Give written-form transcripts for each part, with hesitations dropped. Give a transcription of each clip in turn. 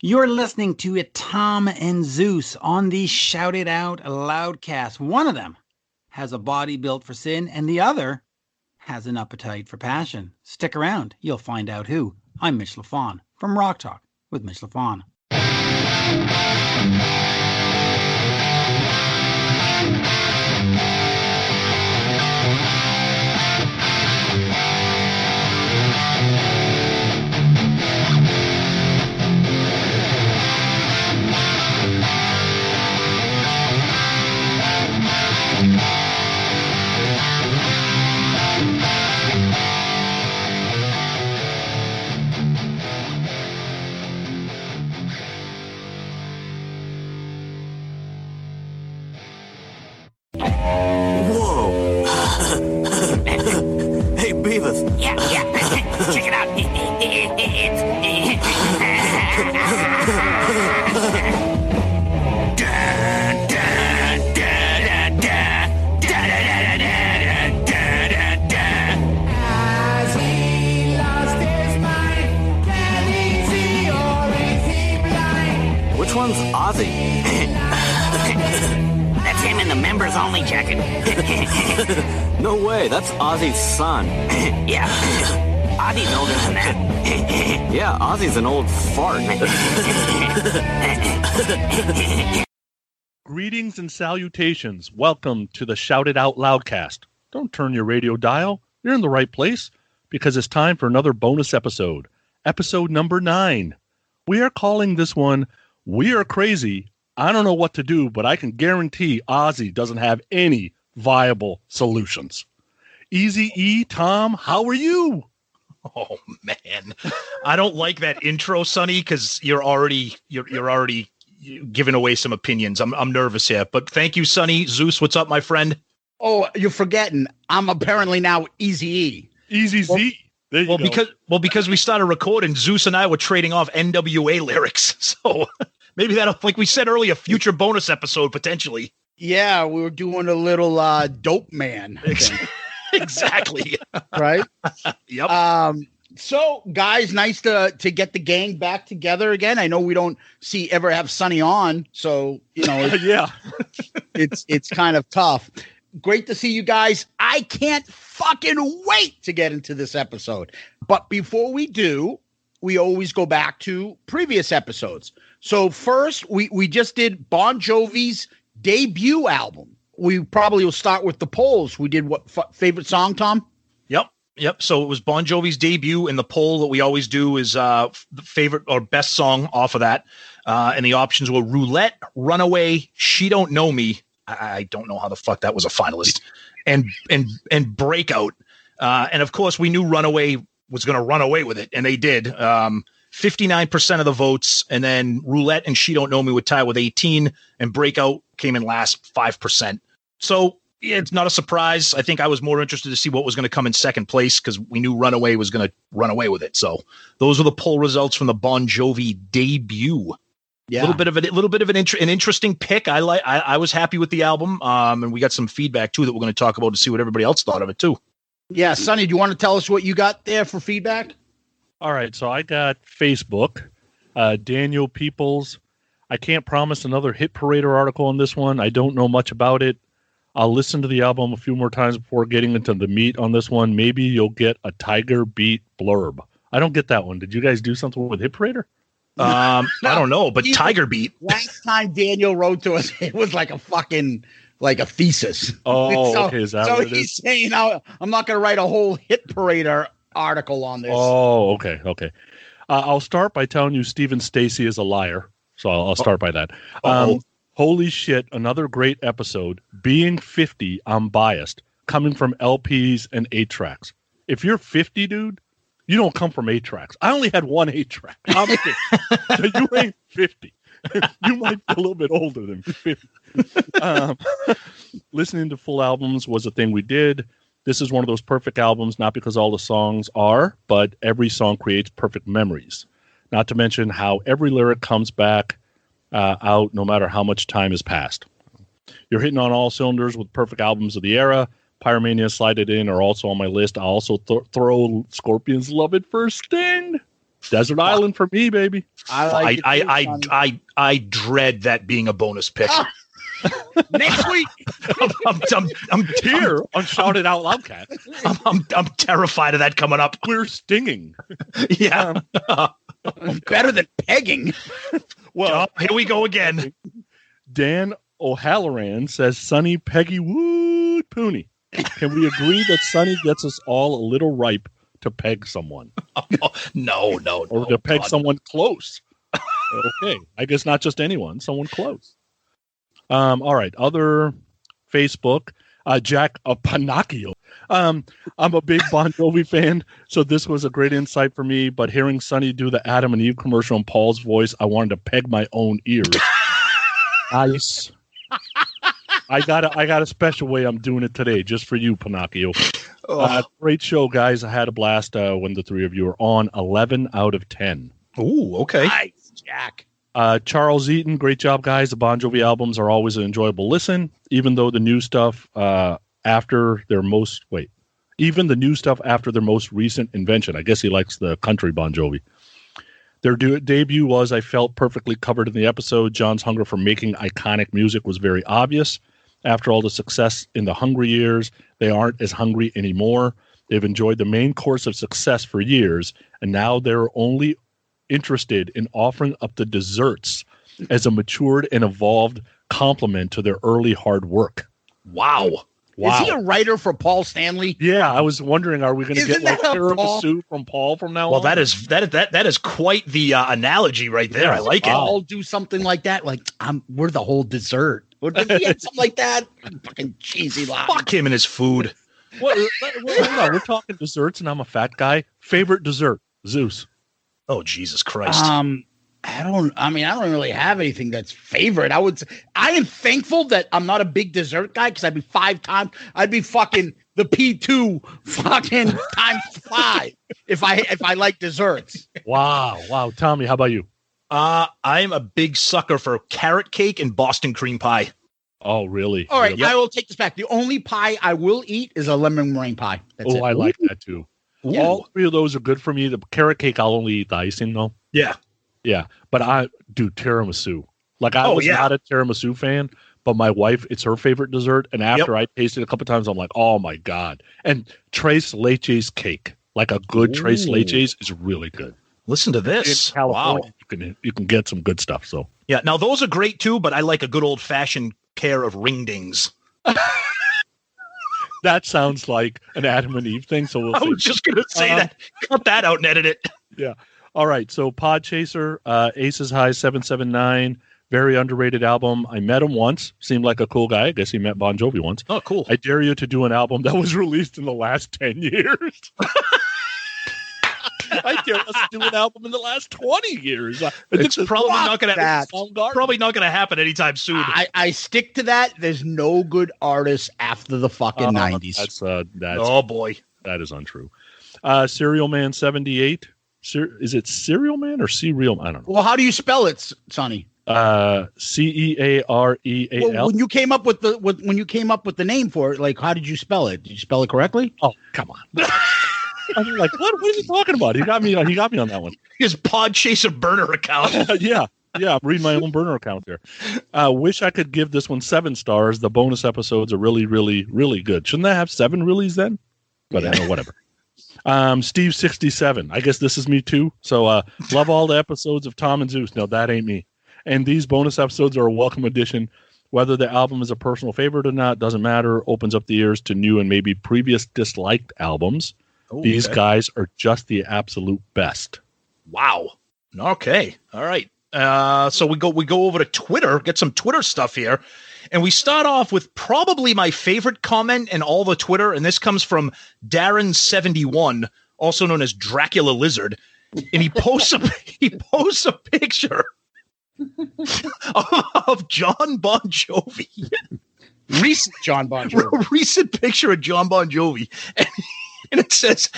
You're listening to it, Tom and Zeus on the Shout It Out Loudcast. One of them has a body built for sin, and the other has an appetite for passion. Stick around, you'll find out who. I'm Mitch LaFawn from Rock Talk with Mitch LaFawn. Whoa! Hey, Beavis! Yeah. Check it out. Which one's Ozzy? That's him in the members-only jacket. No way, that's Ozzy's son. Yeah. Ozzy's older than that. Yeah, Ozzy's an old fart. Greetings and salutations. Welcome to the Shout It Out Loudcast. Don't turn your radio dial. You're in the right place because it's time for another bonus episode. Episode number 9. We are calling this one, We Are Crazy. I don't know what to do, but I can guarantee Ozzy doesn't have any viable solutions. Easy E, Tom, how are you? Oh man, I don't like that intro, Sonny, because you're already giving away some opinions. I'm nervous here, but thank you, Sonny. Zeus, what's up, my friend? Oh, you're forgetting. I'm apparently now Easy E. Easy Z. There you go. Because we started recording, Zeus and I were trading off NWA lyrics, so maybe that'll, like we said earlier, future bonus episode potentially. Yeah, we were doing a little dope man thing. Exactly. Right? Yep. So guys, nice to get the gang back together again. I know we don't ever have Sonny on, so yeah. it's kind of tough. Great to see you guys. I can't fucking wait to get into this episode. But before we do, we always go back to previous episodes. So first, we just did Bon Jovi's debut album. We probably will start with the polls. We did what favorite song, Tom? Yep. So it was Bon Jovi's debut, and the poll that we always do is the favorite or best song off of that. And the options were Roulette, Runaway, She Don't Know Me. I don't know how the fuck that was a finalist, and Breakout. And of course, we knew Runaway was going to run away with it, and they did. 59% of the votes, and then Roulette and She Don't Know Me would tie with 18, and Breakout came in last 5%. So yeah, it's not a surprise. I think I was more interested to see what was going to come in second place because we knew Runaway was going to run away with it. So those were the poll results from the Bon Jovi debut. Yeah, a little bit of an interesting pick. I was happy with the album, and we got some feedback too that we're going to talk about to see what everybody else thought of it too. Yeah, Sonny, do you want to tell us what you got there for feedback? All right, so I got Facebook, Daniel Peoples. I can't promise another Hit Parader article on this one. I don't know much about it. I'll listen to the album a few more times before getting into the meat on this one. Maybe you'll get a Tiger Beat blurb. I don't get that one. Did you guys do something with Hit Parader? No, I don't know, but Tiger Beat. Last time Daniel wrote to us, it was like a thesis. Oh, okay. Is that what it he's is? saying, I'm not going to write a whole Hit Parader article on this. Oh, okay. I'll start by telling you Stephen Stacy is a liar. So I'll start by that. Holy shit, another great episode. Being 50, I'm biased. Coming from LPs and 8-tracks. If you're 50, dude, you don't come from 8-tracks. I only had one 8-track. I'm 50. So you ain't 50. You might be a little bit older than 50. Listening to full albums was a thing we did. This is one of those perfect albums, not because all the songs are, but every song creates perfect memories. Not to mention how every lyric comes back out no matter how much time has passed. You're hitting on all cylinders with perfect albums of the era. Pyromania, Slide It In are also on my list. I'll also throw Scorpions' Love It First Sting. Desert Island for me, baby. I dread that being a bonus pick. Next week. I'm Here on Shout It Out Loudcast. I'm terrified of that coming up. We're stinging. Yeah. Better than pegging. Well, here we go again. Dan O'Halloran says, Sonny Peggy Wood Pooney. Can we agree that Sonny gets us all a little ripe to peg someone? No. Or to peg someone close. Okay. I guess not just anyone, someone close. All right. Other Facebook, Jack Panacchio. I'm a big Bon Jovi fan, so this was a great insight for me. But hearing Sonny do the Adam and Eve commercial in Paul's voice, I wanted to peg my own ears. Nice. I got a special way I'm doing it today, just for you, Pinocchio. Great show, guys. I had a blast when the three of you were on. 11 out of 10. Ooh, okay. Nice, Jack. Charles Eaton, great job, guys. The Bon Jovi albums are always an enjoyable listen, even though the new stuff after their most recent invention. I guess he likes the country Bon Jovi. Their debut was, I felt, perfectly covered in the episode. John's hunger for making iconic music was very obvious. After all the success in the hungry years, they aren't as hungry anymore. They've enjoyed the main course of success for years, and now they're only interested in offering up the desserts as a matured and evolved complement to their early hard work. Wow. Is he a writer for Paul Stanley? Yeah, I was wondering, are we going to get like tiramisu from Paul from now on? Well, that is quite the analogy right there. I like it. I'll do something like that. Like we're the whole dessert. He had something like that. Fucking cheesy line. Fuck him and his food. We're talking desserts, and I'm a fat guy. Favorite dessert, Zeus. Oh, Jesus Christ. I don't really have anything that's favorite. I am thankful that I'm not a big dessert guy, because I'd be fucking the P2 fucking times 5 if I like desserts. Wow. Tommy, how about you? I'm a big sucker for carrot cake and Boston cream pie. Oh, really? All right, Yep. I will take this back. The only pie I will eat is a lemon meringue pie. That's it. I like that too. Ooh. All three of those are good for me. The carrot cake, I'll only eat the icing though. Yeah, but I do tiramisu. Like I was not a tiramisu fan, but my wife, it's her favorite dessert. And after I tasted it a couple times, I'm like, oh my God. And Tres Leches cake, like a good Tres Leches, is really good. Listen to this. In California, you can get some good stuff. So yeah, now those are great too, but I like a good old fashioned pair of ringdings. That sounds like an Adam and Eve thing. So I was just going to say that. Cut that out and edit it. Yeah. All right. So Podchaser, Aces High 779, very underrated album. I met him once. Seemed like a cool guy. I guess he met Bon Jovi once. Oh, cool. I dare you to do an album that was released in the last 10 years. I dare us to do an album in the last 20 years. It's probably not going to happen anytime soon. I stick to that. There's no good artists after the fucking 90s. That's oh boy, that is untrue. Serial Man 78. Is it Serial Man or Serial? I don't know. Well, how do you spell it, Sonny? Ceareal. Well, when you came up with the name for it, like, how did you spell it? Did you spell it correctly? Oh, come on. I'm like, what are you talking about? He got me on that one. His Podchaser burner account. Yeah, I'm reading my own burner account there. Wish I could give this one 7 stars. The bonus episodes are really, really, really good. Shouldn't that have 7 reallys then? But whatever. Steve 67. I guess this is me too. So love all the episodes of Tom and Zeus. No, that ain't me. And these bonus episodes are a welcome addition. Whether the album is a personal favorite or not doesn't matter. Opens up the ears to new and maybe previous disliked albums. Ooh, these guys are just the absolute best. Wow. Okay. All right. So we go over to Twitter, get some Twitter stuff here. And we start off with probably my favorite comment in all the Twitter. And this comes from Darren71, also known as Dracula Lizard. And he posts a picture of John Bon Jovi. Recent John Bon Jovi. A recent picture of John Bon Jovi. and it says,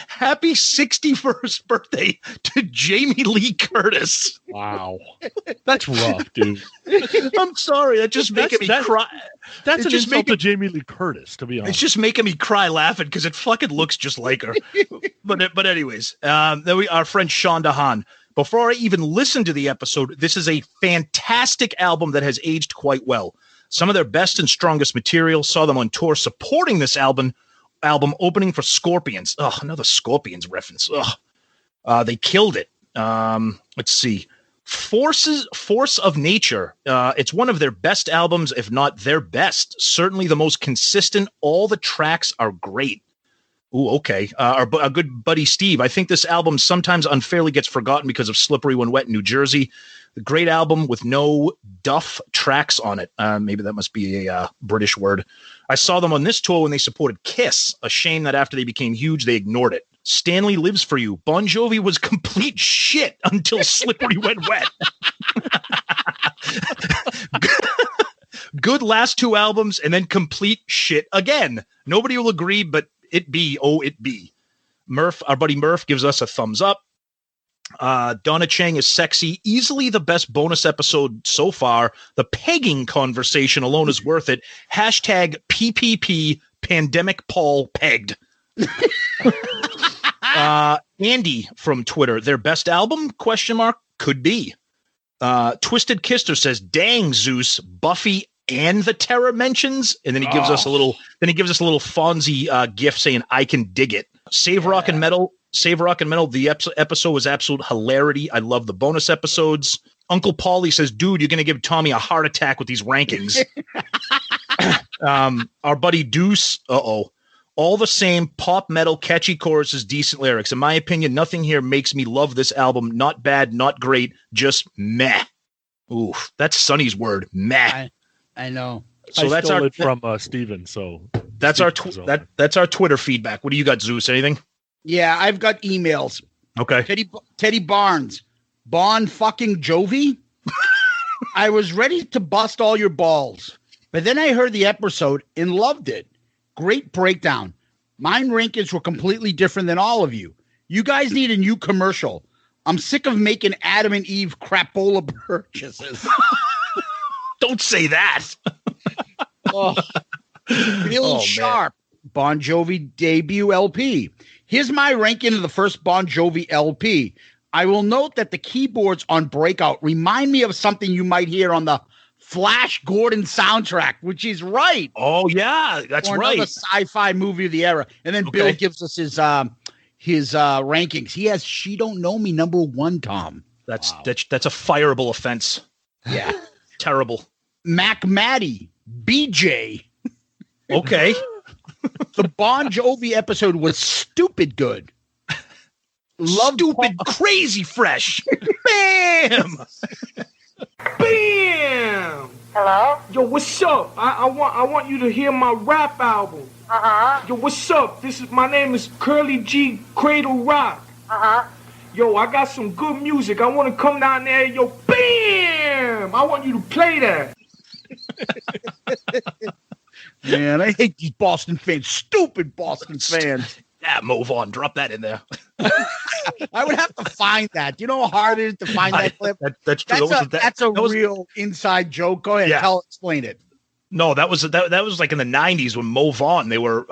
"Happy 61st birthday to Jamie Lee Curtis." Wow. That's rough, dude. I'm sorry. That just making me cry. That's It's an just insult to making- Jamie Lee Curtis, to be honest. It's just making me cry laughing because it fucking looks just like her. But anyways, then our friend Sean DeHaan. Before I even listened to the episode, this is a fantastic album that has aged quite well. Some of their best and strongest material. Saw them on tour supporting this album opening for Scorpions. Oh, another Scorpions reference. They killed it. Let's see. Force of Nature. It's one of their best albums, if not their best. Certainly the most consistent. All the tracks are great. Ooh, okay. Our good buddy Steve. I think this album sometimes unfairly gets forgotten because of Slippery When Wet in New Jersey. The great album with no duff tracks on it. Maybe that must be a British word. I saw them on this tour when they supported Kiss. A shame that after they became huge, they ignored it. Stanley Lives For You. Bon Jovi was complete shit until Slippery When Wet. Good last two albums and then complete shit again. Nobody will agree, but it be. Murph, our buddy Murph, gives us a thumbs up. Donna Chang is sexy. Easily the best bonus episode so far. The pegging conversation alone is worth it. Hashtag PPP Pandemic Paul pegged. Andy from Twitter. Their best album? ? Could be. Twisted Kister says, "Dang, Zeus, Buffy and the Terror mentions," and then he gives us a little. Then he gives us a little Fonzie gif saying, "I can dig it." Save Rock and Metal. The episode was absolute hilarity. I love the bonus episodes. Uncle Paulie says, "Dude, you're gonna give Tommy a heart attack with these rankings." Our buddy Deuce. All the same, pop metal, catchy choruses, decent lyrics. In my opinion, nothing here makes me love this album. Not bad, not great, just meh. Ooh, that's Sonny's word, meh. I know. So I stole it from Steven. So that's our that's our Twitter feedback. What do you got, Zeus? Anything? Yeah, I've got emails. Okay. Teddy Barnes, Bon fucking Jovi. I was ready to bust all your balls, but then I heard the episode and loved it. Great breakdown. Mine rankings were completely different than all of you. You guys need a new commercial. I'm sick of making Adam and Eve crapola purchases. Don't say that. Bill Sharp, Bon Jovi debut LP. Here's my ranking of the first Bon Jovi LP. I will note that the keyboards on Breakout remind me of something you might hear on the Flash Gordon soundtrack, which is right. Oh yeah, that's right. Another sci-fi movie of the era. And then Bill gives us his rankings. He has "She Don't Know Me" #1, Tom. That's a fireable offense. Yeah. Terrible. Mac Maddie, BJ. Okay. The Bon Jovi episode was stupid good. Stupid, crazy fresh. Bam! Bam! Hello? Yo, what's up? I want you to hear my rap album. Uh-huh. Yo, what's up? My name is Curly G Cradle Rock. Uh-huh. Yo, I got some good music. I want to come down there. Yo, bam! I want you to play that. Man, I hate these Boston fans. Stupid Boston fans. Yeah, move on. Drop that in there. I would have to find that. Do you know how hard it is to find that clip? That's true. That's a real inside joke. Go ahead, explain it. No, that was like in the 90s when Mo Vaughn, they were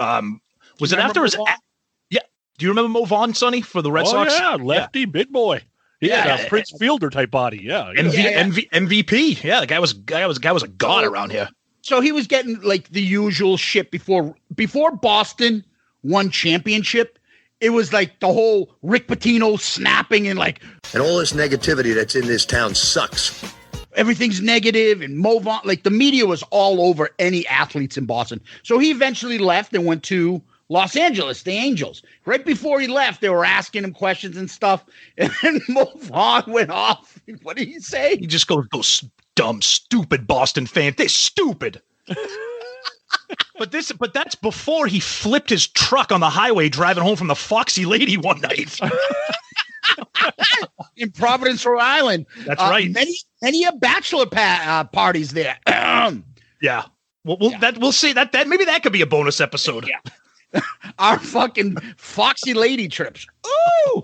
was it after his yeah. Do you remember Mo Vaughn, Sonny, for the Red Sox? Yeah, lefty, big boy. He had a Prince Fielder type body. Yeah. MVP. Yeah, the guy was a god around here. So he was getting like the usual shit before Boston won championship. It was like the whole Rick Pitino snapping and like, and all this negativity that's in this town sucks. Everything's negative and move on. Like the media was all over any athletes in Boston. So he eventually left and went to Los Angeles, the Angels. Right before he left, they were asking him questions and stuff. And then Mo Vaughn went off. What did he say? He just goes, dumb, stupid Boston fan. They're stupid. But that's before he flipped his truck on the highway driving home from the Foxy Lady one night. In Providence, Rhode Island. That's right. Many bachelor parties there. Yeah. We'll see that maybe that could be a bonus episode. Yeah. Our fucking Foxy Lady trips. Ooh.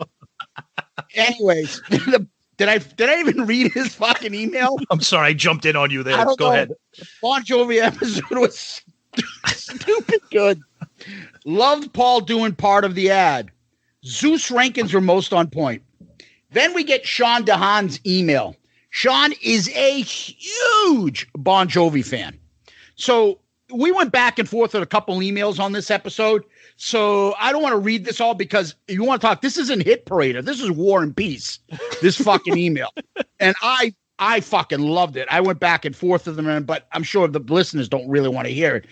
Anyways, did I even read his fucking email? I'm sorry, I jumped in on you there. Go ahead. The Bon Jovi episode was stupid good. Loved Paul doing part of the ad. Zeus rankings were most on point. Then we get Sean DeHaan's email. Sean is a huge Bon Jovi fan. So we went back and forth with a couple emails on this episode. So I don't want to read this all because you want to talk. This isn't Hit Parader. This is War and Peace. This fucking email. And I fucking loved it. I went back and forth with them, but I'm sure the listeners don't really want to hear it.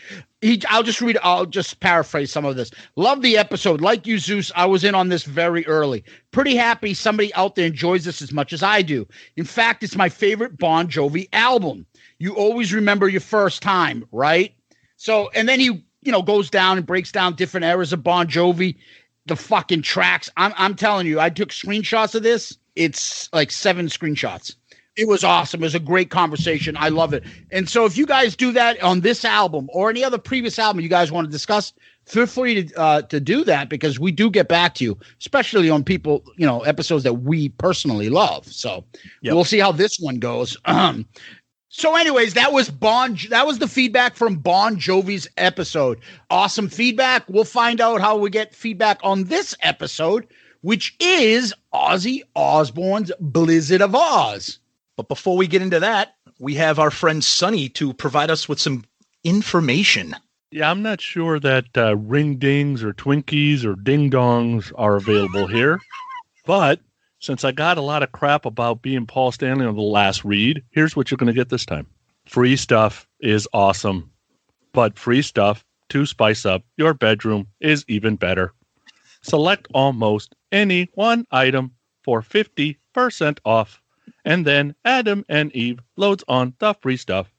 I'll just paraphrase some of this. Love the episode. Like you, Zeus, I was in on this very early. Pretty happy somebody out there enjoys this as much as I do. In fact, it's my favorite Bon Jovi album. You always remember your first time, right? So, and then he, goes down and breaks down different eras of Bon Jovi, the fucking tracks. I'm telling you, I took screenshots of this. It's like 7 screenshots. It was awesome. It was a great conversation. I love it. And so if you guys do that on this album or any other previous album you guys want to discuss, feel free to do that because we do get back to you, especially on people, episodes that we personally love. So We'll see how this one goes. So anyways, that was the feedback from Bon Jovi's episode. Awesome feedback. We'll find out how we get feedback on this episode, which is Ozzy Osbourne's Blizzard of Ozz. But before we get into that, we have our friend Sonny to provide us with some information. Yeah, I'm not sure that ring dings or Twinkies or ding dongs are available here. But since I got a lot of crap about being Paul Stanley on the last read, here's what you're going to get this time. Free stuff is awesome. But free stuff to spice up your bedroom is even better. Select almost any one item for 50% off. And then Adam and Eve loads on the free stuff.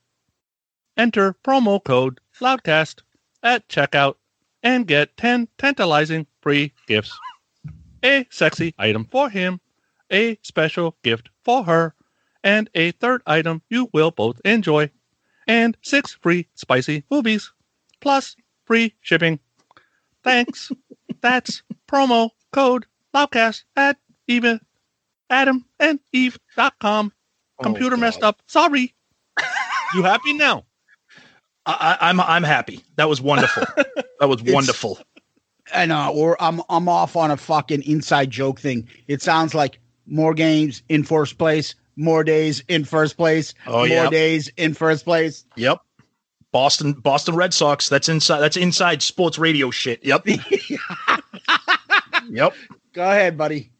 Enter promo code Loudcast at checkout and get 10 tantalizing free gifts. A sexy item for him, a special gift for her, and a third item you will both enjoy. And 6 free spicy movies, plus free shipping. Thanks. That's promo code Loudcast at AdamandEve.com. Computer messed up. Sorry. You happy now? I'm happy. That was wonderful. That was wonderful. I know. Or I'm off on a fucking inside joke thing. It sounds like more games in first place, more days in first place, more days in first place. Yep. Boston Red Sox. That's inside sports radio shit. Yep. Yep. Go ahead, buddy.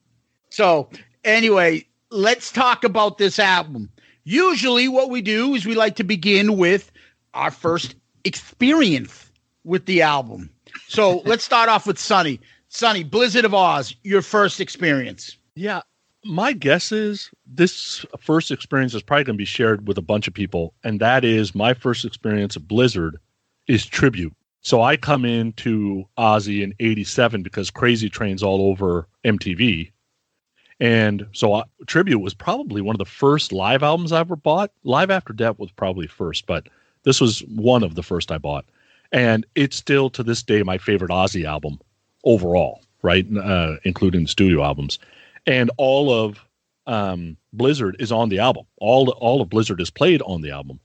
So anyway, let's talk about this album. Usually what we do is we like to begin with our first experience with the album. So let's start off with Sonny. Sonny, Blizzard of Ozz, your first experience. Yeah, my guess is this first experience is probably going to be shared with a bunch of people, and that is my first experience of Blizzard is Tribute. So I come into Ozzy in 87 because Crazy Train's all over MTV. And so Tribute was probably one of the first live albums I ever bought. Live After Death was probably first, but this was one of the first I bought. And it's still, to this day, my favorite Ozzy album overall, right? Including the studio albums. And all of Blizzard is on the album. All of Blizzard is played on the album.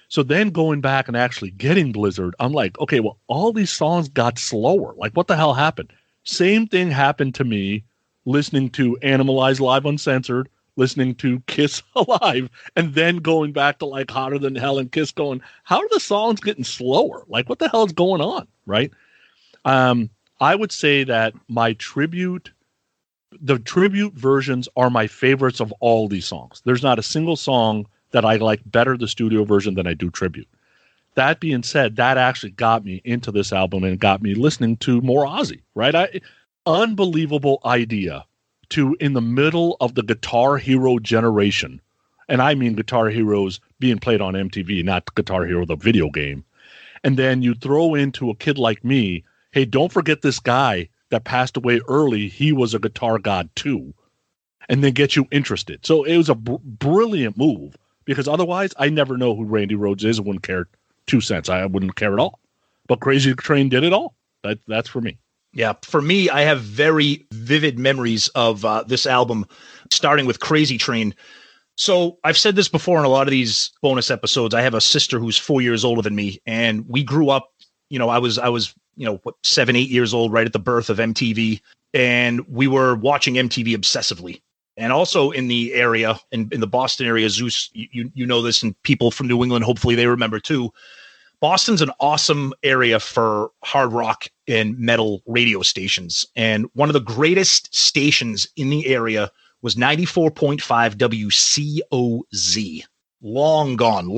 So then going back and actually getting Blizzard, I'm like, okay, well, all these songs got slower. Like, what the hell happened? Same thing happened to me listening to Animalize Live Uncensored, listening to Kiss Alive, and then going back to like Hotter Than Hell and Kiss going, how are the songs getting slower? Like, what the hell is going on, right? I would say that the tribute versions are my favorites of all these songs. There's not a single song that I like better the studio version than I do Tribute. That being said, that actually got me into this album and got me listening to more Ozzy, right? Unbelievable idea to, in the middle of the Guitar Hero generation, and I mean Guitar Heroes being played on MTV, not Guitar Hero, the video game, and then you throw into a kid like me, hey, don't forget this guy that passed away early. He was a guitar god too, and then get you interested. So it was a brilliant move, because otherwise I never know who Randy Rhodes is. I wouldn't care 2 cents. I wouldn't care at all. But Crazy Train did it all. That's for me. Yeah, for me, I have very vivid memories of this album, starting with Crazy Train. So I've said this before in a lot of these bonus episodes. I have a sister who's 4 years older than me, and we grew up. I was 7, 8 years old, right at the birth of MTV, and we were watching MTV obsessively. And also in the area, in the Boston area, Zeus, you know this, and people from New England, hopefully they remember too. Boston's an awesome area for hard rock and metal radio stations. And one of the greatest stations in the area was 94.5 WCOZ. Long gone.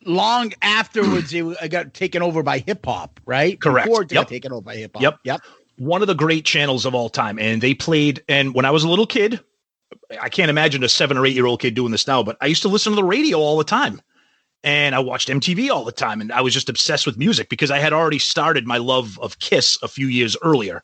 Long afterwards, it got taken over by hip hop, right? Correct. Before it got taken over by hip hop. Yep. One of the great channels of all time. And they played, and when I was a little kid, I can't imagine a 7 or 8 year old kid doing this now, but I used to listen to the radio all the time. And I watched MTV all the time, and I was just obsessed with music because I had already started my love of Kiss a few years earlier.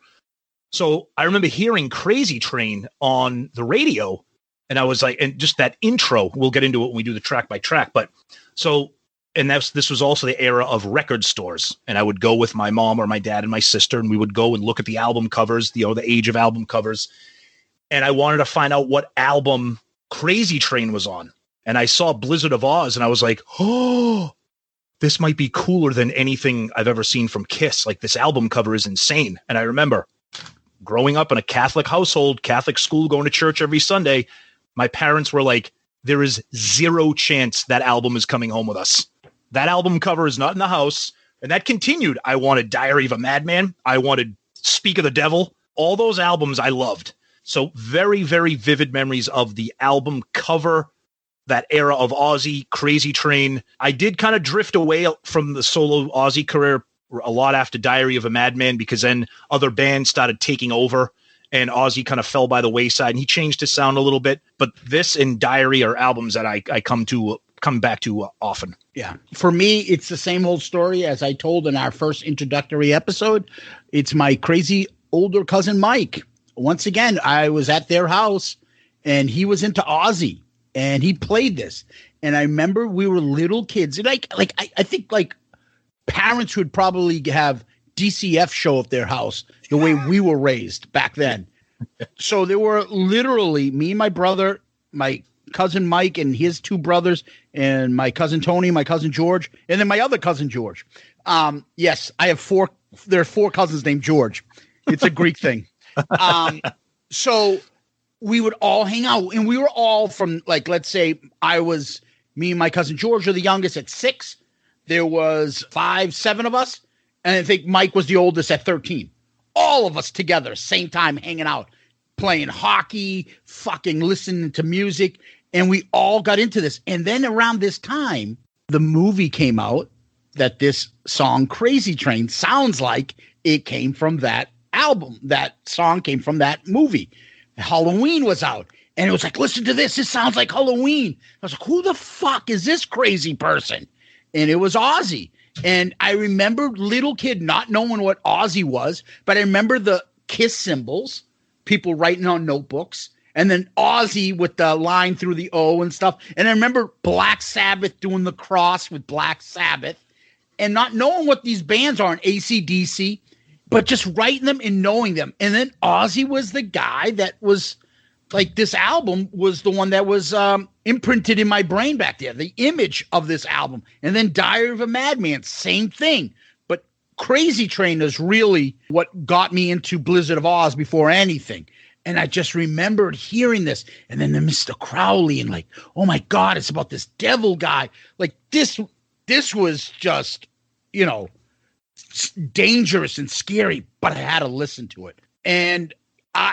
So I remember hearing Crazy Train on the radio, and I was like, and just that intro, we'll get into it when we do the track by track. But so, and this was also the era of record stores, and I would go with my mom or my dad and my sister, and we would go and look at the album covers, the age of album covers. And I wanted to find out what album Crazy Train was on. And I saw Blizzard of Ozz, and I was like, oh, this might be cooler than anything I've ever seen from Kiss. Like, this album cover is insane. And I remember growing up in a Catholic household, Catholic school, going to church every Sunday, my parents were like, there is zero chance that album is coming home with us. That album cover is not in the house. And that continued. I wanted Diary of a Madman. I wanted Speak of the Devil. All those albums I loved. So very, very vivid memories of the album cover, that era of Ozzy, Crazy Train. I did kind of drift away from the solo Ozzy career a lot after Diary of a Madman, because then other bands started taking over and Ozzy kind of fell by the wayside and he changed his sound a little bit. But this and Diary are albums that I come back to often. Yeah. For me, it's the same old story as I told in our first introductory episode. It's my crazy older cousin, Mike. Once again, I was at their house and he was into Ozzy. And he played this. And I remember we were little kids. And I think like parents would probably have DCF show at their house the way we were raised back then. So there were literally me and my brother, my cousin Mike and his two brothers, and my cousin Tony, my cousin George, and then my other cousin George. Yes, I have four. There are 4 cousins named George. It's a Greek thing. So we would all hang out, and we were all from, like, let's say me and my cousin George are the youngest at 6. There was 5, 7 of us. And I think Mike was the oldest at 13. All of us together, same time, hanging out, playing hockey, fucking listening to music. And we all got into this. And then around this time, the movie came out that this song Crazy Train sounds like it came from that album. That song came from that movie. Halloween was out, and it was like, listen to this. This sounds like Halloween. I was like, who the fuck is this crazy person? And it was Ozzy. And I remember little kid not knowing what Ozzy was, but I remember the Kiss symbols, people writing on notebooks, and then Ozzy with the line through the O and stuff. And I remember Black Sabbath doing the cross with Black Sabbath and not knowing what these bands are in AC/DC, but just writing them and knowing them. And then Ozzy was the guy that was like, this album was the one that was imprinted in my brain back there, the image of this album. And then Diary of a Madman, same thing. But Crazy Train is really what got me into Blizzard of Ozz before anything. And I just remembered hearing this. And then the Mr. Crowley and like, oh my God, it's about this devil guy. Like this was just, dangerous and scary, but I had to listen to it. And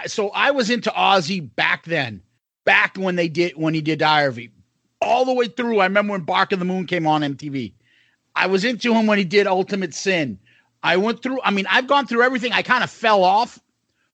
so I was into Ozzy back then, when he did Diary, all the way through. I remember when Bark of the Moon came on MTV. I was into him when he did Ultimate Sin. I've gone through everything. I kind of fell off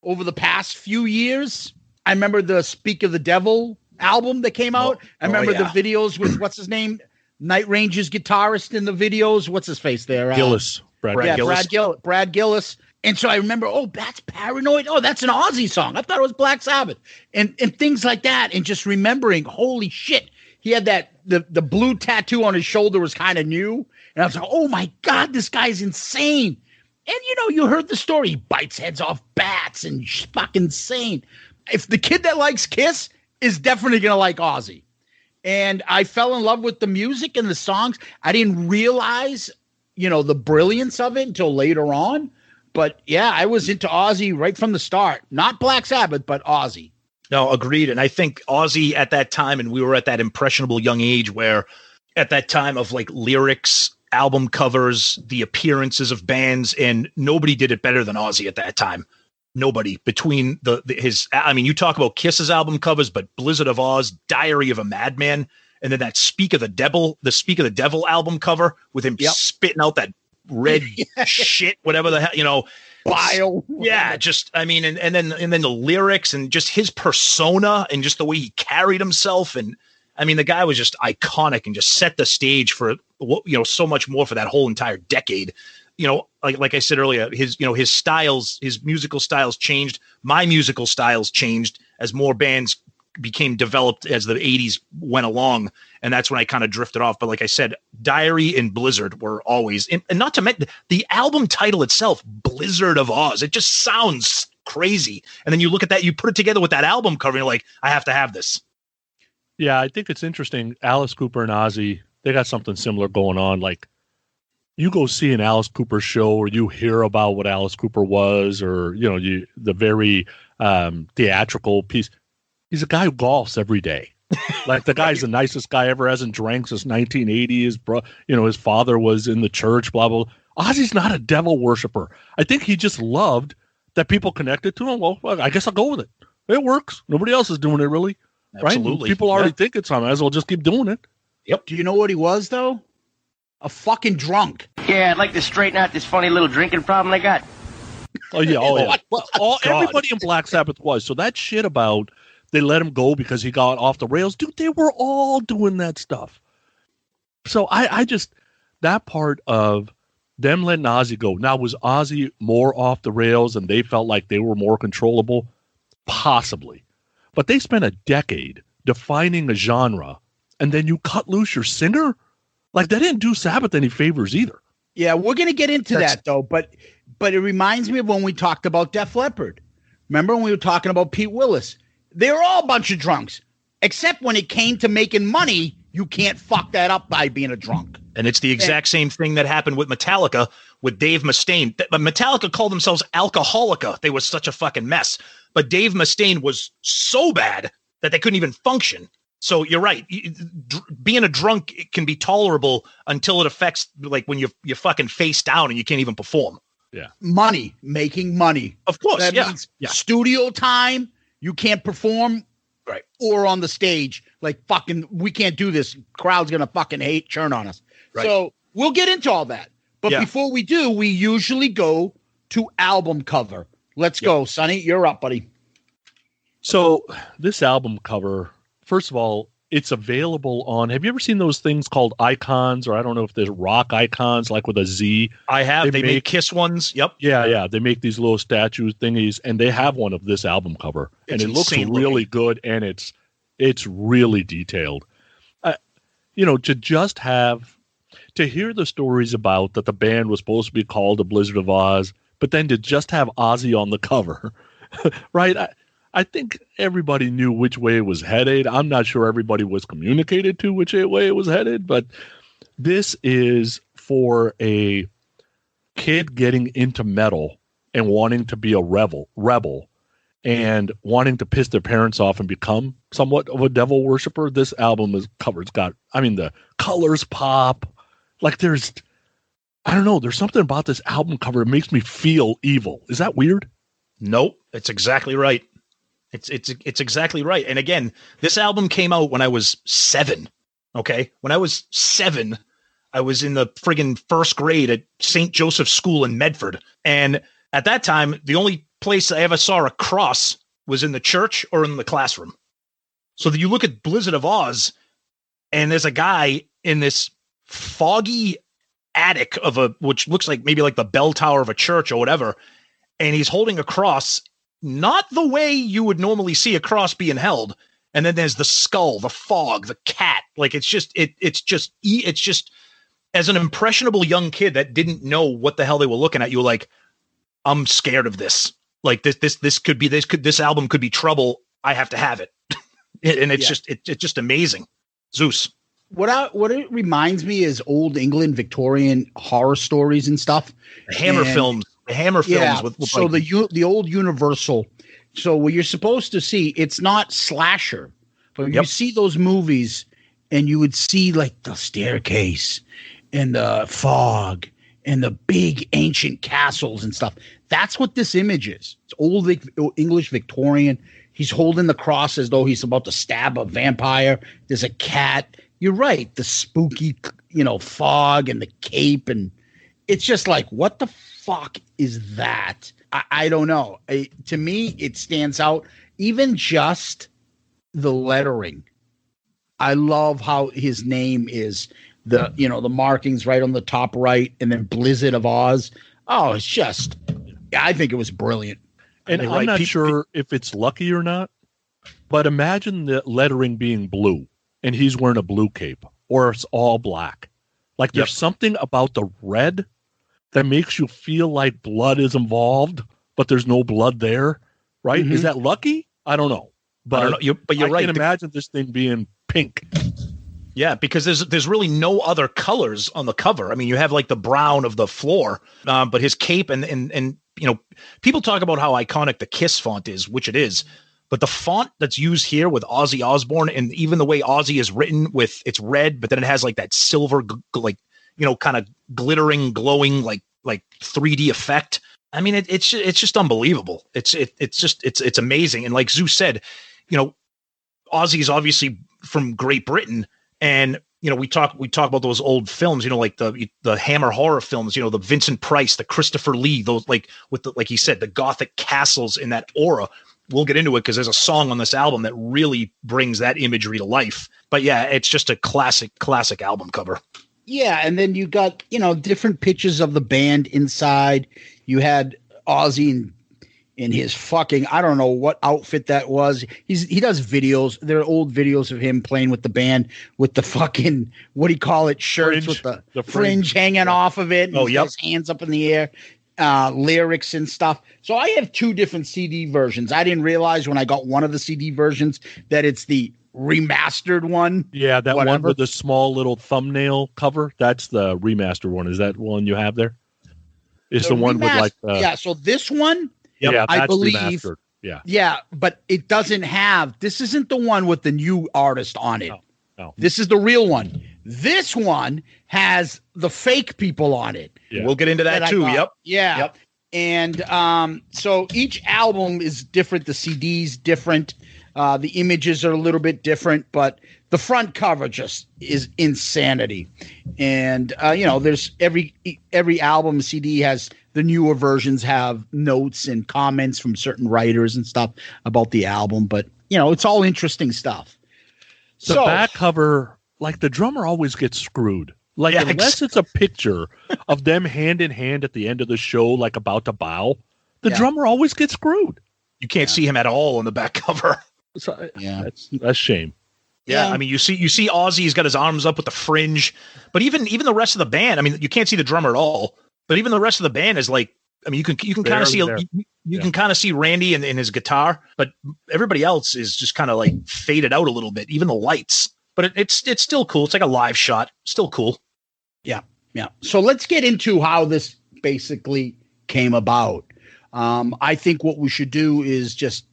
over the past few years. I remember the Speak of the Devil album that came out. I remember the videos with, what's his name? Night Ranger's guitarist in the videos. What's his face there? Gillis. Brad Gillis. Brad Gillis. And so I remember, that's Paranoid. Oh, that's an Ozzy song. I thought it was Black Sabbath. And things like that. And just remembering, holy shit. He had the blue tattoo on his shoulder was kind of new. And I was like, oh my God, this guy's insane. And, you heard the story. He bites heads off bats and fucking insane. If the kid that likes Kiss is definitely going to like Ozzy. And I fell in love with the music and the songs. I didn't realize, the brilliance of it until later on. But, yeah, I was into Ozzy right from the start. Not Black Sabbath, but Ozzy. No, agreed. And I think Ozzy at that time, and we were at that impressionable young age where at that time of like lyrics, album covers, the appearances of bands, and nobody did it better than Ozzy at that time. Nobody. Between you talk about Kiss's album covers, but Blizzard of Ozz, Diary of a Madman, and then that Speak of the Devil album cover with him spitting out that red shit, whatever the hell, bile. Yeah, just and then the lyrics and just his persona and just the way he carried himself, and the guy was just iconic and just set the stage for so much more for that whole entire decade. Like I said earlier, his musical styles changed. My musical styles changed as more bands became developed as the 80s went along. And that's when I kind of drifted off. But like I said, Diary and Blizzard were always, and not to mention the album title itself, Blizzard of Ozz. It just sounds crazy. And then you look at that, you put it together with that album cover, and you're like, I have to have this. Yeah, I think it's interesting. Alice Cooper and Ozzy, they got something similar going on. Like, you go see an Alice Cooper show, or you hear about what Alice Cooper was, or the very theatrical piece. He's a guy who golfs every day. Like, the guy's the nicest guy ever, hasn't drank since 1980. His father was in the church, blah, blah, blah. Ozzy's not a devil worshiper. I think he just loved that people connected to him. Well, I guess I'll go with it. It works. Nobody else is doing it, really. Absolutely. Right? People already think it's on. I might as well just keep doing it. Yep. Do you know what he was, though? A fucking drunk. Yeah, I'd like to straighten out this funny little drinking problem I got. Oh, yeah. Oh, yeah. Well, everybody in Black Sabbath was. So that shit about they let him go because he got off the rails. Dude, they were all doing that stuff. So I just, that part of them letting Ozzy go. Now, was Ozzy more off the rails and they felt like they were more controllable? Possibly. But they spent a decade defining a genre, and then you cut loose your singer? Like, that didn't do Sabbath any favors either. Yeah, we're going to get into that, though. But it reminds me of when we talked about Def Leppard. Remember when we were talking about Pete Willis? They were all a bunch of drunks. Except when it came to making money, you can't fuck that up by being a drunk. And it's the exact same thing that happened with Metallica with Dave Mustaine. Metallica called themselves Alcoholica. They were such a fucking mess. But Dave Mustaine was so bad that they couldn't even function. So you're right. Being a drunk can be tolerable until it affects, like, when you're fucking face down and you can't even perform. Yeah. Money, making money. Of course. That means studio time, you can't perform. Right. Or on the stage, like, fucking, we can't do this. Crowd's going to fucking churn on us. Right. So we'll get into all that. But before we do, we usually go to album cover. Let's go, Sonny. You're up, buddy. So this album cover, first of all, it's available on, have you ever seen those things called icons, or I don't know if there's rock icons, like with a Z? I have. They make Kiss ones. Yep. Yeah. They make these little statue thingies, and they have one of this album cover. And it looks really good, and it's really detailed. To hear the stories about that the band was supposed to be called the Blizzard of Ozz, but then to just have Ozzy on the cover, right? I think everybody knew which way it was headed. I'm not sure everybody was communicated to which way it was headed, but this is for a kid getting into metal and wanting to be a rebel and wanting to piss their parents off and become somewhat of a devil worshiper. This album is covered. It's got, the colors pop. Like, there's something about this album cover that makes me feel evil. Is that weird? Nope. It's exactly right. It's exactly right. And again, this album came out when I was 7. Okay. When I was 7, I was in the friggin' first grade at St. Joseph's School in Medford. And at that time, the only place I ever saw a cross was in the church or in the classroom. So that you look at Blizzard of Ozz, and there's a guy in this foggy attic which looks like maybe like the bell tower of a church or whatever. And he's holding a cross, not the way you would normally see a cross being held. And then there's the skull, the fog, the cat. Like, it's just as an impressionable young kid that didn't know what the hell they were looking at, you were like, I'm scared of this. Like this album could be trouble. I have to have it. And it's just amazing. Zeus. What it reminds me is old England Victorian horror stories and stuff. The Hammer films. Yeah, with so the old Universal. So what you're supposed to see, it's not slasher, but you see those movies and you would see like the staircase and the fog and the big ancient castles and stuff. That's what this image is. It's old English Victorian. He's holding the cross as though he's about to stab a vampire. There's a cat. You're right. The spooky, fog and the cape. And it's just like, what the fuck is that? I don't know. To me, it stands out. Even just the lettering. I love how his name is the markings right on the top right, and then Blizzard of Ozz. Oh, it's just, I think it was brilliant. And I'm not sure if it's lucky or not, but imagine the lettering being blue and he's wearing a blue cape, or it's all black. Like there's something about the red that makes you feel like blood is involved, but there's no blood there, right? Mm-hmm. Is that lucky? I don't know. But, I don't know. You're right. I can imagine this thing being pink. Yeah, because there's really no other colors on the cover. I mean, you have like the brown of the floor, but his cape and people talk about how iconic the Kiss font is, which it is. But the font that's used here with Ozzy Osbourne, and even the way Ozzy is written with it's red, but then it has like that silver, kind of glittering, glowing, like 3D effect. I mean, it's just unbelievable. It's amazing. And like Zeus said, Ozzy is obviously from Great Britain, and we talk about those old films, like the Hammer horror films, the Vincent Price, the Christopher Lee, those like he said, the Gothic castles in that aura. We'll get into it because there's a song on this album that really brings that imagery to life. But yeah, it's just a classic album cover. Yeah, and then you got, different pictures of the band inside. You had Ozzy in his fucking, I don't know what outfit that was. He does videos. There are old videos of him playing with the band with the fucking, what do you call it, shirts with the fringe hanging off of it. And his hands up in the air. Lyrics and stuff. So I have two different CD versions. I didn't realize when I got one of the CD versions that it's the remastered one. Yeah, that one with the small little thumbnail cover. That's the remastered one. Is that one you have there? It's the one with like so this one, yeah, I believe. Remastered. Yeah, but it doesn't have. This isn't the one with the new artist on it. No. This is the real one. This one has the fake people on it. Yeah. We'll get into that too. Yep. Yeah. Yep. And so each album is different. The CD's different. The images are a little bit different, but the front cover just is insanity. And there's every album CD has the newer versions have notes and comments from certain writers and stuff about the album, but it's all interesting stuff. The back cover, like the drummer always gets screwed. Like unless it's a picture of them hand in hand at the end of the show, like about to bow, the drummer always gets screwed. You can't see him at all on the back cover. So, that's shame. Yeah, I mean, you see Ozzy. He's got his arms up with the fringe, but even the rest of the band. I mean, you can't see the drummer at all. But even the rest of the band is like, I mean, you can kind of see you can kind of see Randy and his guitar, but everybody else is just kind of like faded out a little bit. Even the lights, but it's still cool. It's like a live shot, still cool. Yeah. So let's get into how this basically came about. I think what we should do is just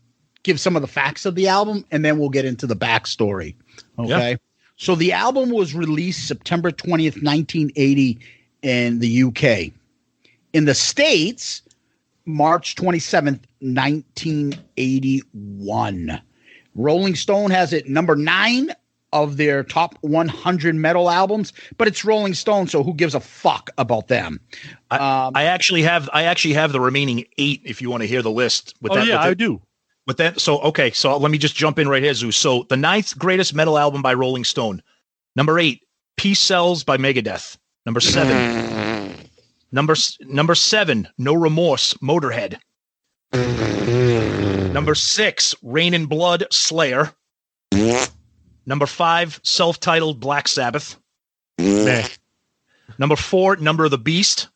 give some of the facts of the album, and then we'll get into the backstory. Okay. Yeah. So the album was released September 20th, 1980 in the UK. In the States, March 27th, 1981. Rolling Stone has it number 9 of their top 100 metal albums, but it's Rolling Stone, so who gives a fuck about them? I actually have the remaining 8 if you want to hear the list. I do. With that, so let me just jump in right here, Zeus. So the 9th greatest metal album by Rolling Stone. Number 8, Peace Sells by Megadeth. Number 7. Number 7, No Remorse, Motorhead. Number 6, Rain and Blood, Slayer. Number 5, self-titled Black Sabbath. Number 4, Number of the Beast.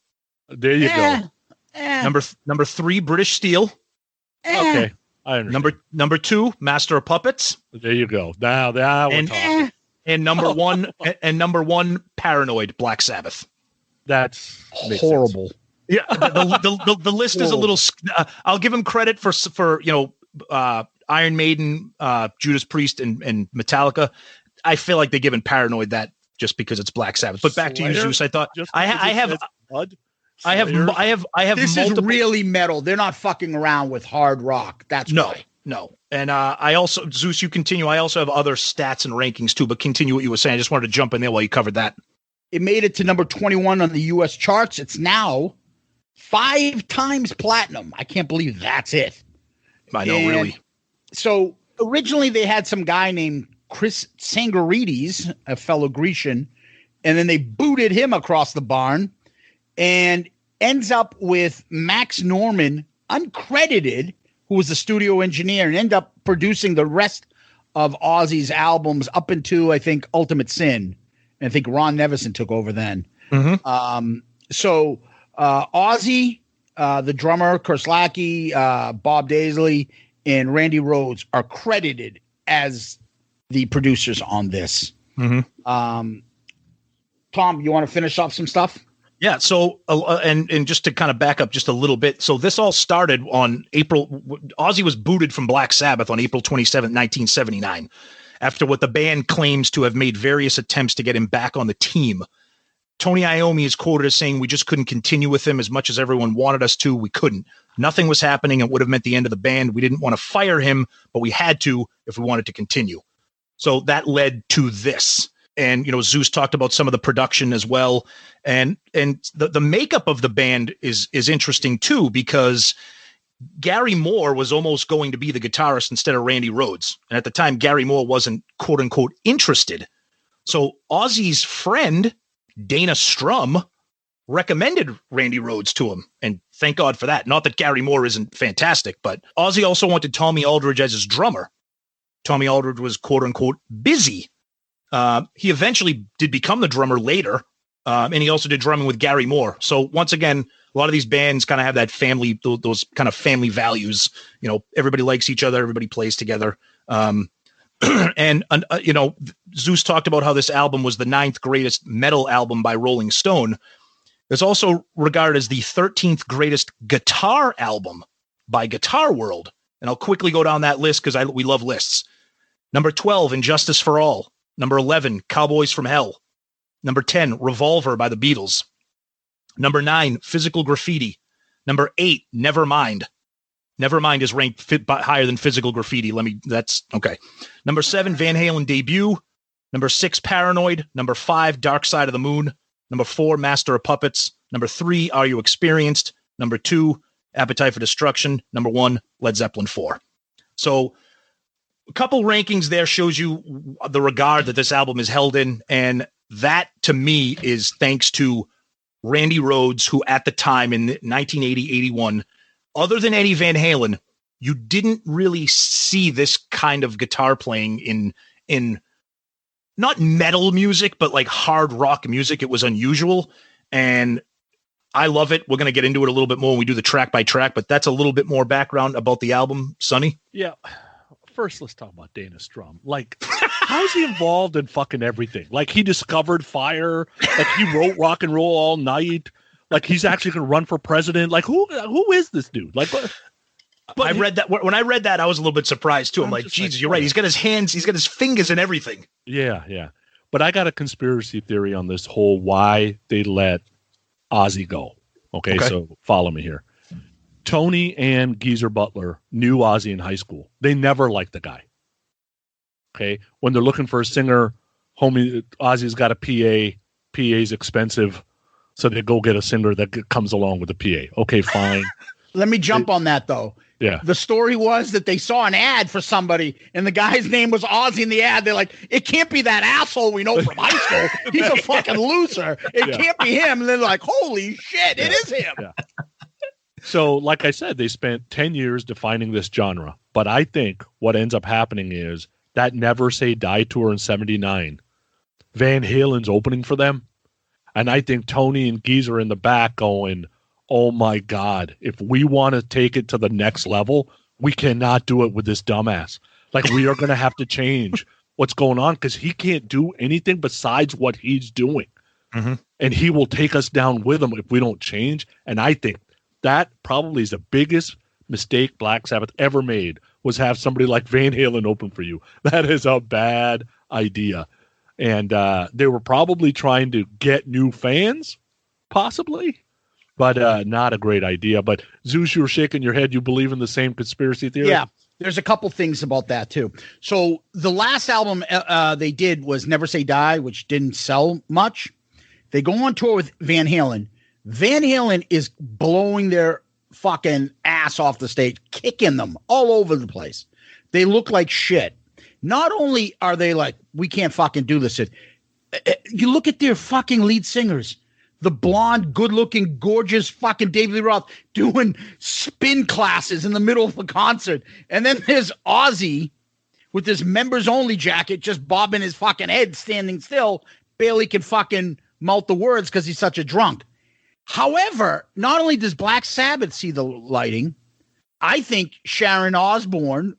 There you go. Number 3, British Steel. Okay, I understand. Number 2, Master of Puppets. There you go. Now we're talking. And number 1, Paranoid, Black Sabbath. That's horrible. Yeah, the list is a little. I'll give him credit for Iron Maiden, Judas Priest, and Metallica. I feel like they're giving Paranoid that just because it's Black Sabbath. But back to you, Zeus. I thought I have This is really metal. They're not fucking around with hard rock. That's why. No. And I also, Zeus, you continue. I also have other stats and rankings too, but continue what you were saying. I just wanted to jump in there while you covered that. It made it to number 21 on the U.S. charts. It's now 5 times platinum. I can't believe that's it. I know, really. So originally they had some guy named Chris Sangarides, a fellow Grecian, and then they booted him across the barn and ends up with Max Norman, uncredited, who was the studio engineer, and end up producing the rest of Ozzy's albums up into, I think, Ultimate Sin. And I think Ron Nevison took over then. Mm-hmm. So Ozzy, the drummer, Kerslake, Bob Daisley, and Randy Rhodes are credited as the producers on this. Mm-hmm. Tom, you want to finish off some stuff? Yeah. So, and just to kind of back up just a little bit. So this all started on Ozzy was booted from Black Sabbath on April 27th, 1979, after what the band claims to have made various attempts to get him back on the team. Tony Iommi is quoted as saying, "We just couldn't continue with him as much as everyone wanted us to. We couldn't. Nothing was happening. It would have meant the end of the band. We didn't want to fire him, but we had to if we wanted to continue." So that led to this. And, Zeus talked about some of the production as well. And the makeup of the band is interesting too, because Gary Moore was almost going to be the guitarist instead of Randy Rhodes. And at the time, Gary Moore wasn't quote unquote interested. So Ozzy's friend, Dana Strum, recommended Randy Rhodes to him. And thank God for that. Not that Gary Moore isn't fantastic, but Ozzy also wanted Tommy Aldridge as his drummer. Tommy Aldridge was quote unquote busy. He eventually did become the drummer later. And he also did drumming with Gary Moore. So once again, a lot of these bands kind of have that family, those kind of family values. Everybody likes each other. Everybody plays together. Zeus talked about how this album was the 9th greatest metal album by Rolling Stone. It's also regarded as the 13th greatest guitar album by Guitar World. And I'll quickly go down that list because we love lists. Number 12, Injustice for All. Number 11, Cowboys from Hell. Number 10, Revolver by the Beatles. Number 9, Physical Graffiti. Number 8, Nevermind. Nevermind is ranked higher than Physical Graffiti. That's okay. Number 7, Van Halen Debut. Number 6, Paranoid. Number 5, Dark Side of the Moon. Number 4, Master of Puppets. Number 3, Are You Experienced? Number 2, Appetite for Destruction. Number 1, Led Zeppelin 4. So a couple rankings there shows you the regard that this album is held in. And that, to me, is thanks to Randy Rhodes, who at the time in 1980-81, other than Eddie Van Halen, you didn't really see this kind of guitar playing in not metal music, but like hard rock music. It was unusual, and I love it. We're going to get into it a little bit more when we do the track by track, but that's a little bit more background about the album, Sonny. Yeah. First, let's talk about Dana Strum. Like, how's he involved in fucking everything? Like, he discovered fire. Like, he wrote Rock and Roll All Night. Like, he's actually going to run for president. Like, who is this dude? Like, but I read that when I read that, I was a little bit surprised too. I'm like, Jesus, you're right. He's got his hands, he's got his fingers in everything. Yeah. But I got a conspiracy theory on this whole why they let Ozzy go. Okay, so follow me here. Tony and Geezer Butler knew Ozzy in high school. They never liked the guy. Okay, when they're looking for a singer, Ozzy's got a PA. PA's expensive, so they go get a singer that comes along with the PA. Okay, fine. Let me jump on that though. Yeah. The story was that they saw an ad for somebody, and the guy's name was Ozzy in the ad. They're like, it can't be that asshole we know from high school. He's a fucking loser. It can't be him. And they're like, holy shit, it is him. Yeah. So, like I said, they spent 10 years defining this genre. But I think what ends up happening is that Never Say Die tour in 79, Van Halen's opening for them. And I think Tony and Geezer in the back going, oh my God, if we want to take it to the next level, we cannot do it with this dumbass. Like, we are going to have to change what's going on because he can't do anything besides what he's doing. Mm-hmm. And he will take us down with him if we don't change. And I think that probably is the biggest mistake Black Sabbath ever made, was have somebody like Van Halen open for you. That is a bad idea. And they were probably trying to get new fans, possibly, but not a great idea. But Zeus, you were shaking your head. You believe in the same conspiracy theory? Yeah, there's a couple things about that too. So the last album they did was Never Say Die, which didn't sell much. They go on tour with Van Halen. Van Halen is blowing their fucking ass off the stage, kicking them all over the place. They look like shit. Not only are they like, we can't fucking do this. You look at their fucking lead singers, the blonde, good-looking, gorgeous fucking David Lee Roth doing spin classes in the middle of a concert. And then there's Ozzy with his members-only jacket just bobbing his fucking head, standing still, barely can fucking mouth the words because he's such a drunk. However, not only does Black Sabbath see the lighting, I think Sharon Alden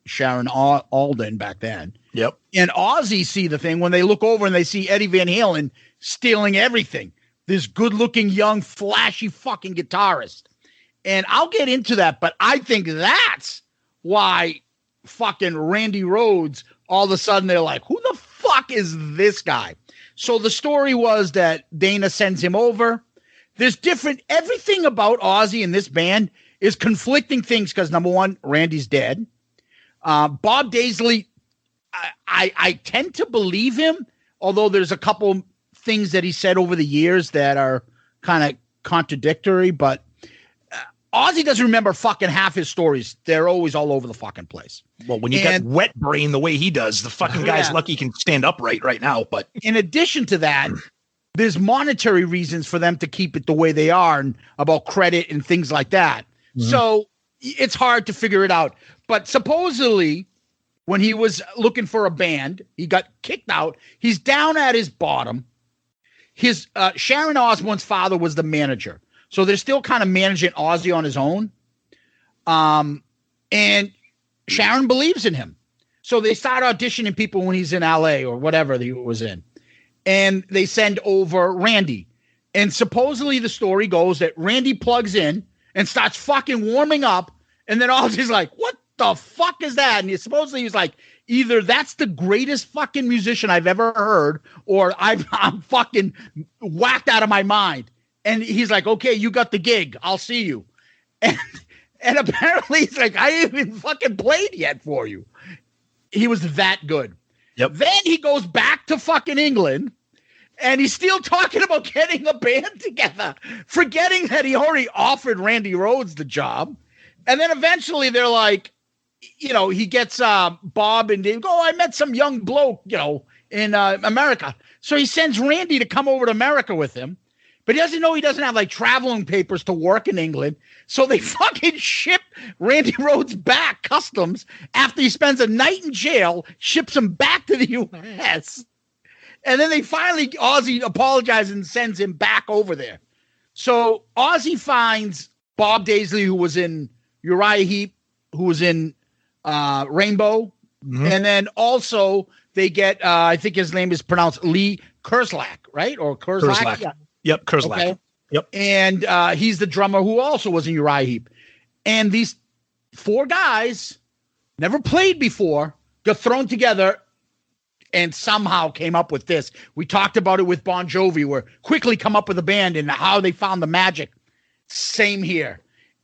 back then, yep, and Ozzy see the thing when they look over and they see Eddie Van Halen stealing everything. This good-looking, young, flashy fucking guitarist. And I'll get into that, but I think that's why fucking Randy Rhodes, all of a sudden they're like, who the fuck is this guy? So the story was that Dana sends him over. There's everything about Ozzy and this band is conflicting things because, number one, Randy's dead. Bob Daisley, I tend to believe him, although there's a couple things that he said over the years that are kind of contradictory, but Ozzy doesn't remember fucking half his stories. They're always all over the fucking place. Well, when you got wet brain the way he does, the fucking guy's lucky he can stand upright right now. But in addition to that, there's monetary reasons for them to keep it the way they are and about credit and things like that. Mm-hmm. So it's hard to figure it out. But supposedly, when he was looking for a band, he got kicked out. He's down at his bottom. His Sharon Osbourne's father was the manager. So they're still kind of managing Ozzy on his own. And Sharon believes in him. So they start auditioning people when he's in LA or whatever he was in. And they send over Randy. And supposedly the story goes that Randy plugs in and starts fucking warming up. And then Ozzy's like, what the fuck is that? And supposedly he's like, either that's the greatest fucking musician I've ever heard, or I'm fucking whacked out of my mind. And he's like, okay, you got the gig. I'll see you. And apparently he's like, I ain't even fucking played yet for you. He was that good. Yep. Then he goes back to fucking England and he's still talking about getting a band together, forgetting that he already offered Randy Rhodes the job. And then eventually they're like, you know, he gets Bob and Dave. I met some young bloke, in America. So he sends Randy to come over to America with him. But he doesn't know he doesn't have like traveling papers to work in England. So they fucking ship Randy Rhodes back customs after he spends a night in jail, ships him back to the U.S. And then Ozzy apologizes and sends him back over there. So Ozzy finds Bob Daisley, who was in Uriah Heep, who was in Rainbow. Mm-hmm. And then also they get, I think his name is pronounced Lee Kerslake, right? Or Kerslake? Yeah. Yep, Kerslake. Okay. Yep. And he's the drummer who also was in Uriah Heep. And these four guys never played before, got thrown together and somehow came up with this. We talked about it with Bon Jovi, where quickly come up with a band and how they found the magic. Same here.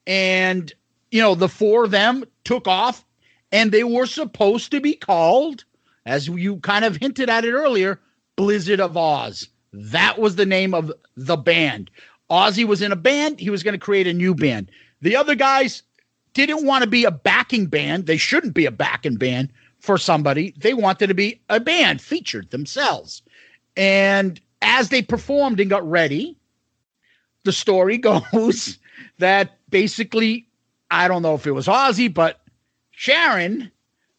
And, the four of them took off and they were supposed to be called, as you kind of hinted at it earlier, Blizzard of Ozz. That was the name of the band. Ozzy was in a band. He was going to create a new band. The other guys didn't want to be a backing band. They shouldn't be a backing band for somebody. They wanted to be a band featured themselves. And as they performed and got ready, the story goes that basically, I don't know if it was Ozzy, but Sharon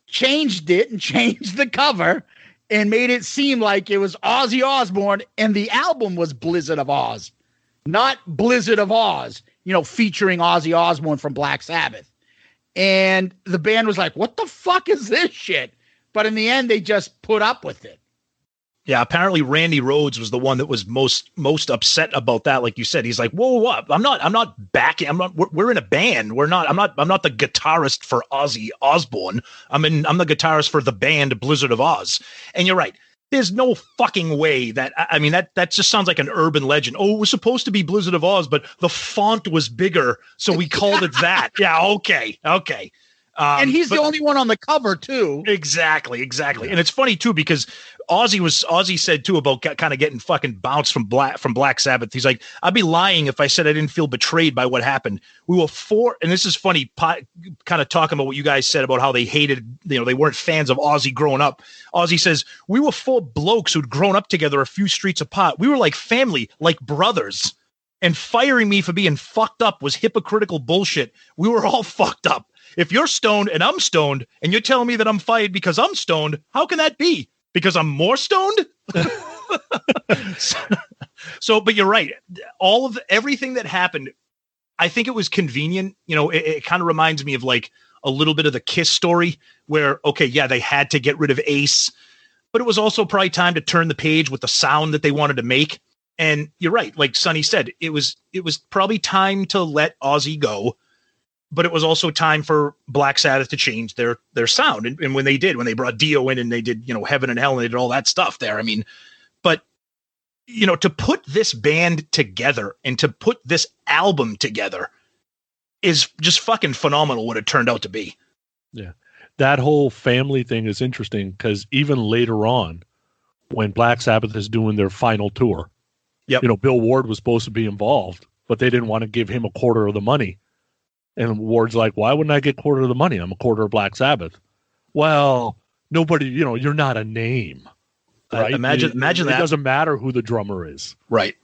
changed it and changed the cover and made it seem like it was Ozzy Osbourne and the album was Blizzard of Ozz, not Blizzard of Ozz, featuring Ozzy Osbourne from Black Sabbath. And the band was like, what the fuck is this shit? But in the end, they just put up with it. Yeah, apparently Randy Rhodes was the one that was most upset about that. Like you said, he's like, "Whoa, what? I'm not backing. We're in a band. I'm not the guitarist for Ozzy Osbourne. I'm the guitarist for the band Blizzard of Ozz." And you're right. There's no fucking way that, that just sounds like an urban legend. Oh, it was supposed to be Blizzard of Ozz, but the font was bigger, so we called it that. Yeah, okay. And he's the only one on the cover too. Exactly. And it's funny too, because Ozzy said too about kind of getting fucking bounced from Black Sabbath. He's like, I'd be lying if I said I didn't feel betrayed by what happened. We were four, and this is funny, kind of talking about what you guys said about how they hated, they weren't fans of Ozzy growing up. Ozzy says, we were four blokes who'd grown up together a few streets apart. We were like family, like brothers. And firing me for being fucked up was hypocritical bullshit. We were all fucked up. If you're stoned and I'm stoned and you're telling me that I'm fired because I'm stoned, how can that be? Because I'm more stoned? But you're right. Everything that happened, I think it was convenient. It kind of reminds me of like a little bit of the Kiss story where, okay, yeah, they had to get rid of Ace, but it was also probably time to turn the page with the sound that they wanted to make. And you're right. Like Sonny said, it was probably time to let Ozzy go. But it was also time for Black Sabbath to change their sound. And when they brought Dio in and they did, Heaven and Hell and they did all that stuff there. But to put this band together and to put this album together is just fucking phenomenal what it turned out to be. Yeah. That whole family thing is interesting because even later on, when Black Sabbath is doing their final tour, Bill Ward was supposed to be involved, but they didn't want to give him a quarter of the money. And Ward's like, why wouldn't I get quarter of the money? I'm a quarter of Black Sabbath. Well, nobody, you're not a name. Right? Imagine that. It doesn't matter who the drummer is. Right.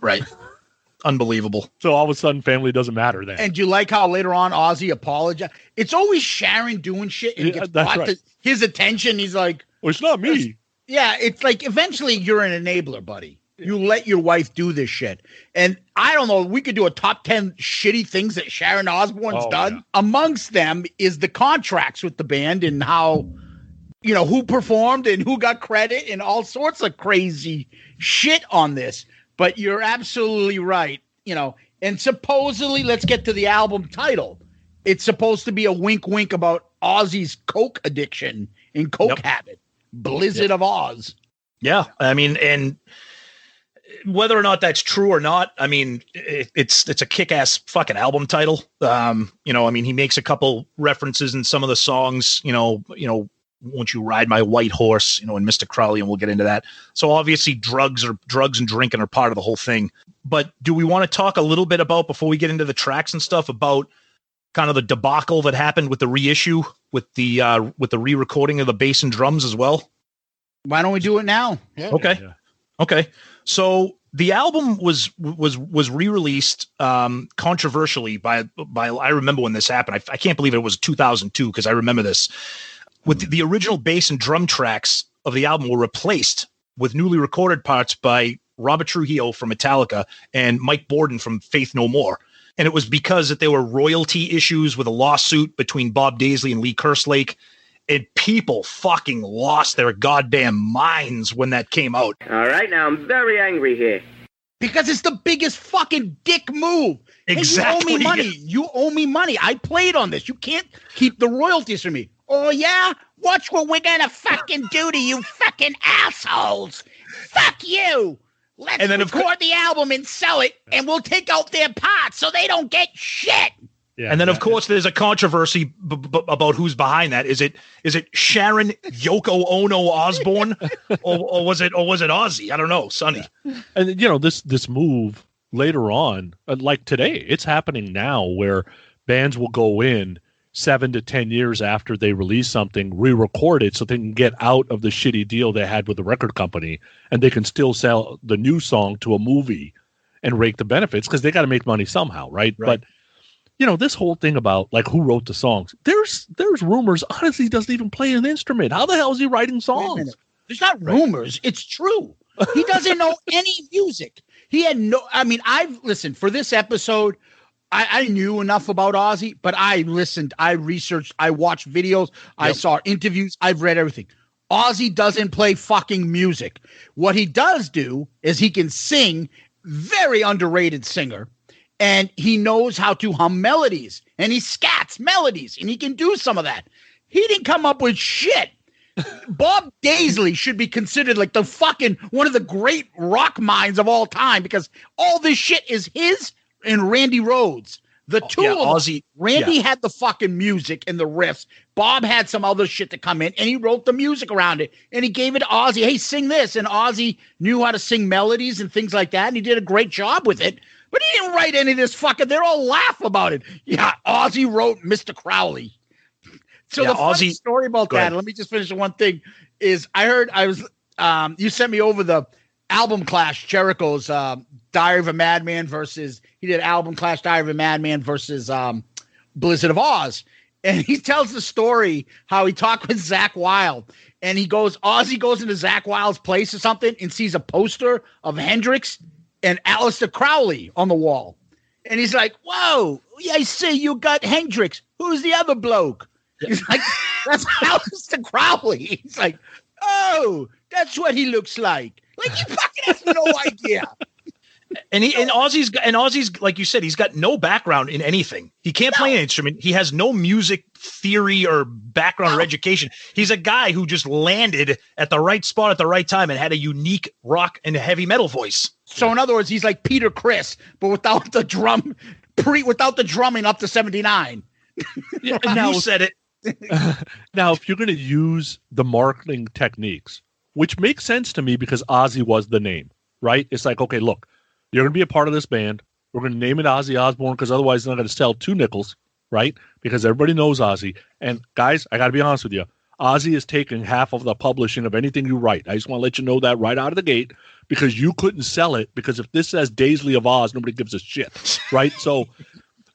Unbelievable. So all of a sudden, family doesn't matter then. And do you like how later on Ozzy apologized? It's always Sharon doing shit and gets brought to his attention. He's like, well, it's not me. Yeah, it's like eventually you're an enabler, buddy. You let your wife do this shit. And I don't know, we could do a top 10 shitty things that Sharon Osbourne's done. Yeah. Amongst them is the contracts with the band and how, who performed and who got credit and all sorts of crazy shit on this. But you're absolutely right. And supposedly, let's get to the album title. It's supposed to be a wink wink about Ozzy's coke addiction and coke habit. Blizzard of Ozz. Yeah. And whether or not that's true or not, it's a kick-ass fucking album title. He makes a couple references in some of the songs, Won't You Ride My White Horse, and Mr. Crowley, and we'll get into that. So obviously drugs and drinking are part of the whole thing. But do we want to talk a little bit about, before we get into the tracks and stuff, about kind of the debacle that happened with the reissue, with the re-recording of the bass and drums as well? Why don't we do it now? Yeah. Okay. Yeah. Okay. So the album was re-released controversially by I remember when this happened. I can't believe it was 2002 because I remember this. With the original bass and drum tracks of the album were replaced with newly recorded parts by Robert Trujillo from Metallica and Mike Bordin from Faith No More. And it was because that there were royalty issues with a lawsuit between Bob Daisley and Lee Kerslake. And people fucking lost their goddamn minds when that came out. All right, now I'm very angry here. Because it's the biggest fucking dick move. Exactly. Hey, you owe me money. You owe me money. I played on this. You can't keep the royalties from me. Oh, yeah? Watch what we're going to fucking do to you fucking assholes. Fuck you. Let's record the album and sell it, and we'll take out their parts so they don't get shit. Yeah, and then, of course, there's a controversy about who's behind that. Is it Sharon Yoko Ono Osbourne, or was it Ozzy? I don't know, Sonny. Yeah. And this move later on, like today, it's happening now where bands will go in 7 to 10 years after they release something, re-record it so they can get out of the shitty deal they had with the record company, and they can still sell the new song to a movie and rake the benefits because they got to make money somehow, right? But this whole thing about like who wrote the songs, there's rumors. Honestly, he doesn't even play an instrument. How the hell is he writing songs? There's not rumors. It's true. He doesn't know any music. He had no, I mean, listened for this episode. I knew enough about Ozzy, but I listened, I researched, I watched videos, I saw interviews, I've read everything. Ozzy doesn't play fucking music. What he does do is he can sing, very underrated singer, and he knows how to hum melodies, and he scats melodies, and he can do some of that. He didn't come up with shit. Bob Daisley should be considered like the fucking one of the great rock minds of all time, because all this shit is his and Randy Rhodes. The two of Ozzy, Randy had the fucking music and the riffs. Bob had some other shit to come in, and he wrote the music around it, and he gave it to Ozzy. Hey, sing this. And Ozzy knew how to sing melodies and things like that, and he did a great job with it. But he didn't write any of this fucking, they're all laugh about it. Yeah, Ozzy wrote Mr. Crowley. So the funny story about that, let me just finish the one thing, is you sent me over the album clash, Jericho's Diary of a Madman versus, he did album clash Diary of a Madman versus Blizzard of Ozz. And he tells the story how he talked with Zakk Wylde, and Ozzy goes into Zakk Wylde's place or something and sees a poster of Hendrix and Aleister Crowley on the wall. And he's like, whoa, yeah, I see you got Hendrix. Who's the other bloke? He's like, that's Aleister Crowley. He's like, oh, that's what he looks like. Like, you fucking have no idea. And Ozzy's like you said, he's got no background in anything. He can't play an instrument. He has no music theory or background or education. He's a guy who just landed at the right spot at the right time and had a unique rock and heavy metal voice. So in other words, he's like Peter Criss, but without the drumming up to 79. Yeah, now you said it. Now, if you're going to use the marketing techniques, which makes sense to me because Ozzy was the name, right? It's like, okay, look, you're going to be a part of this band. We're going to name it Ozzy Osbourne because otherwise it's not going to sell 2 nickels, right? Because everybody knows Ozzy. And guys, I got to be honest with you. Ozzy is taking half of the publishing of anything you write. I just want to let you know that right out of the gate, because you couldn't sell it, because if this says Daisley of Oz, nobody gives a shit, right? So,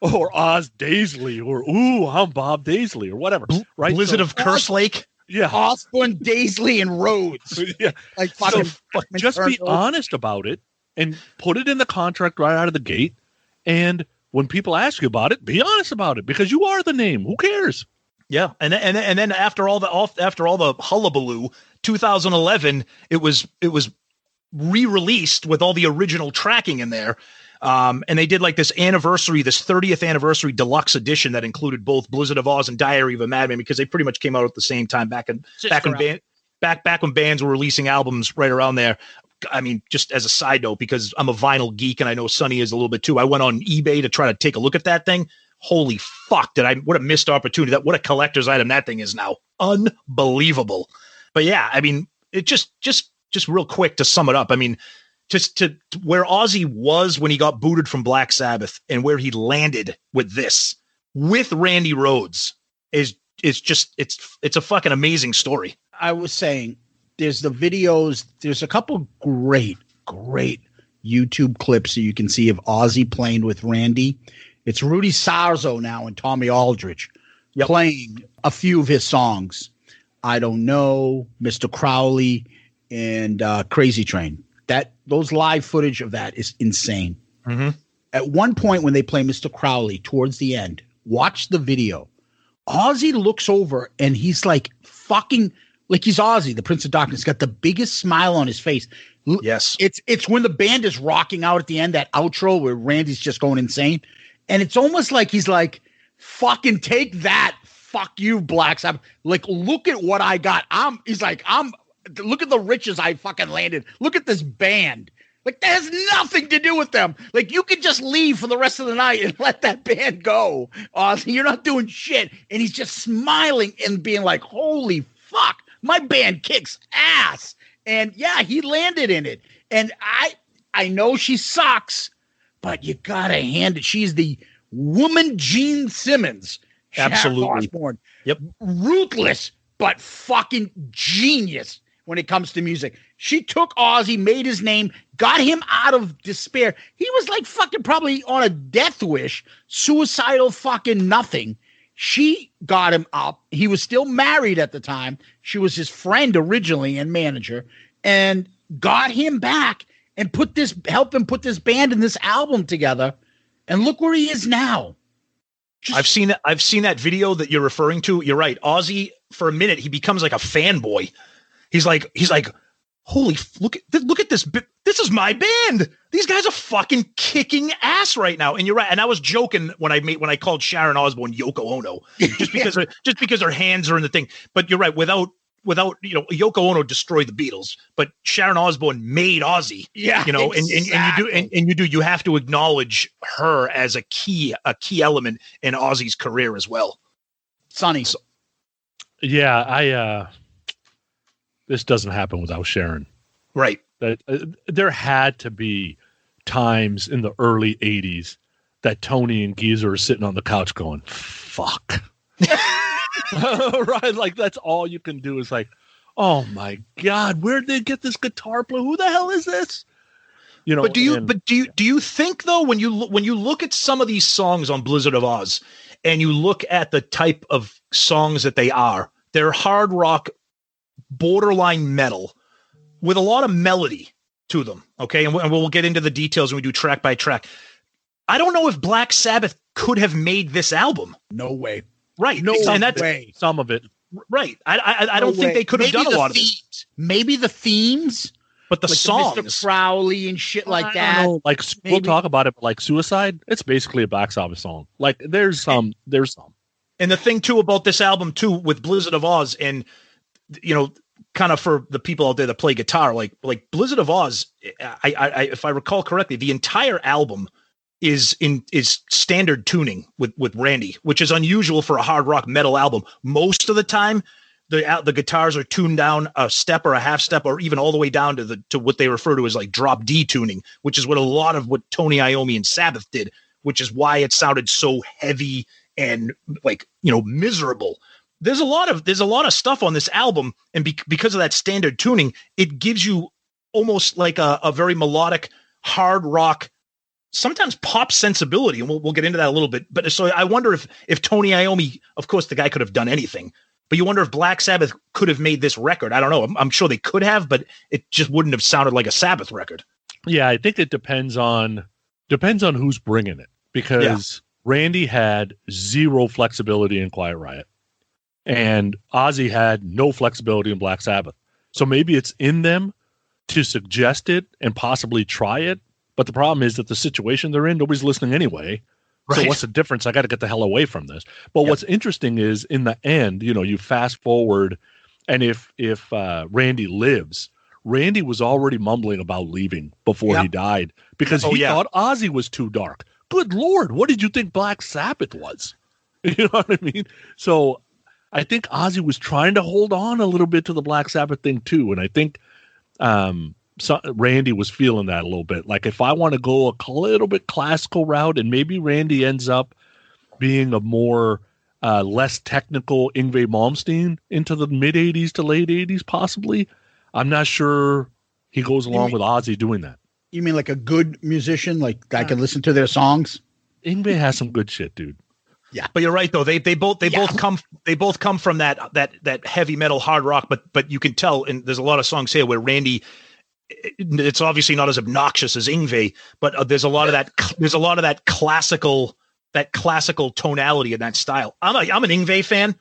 or Oz Daisley, or ooh, I'm Bob Daisley, or whatever, right? Blizzard of Curse Lake. Yeah. Osbourne, Daisley, and Rhodes. Yeah. Like fucking just be honest about it and put it in the contract right out of the gate. And when people ask you about it, be honest about it, because you are the name. Who cares? Yeah. And then after all the hullabaloo, 2011, it was re-released with all the original tracking in there. And they did like this 30th anniversary deluxe edition that included both Blizzard of Ozz and Diary of a Madman, because they pretty much came out at the same time back when bands were releasing albums right around there. I mean, just as a side note, because I'm a vinyl geek and I know Sonny is a little bit too, I went on eBay to try to take a look at that thing. Holy fuck, what a missed opportunity. What a collector's item that thing is now. Unbelievable. But yeah, I mean, it just real quick to sum it up. I mean, just to where Ozzy was when he got booted from Black Sabbath and where he landed with this, with Randy Rhodes, is it's a fucking amazing story. I was saying, there's the videos. There's a couple great YouTube clips that you can see of Ozzy playing with Randy. It's Rudy Sarzo now and Tommy Aldridge playing a few of his songs. I Don't Know, Mr. Crowley, and Crazy Train. Those live footage of that is insane. Mm-hmm. At one point when they play Mr. Crowley towards the end, watch the video. Ozzy looks over and he's like fucking, like he's Ozzy, the Prince of Darkness, got the biggest smile on his face. Yes. It's when the band is rocking out at the end, that outro where Randy's just going insane. And it's almost like he's like, fucking take that. Fuck you, Black Sabbath. Like, look at what I got. Look at the riches I fucking landed. Look at this band. Like, that has nothing to do with them. Like, you could just leave for the rest of the night and let that band go. You're not doing shit. And he's just smiling and being like, holy fuck, my band kicks ass. And yeah, he landed in it. And I know she sucks, but you gotta hand it. She's the woman Gene Simmons. Absolutely. Osbourne. Yep. Ruthless, but fucking genius when it comes to music. She took Ozzy, made his name, got him out of despair. He was like fucking probably on a death wish, suicidal fucking nothing. She got him up. He was still married at the time. She was his friend originally and manager, and got him back and helped him put this band and this album together. And look where he is now. I've seen that video that you're referring to. You're right. Ozzy, for a minute, he becomes like a fanboy. He's like, holy, look at this. This is my band. These guys are fucking kicking ass right now. And you're right. And I was joking when I called Sharon Osbourne Yoko Ono, just because her hands are in the thing. But you're right. Without Yoko Ono destroyed the Beatles, but Sharon Osbourne made Ozzy. Yeah, exactly. You have to acknowledge her as a key element in Ozzy's career as well. Sonny. So, yeah, this doesn't happen without Sharon. Right. There had to be times in the early 80s that Tony and Geezer are sitting on the couch going, fuck. Right, like that's all you can do is like, oh my God, where'd they get this guitar player? Who the hell is this? But do you think though, when you look at some of these songs on Blizzard of Ozz and you look at the type of songs that they're hard rock, borderline metal with a lot of melody to them. Okay, and we'll get into the details when we do track by track. I don't know if Black Sabbath could have made this album. No way. Right. No way. Some of it. Right. I don't think they could have done a lot of it. Maybe the themes, but the like songs, Mr. Crowley and shit like that. I don't know. Like we'll talk about it, but like Suicide, it's basically a Black Sabbath song. Like there's some. And the thing too about this album too with Blizzard of Ozz, and kind of for the people out there that play guitar, like Blizzard of Ozz, I if I recall correctly, the entire album is standard tuning with Randy, which is unusual for a hard rock metal album. Most of the time, the guitars are tuned down a step or a half step, or even all the way down to what they refer to as like drop D tuning, which is what a lot of what Tony Iommi and Sabbath did, which is why it sounded so heavy and like miserable. There's a lot of stuff on this album, and because of that standard tuning, it gives you almost like a very melodic hard rock, sometimes pop sensibility, and we'll get into that a little bit. But so I wonder if Tony Iommi, of course, the guy could have done anything, but you wonder if Black Sabbath could have made this record. I don't know. I'm sure they could have, but it just wouldn't have sounded like a Sabbath record. Yeah, I think it depends on who's bringing it, because Randy had zero flexibility in Quiet Riot, and Ozzy had no flexibility in Black Sabbath. So maybe it's in them to suggest it and possibly try it. But the problem is that the situation they're in, nobody's listening anyway. Right. So what's the difference? I got to get the hell away from this. But what's interesting is in the end, you fast forward, and if Randy lives, Randy was already mumbling about leaving before he died because he thought Ozzy was too dark. Good Lord, what did you think Black Sabbath was? You know what I mean? So I think Ozzy was trying to hold on a little bit to the Black Sabbath thing too. And I think Randy was feeling that a little bit. Like, if I want to go a little bit classical route, and maybe Randy ends up being a more less technical Yngwie Malmsteen into the mid 80s to late 80s, possibly. I'm not sure he goes along with Ozzy doing that. You mean like a good musician? Like I can listen to their songs? Yngwie has some good shit, dude. Yeah, but you're right though. They both come from that heavy metal hard rock, but you can tell, and there's a lot of songs here where Randy, it's obviously not as obnoxious as Yngwie, but there's a lot of that classical tonality in that style. I'm an Yngwie fan.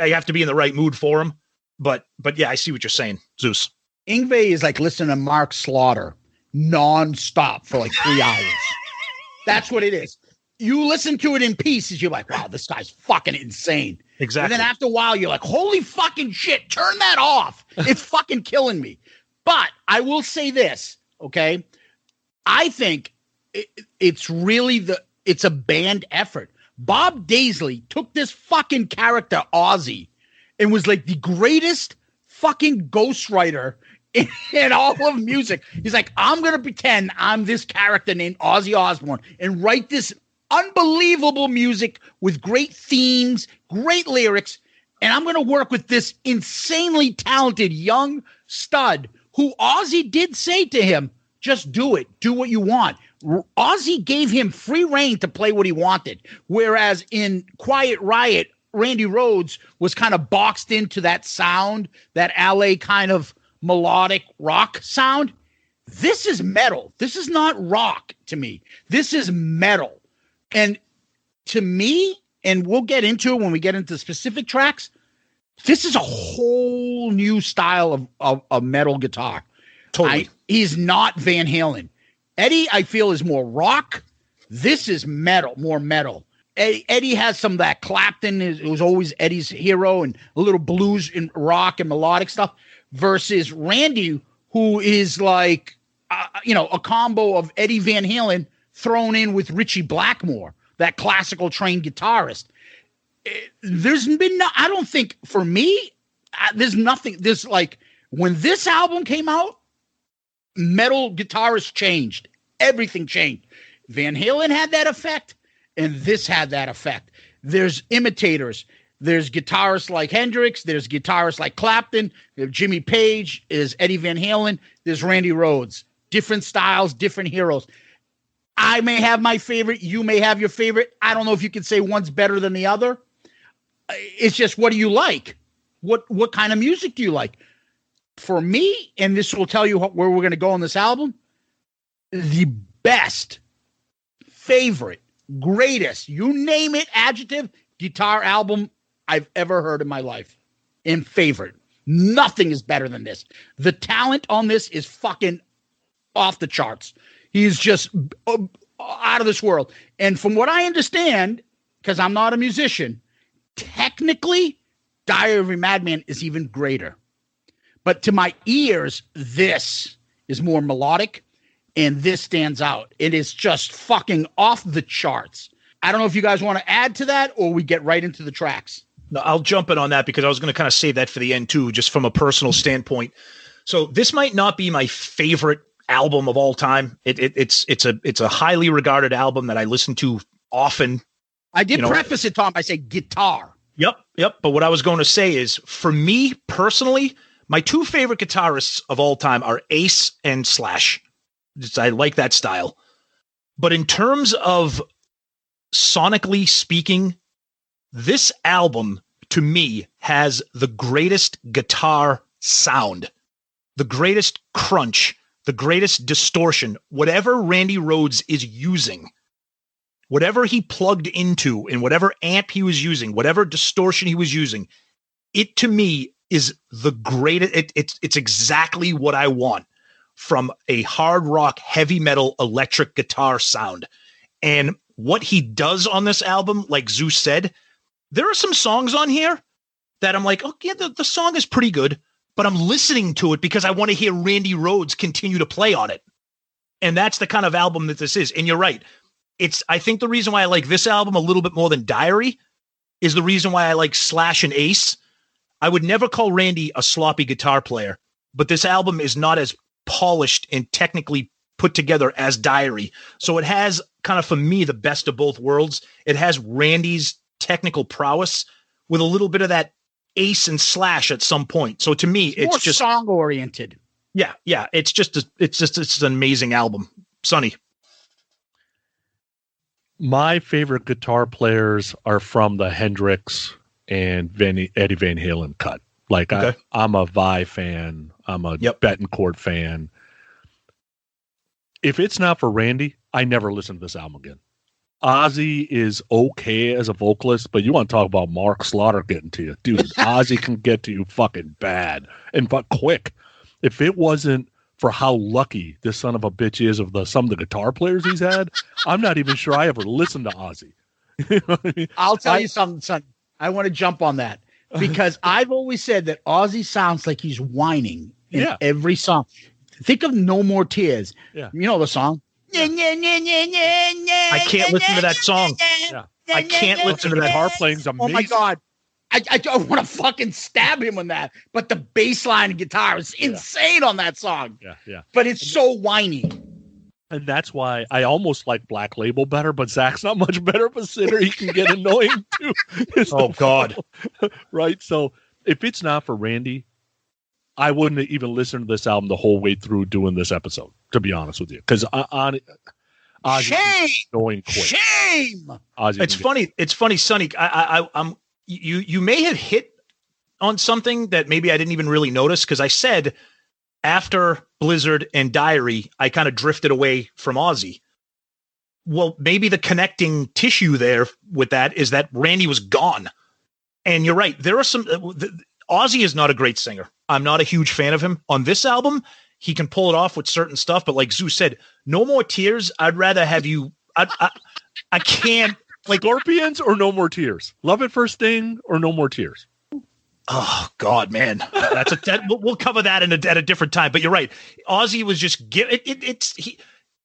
You have to be in the right mood for him, but yeah, I see what you're saying, Zeus. Yngwie is like listening to Mark Slaughter nonstop for like 3 hours. That's what it is. You listen to it in pieces, you're like, wow, this guy's fucking insane. Exactly. And then after a while, you're like, holy fucking shit, turn that off. It's fucking killing me. But I will say this, okay? I think it's a band effort. Bob Daisley took this fucking character, Ozzy, and was like the greatest fucking ghostwriter in all of music. He's like, I'm going to pretend I'm this character named Ozzy Osbourne and write this unbelievable music with great themes, great lyrics, and I'm going to work with this insanely talented young stud who Ozzy did say to him, just do it. Do what you want. Ozzy gave him free reign to play what he wanted. Whereas in Quiet Riot, Randy Rhodes was kind of boxed into that sound, that LA kind of melodic rock sound. This is metal. This is not rock to me. This is metal. And to me, and we'll get into it when we get into specific tracks, this is a whole new style of metal guitar. Totally. He's not Van Halen. Eddie, I feel, is more rock. This is metal, more metal. Eddie has some of that. Clapton it was always Eddie's hero, and a little blues and rock and melodic stuff, versus Randy, who is like, a combo of Eddie Van Halen thrown in with Richie Blackmore, that classical trained guitarist. There's been I don't think, for me, there's nothing. There's like, when this album came out, metal guitarists changed. Everything changed. Van Halen had that effect, and this had that effect. There's imitators. There's guitarists like Hendrix. There's guitarists like Clapton. There's Jimmy Page. There's Eddie Van Halen. There's Randy Rhodes. Different styles, different heroes. I may have my favorite. You may have your favorite. I don't know if you can say one's better than the other. It's just, what do you like? What kind of music do you like? For me, and this will tell you where we're going to go on this album, the best, favorite, greatest, you name it, adjective, guitar album I've ever heard in my life. And favorite. Nothing is better than this. The talent on this is fucking off the charts. He's just out of this world. And from what I understand, because I'm not a musician, technically, Diary of a Madman is even greater. But to my ears, this is more melodic, and this stands out. It is just fucking off the charts. I don't know if you guys want to add to that, or we get right into the tracks. No, I'll jump in on that, because I was going to kind of save that for the end too, just from a personal standpoint. So this might not be my favorite album of all time. It's a highly regarded album that I listen to often. I did preface it, Tom. I say guitar. Yep. But what I was going to say is, for me personally, my two favorite guitarists of all time are Ace and Slash. I like that style. But in terms of sonically speaking, this album, to me, has the greatest guitar sound, the greatest crunch, the greatest distortion. Whatever Randy Rhodes is using, whatever he plugged into, and whatever amp he was using, whatever distortion he was using, it to me is the greatest. It's exactly what I want from a hard rock, heavy metal, electric guitar sound. And what he does on this album, like Zeus said, there are some songs on here that I'm like, oh yeah, the song is pretty good, but I'm listening to it because I want to hear Randy Rhodes continue to play on it. And that's the kind of album that this is. And you're right. I think the reason why I like this album a little bit more than Diary is the reason why I like Slash and Ace. I would never call Randy a sloppy guitar player, but this album is not as polished and technically put together as Diary. So it has kind of, for me, the best of both worlds. It has Randy's technical prowess with a little bit of that Ace and Slash at some point. So to me, it's just song oriented. Yeah. It's an amazing album. Sonny. My favorite guitar players are from the Hendrix and Eddie Van Halen cut. Like, okay. I'm a Vi fan. I'm a Betancourt fan. If it's not for Randy, I never listen to this album again. Ozzy is okay as a vocalist, but you want to talk about Mark Slaughter getting to you. Dude, Ozzy can get to you fucking bad but quick. If it wasn't for how lucky this son of a bitch is of some of the guitar players he's had, I'm not even sure I ever listened to Ozzy. You know what I mean? I'll tell you something, son. I want to jump on that because I've always said that Ozzy sounds like he's whining in every song. Think of No More Tears. Yeah. You know the song? I can't listen to that song. Yeah. I can't listen to that. Guitar playing's amazing. Oh my God. I want to fucking stab him on that. But the bass line and guitar is insane on that song. Yeah. But it's so whiny. And that's why I almost like Black Label better, but Zach's not much better of a singer. He can get annoying too. Oh, God. Right? So if it's not for Randy, I wouldn't even listen to this album the whole way through doing this episode. to be honest with you, because on shame, going quick. Shame. It's funny. It's funny, Sonny. I'm you may have hit on something that maybe I didn't even really notice, because I said after Blizzard and Diary, I kind of drifted away from Ozzy. Well, maybe the connecting tissue there with that is that Randy was gone. And you're right. There are some. Ozzy is not a great singer. I'm not a huge fan of him. On this album, he can pull it off with certain stuff. But like Zeus said, No More Tears. I'd rather have you. I can't. Like Scorpions or No More Tears? Love at First Sting or No More Tears? Oh God, man, we'll cover that at a different time. But you're right. Ozzy was just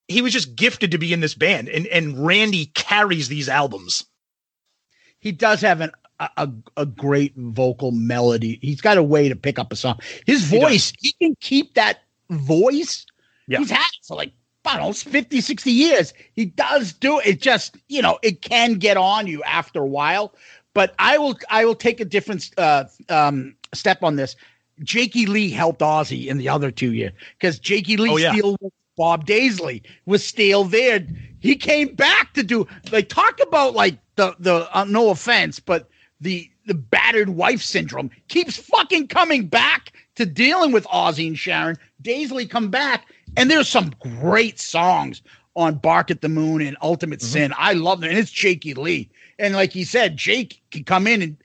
he was just gifted to be in this band, and Randy carries these albums. He does have a great vocal melody. He's got a way to pick up a song. His voice, he can keep that voice. Yeah. He's had it for like, I don't know, 50, 60 years. He does do it. It just, it can get on you after a while. But I will take a different step on this. Jakey Lee helped Ozzy in the other 2 years, because Jakey Lee still Bob Daisley was still there. He came back to do, like, talk about like the no offense, but the battered wife syndrome keeps fucking coming back to dealing with Ozzy and Sharon. Daisley come back, and there's some great songs on Bark at the Moon and Ultimate Sin. I love them, and it's Jakey Lee. And like he said, Jake can come in and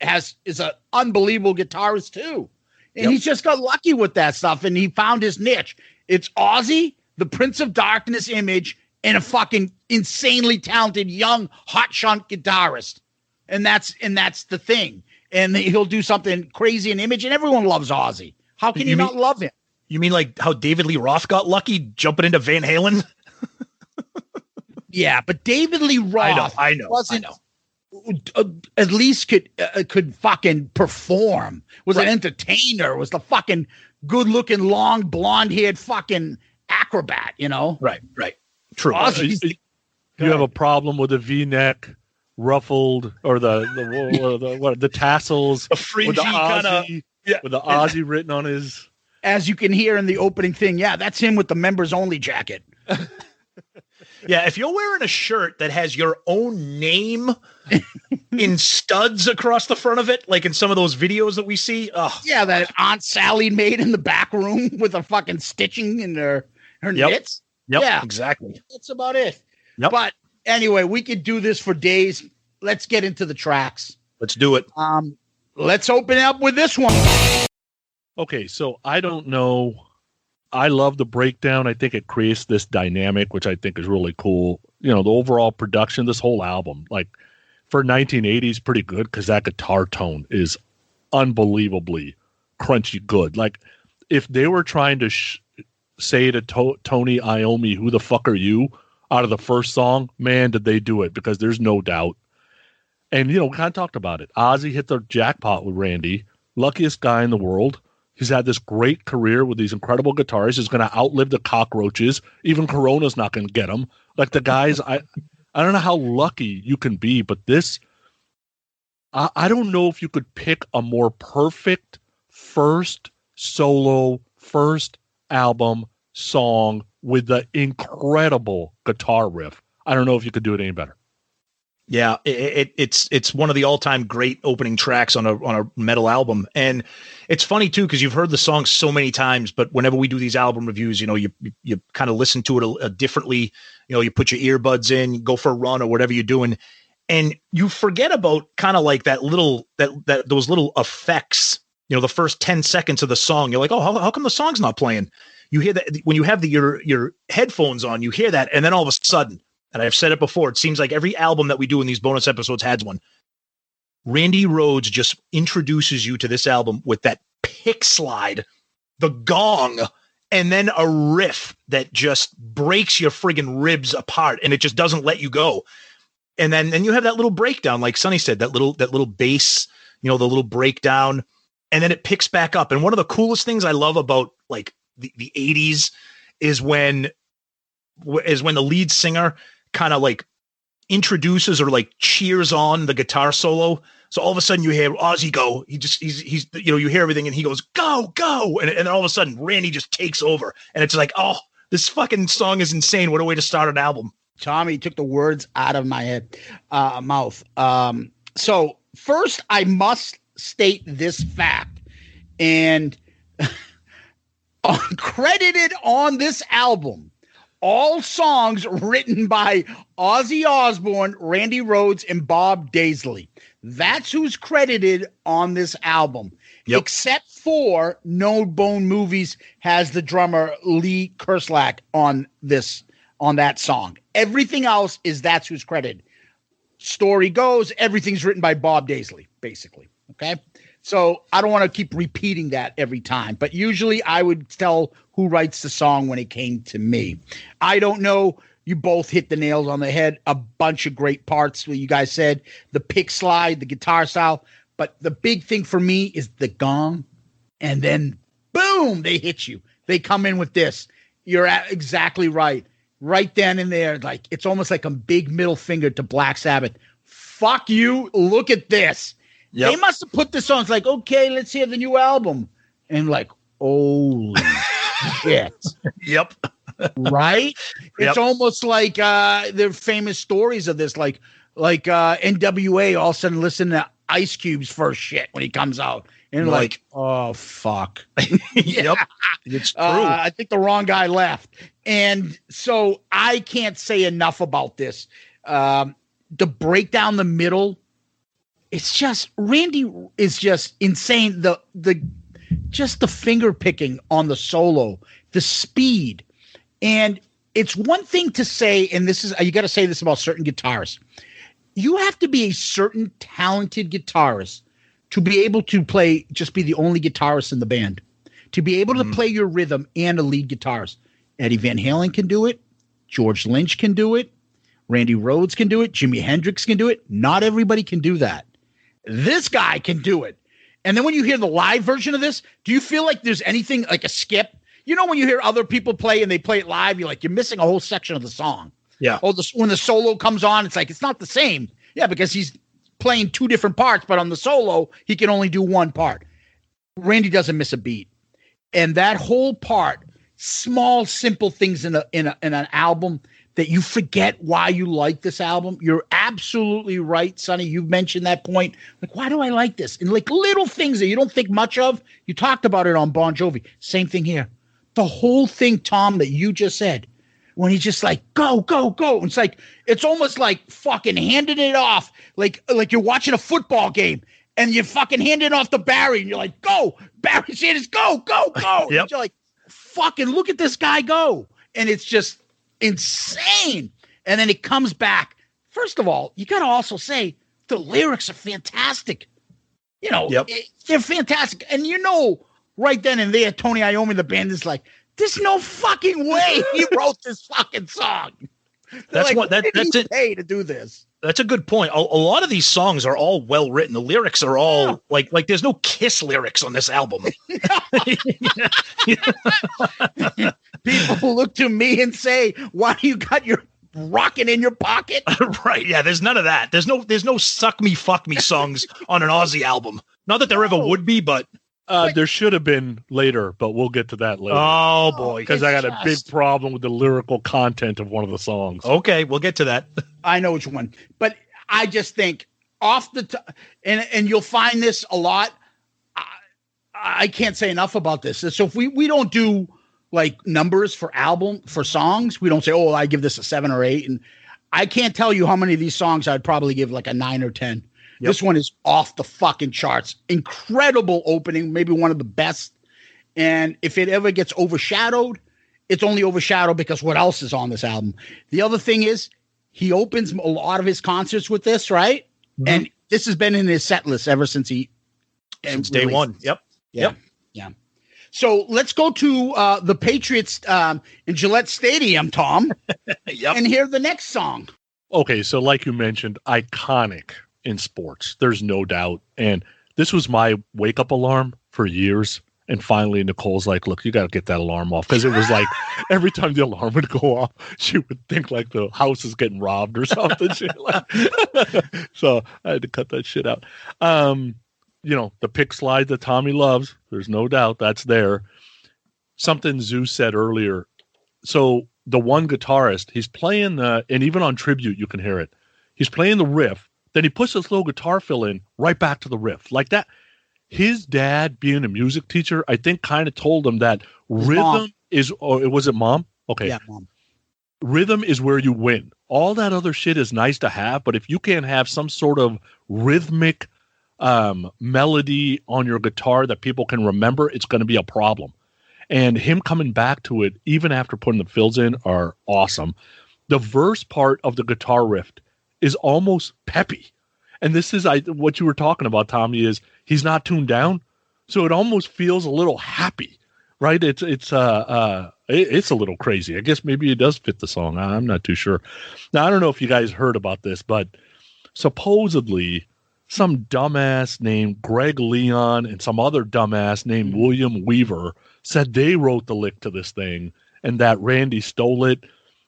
is an unbelievable guitarist too. And he's just got lucky with that stuff, and he found his niche. It's Ozzy, the Prince of Darkness image, and a fucking insanely talented young hotshot guitarist. And that's the thing. And he'll do something crazy in image, and everyone loves Ozzy. How can you not love him? You mean like how David Lee Roth got lucky jumping into Van Halen? Yeah, but David Lee Roth I know. At least could fucking perform, was an entertainer, was the fucking good looking long blonde haired fucking acrobat, Right. True. You have a problem with the V-neck ruffled or the tassels, a fringy kind of with the Ozzy written on his. As you can hear in the opening thing, that's him with the members only jacket. Yeah, if you're wearing a shirt that has your own name in studs across the front of it, like in some of those videos that we see. Yeah, that Aunt Sally made in the back room with a fucking stitching in her knits. Yep, yeah, exactly. That's about it. Yep. But anyway, we could do this for days. Let's get into the tracks. Let's do it. Let's open up with this one. Okay, so I don't know. I love the breakdown. I think it creates this dynamic, which I think is really cool. The overall production, this whole album, like for 1980s, pretty good, because that guitar tone is unbelievably crunchy good. Like if they were trying to say to Tony Iommi, "Who the fuck are you?" out of the first song, man, did they do it, because there's no doubt. And, we kind of talked about it. Ozzy hit the jackpot with Randy, luckiest guy in the world. He's had this great career with these incredible guitarists. He's going to outlive the cockroaches. Even Corona's not going to get him. Like the guys, I don't know how lucky you can be, but this, I don't know if you could pick a more perfect first album song with the incredible guitar riff. I don't know if you could do it any better. Yeah, it's one of the all-time great opening tracks on a metal album. And it's funny too, because you've heard the song so many times, but whenever we do these album reviews, you kind of listen to it differently. You put your earbuds in, you go for a run or whatever you're doing, and you forget about kind of like those little effects. The first 10 seconds of the song, you're like, oh, how come the song's not playing? You hear that when you have your headphones on, you hear that, and then all of a sudden, and I've said it before, it seems like every album that we do in these bonus episodes has one. Randy Rhodes just introduces you to this album with that pick slide, the gong, and then a riff that just breaks your friggin' ribs apart, and it just doesn't let you go. And then you have that little breakdown, like Sonny said, that little bass, the little breakdown, and then it picks back up. And one of the coolest things I love about like the 80s is when the lead singer kind of like introduces or like cheers on the guitar solo. So all of a sudden you hear Ozzy go, he's you hear everything and he goes, go, and all of a sudden Randy just takes over, and it's like, oh, This fucking song is insane. What a way to start an album. Tommy took the words out of my mouth. So first, I must state this fact, and credited on this album, all songs written by Ozzy Osbourne, Randy Rhodes, and Bob Daisley. That's who's credited on this album. Yep. Except for No Bone Movies has the drummer Lee Kerslake on that song. Everything else that's who's credited. Story goes, everything's written by Bob Daisley, basically. Okay. So I don't want to keep repeating that every time, but usually I would tell who writes the song when it came to me. I don't know. You both hit the nails on the head. A bunch of great parts. You guys said the pick slide, the guitar style, but the big thing for me is the gong, and then boom, they hit you. They come in with this. You're exactly right. Right then and there, like it's almost like a big middle finger to Black Sabbath. Fuck you. Look at this. Yep. They must have put this on. It's like, okay, let's hear the new album. And like, holy shit. Yep. Right? It's almost like there famous stories of this, like NWA all of a sudden listen to Ice Cube's first shit when he comes out. And like, oh, fuck. Yep. It's true. I think the wrong guy left. And so I can't say enough about this. The break down the middle, it's just Randy is just insane. The finger picking on the solo, the speed. And it's one thing to say, and this is, you got to say this about certain guitarists. You have to be a certain talented guitarist to be able to play, just be the only guitarist in the band, to be able to play your rhythm and a lead guitarist. Eddie Van Halen can do it. George Lynch can do it. Randy Rhodes can do it. Jimi Hendrix can do it. Not everybody can do that. This guy can do it. And then when you hear the live version of this, do you feel like there's anything like a skip? You know, when you hear other people play and they play it live, you're missing a whole section of the song. Yeah. Oh, when the solo comes on, it's like, it's not the same. Yeah, because he's playing two different parts, but on the solo, he can only do one part. Randy doesn't miss a beat. And that whole part, small, simple things in an album that you forget why you like this album. You're absolutely right, Sonny. You've mentioned that point. Like, why do I like this? And like little things that you don't think much of. You talked about it on Bon Jovi. Same thing here. The whole thing, Tom, that you just said, when he's just like, go, go, go. It's like, it's almost like fucking handing it off. Like you're watching a football game and you fucking hand it off to Barry and you're like, go, Barry Sanders, go, go, go. Yep. And you're like, fucking look at this guy go. And it's just insane. And then it comes back. First of all, you got to also say the lyrics are fantastic. You know, they're fantastic. And you know, right then and there, Tony Iommi, the band is like, there's no fucking way he wrote this fucking song. That's like, what that's it. Pay to do this. That's a good point. A lot of these songs are all well written. The lyrics are all like there's no Kiss lyrics on this album. People look to me and say, "Why do you got your rocking in your pocket?" Right? Yeah. There's none of that. There's no suck me, fuck me songs on an Ozzy album. Not that there ever would be, but. There should have been later, but we'll get to that later. Oh, boy. Because I got a big problem with the lyrical content of one of the songs. Okay, we'll get to that. I know which one. But I just think off the top, and you'll find this a lot. I can't say enough about this. So if we don't do like numbers for songs, we don't say, oh, I give this a 7 or 8. And I can't tell you how many of these songs I'd probably give like a 9 or 10. Yep. This one is off the fucking charts. Incredible opening, maybe one of the best. And if it ever gets overshadowed, it's only overshadowed because what else is on this album? The other thing is he opens a lot of his concerts with this, right? Mm-hmm. And this has been in his set list ever since day one. Yep. Yeah. So let's go to the Patriots in Gillette Stadium, Tom, and hear the next song. Okay, so like you mentioned, iconic in sports. There's no doubt. And this was my wake-up alarm for years. And finally, Nicole's like, look, you got to get that alarm off. Because it was like every time the alarm would go off, she would think like the house is getting robbed or something. So I had to cut that shit out. You know, the pick slide that Tommy loves, there's no doubt that's there. Something Zeus said earlier, so the one guitarist, he's playing and even on tribute, you can hear it. He's playing the riff. Then he puts this little guitar fill in right back to the riff like that. His dad, being a music teacher, I think kind of told him that rhythm is, or was it mom? Okay. Yeah, mom. Rhythm is where you win. All that other shit is nice to have, but if you can't have some sort of rhythmic melody on your guitar that people can remember, it's going to be a problem. And him coming back to it, even after putting the fills in, are awesome. The verse part of the guitar riff is almost peppy. And this is what you were talking about, Tommy, is he's not tuned down. So it almost feels a little happy, right? It's a little crazy. I guess maybe it does fit the song. I'm not too sure. Now, I don't know if you guys heard about this, but supposedly some dumbass named Greg Leon and some other dumbass named William Weaver said they wrote the lick to this thing and that Randy stole it.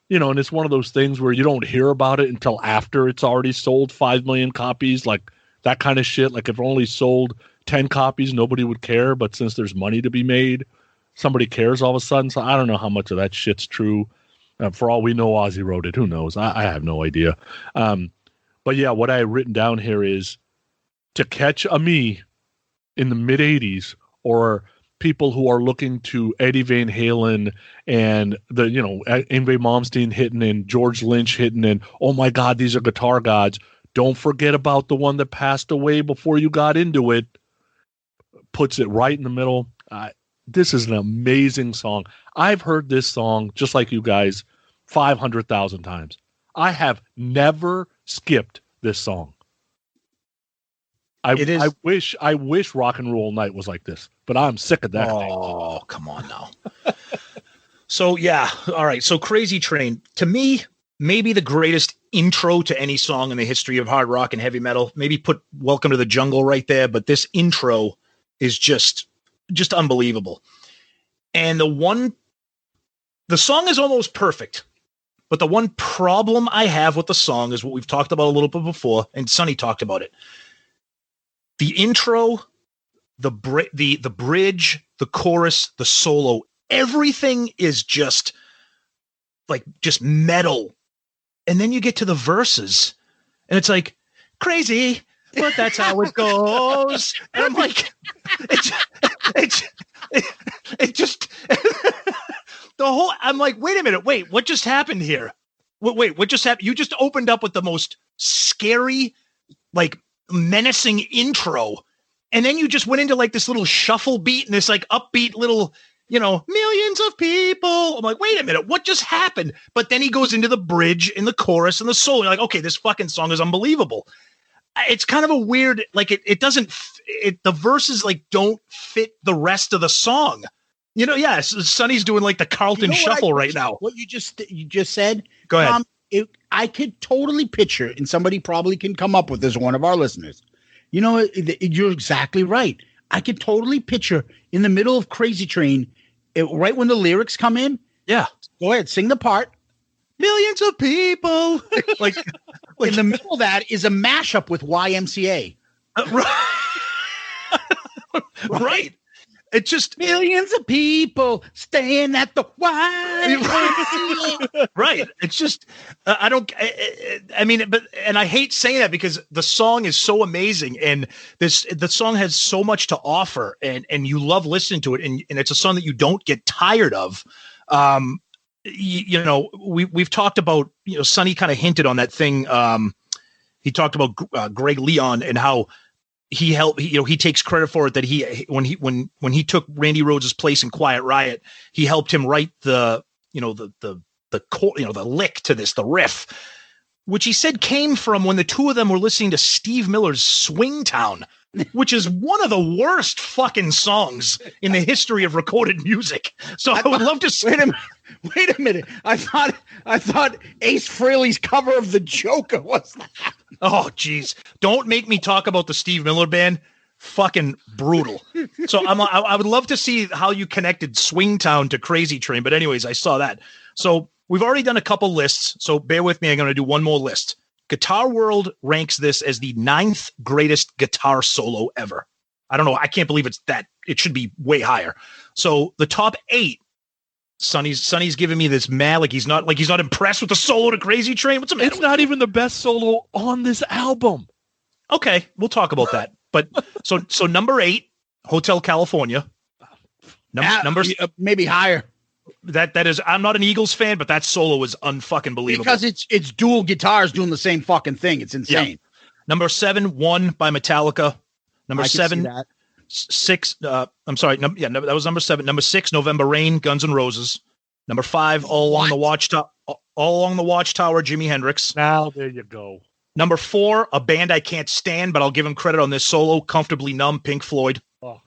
You know, and it's one of those things where you don't hear about it until after it's already sold 5 million copies, like that kind of shit. Like if it only sold 10 copies, nobody would care. But since there's money to be made, somebody cares all of a sudden. So I don't know how much of that shit's true. For all we know, Ozzy wrote it. Who knows? I have no idea. But yeah, what I have written down here is to catch a me in the mid 80s or people who are looking to Eddie Van Halen and the, you know, Yngwie Malmsteen hitting and George Lynch hitting and, oh my God, these are guitar gods. Don't forget about the one that passed away before you got into it. Puts it right in the middle. This is an amazing song. I've heard this song, just like you guys, 500,000 times. I have never skipped this song. I wish Rock and Roll Night was like this, but I'm sick of that. Oh, come on now. So, yeah. All right. So Crazy Train, to me, maybe the greatest intro to any song in the history of hard rock and heavy metal. Maybe put Welcome to the Jungle right there, but this intro is just unbelievable. And the song is almost perfect, but the one problem I have with the song is what we've talked about a little bit before, and Sonny talked about it. The intro, the bridge, the chorus, the solo, everything is just metal. And then you get to the verses and it's like crazy, but that's how it goes. And I'm like, it just I'm like, wait a minute. Wait, what just happened here? Wait, what just happened? You just opened up with the most scary, like, menacing intro, and then you just went into like this little shuffle beat and this like upbeat little, you know, millions of people. I'm like, wait a minute, what just happened? But then he goes into the bridge and the chorus and the solo. You're like, okay, this fucking song is unbelievable. It's kind of a weird, like it doesn't, the verses like don't fit the rest of the song. You know, yeah, Sonny's doing like the Carlton Shuffle right now. What you just said. Go ahead. I could totally picture, and somebody probably can come up with this, one of our listeners. You know, you're exactly right. I could totally picture in the middle of Crazy Train, right when the lyrics come in. Yeah. Go ahead, sing the part. Millions of people. like in the middle of that is a mashup with YMCA. Right. It's just millions of people staying at the YMCA. Right. It's just, I mean, and I hate saying that because the song is so amazing and the song has so much to offer and you love listening to it. And it's a song that you don't get tired of. You know, we've talked about, you know, Sonny kind of hinted on that thing. He talked about Greg Leon and how he helped, you know, he takes credit for it that when he took Randy Rhodes' place in Quiet Riot, he helped him write the lick to this, the riff, which he said came from when the two of them were listening to Steve Miller's Swing Town, which is one of the worst fucking songs in the history of recorded music. So I would love to say wait a minute. I thought Ace Frehley's cover of The Joker was that. Oh, geez. Don't make me talk about the Steve Miller Band. Fucking brutal. So I would love to see how you connected Swing Town to Crazy Train. But anyways, I saw that. So we've already done a couple lists. So bear with me. I'm going to do one more list. Guitar World ranks this as the 9th greatest guitar solo ever. I don't know. I can't believe it's that. It should be way higher. So the top 8. Sonny's giving me this mad, like he's not impressed with the solo to Crazy Train. What's the matter? It's not even the best solo on this album. Okay, we'll talk about that. But so number 8, Hotel California. Number maybe higher. That is, I'm not an Eagles fan, but that solo is unfucking believable. Because it's dual guitars doing the same fucking thing. It's insane. Yeah. Number 7, One by Metallica. Number 7, 6. I'm sorry. That was number 7. Number 6, November Rain, Guns N' Roses. Number 5, All Along the Watchtower, Jimi Hendrix. Now there you go. Number 4, a band I can't stand, but I'll give him credit on this solo, Comfortably Numb, Pink Floyd. Oh.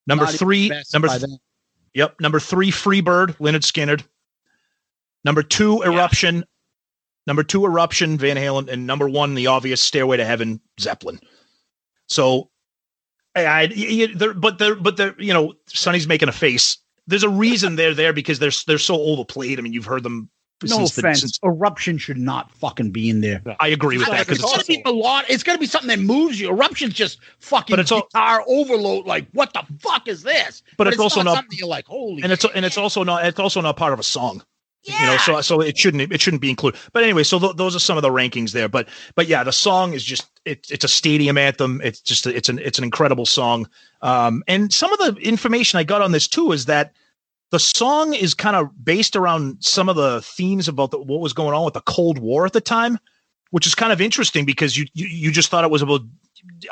Number 3, number 3, Freebird, Lynyrd Skynyrd. Number 2, Eruption. Yeah. Number 2, Eruption, Van Halen, and number 1, the obvious, Stairway to Heaven, Zeppelin. So, Sonny's making a face. There's a reason they're there because they're so overplayed. I mean, you've heard them. No offense, Eruption should not fucking be in there. I agree with that. It's got to be a lot. It's got to be something that moves you. Eruption's just fucking guitar overload. Like, what the fuck is this? But it's also not something you're like, holy. And it's also not part of a song. Yeah. So it shouldn't be included. But anyway, so those are some of the rankings there. But yeah, the song is just it's a stadium anthem. It's just it's an incredible song. And some of the information I got on this too is that the song is kind of based around some of the themes about what was going on with the Cold War at the time, which is kind of interesting because you just thought it was about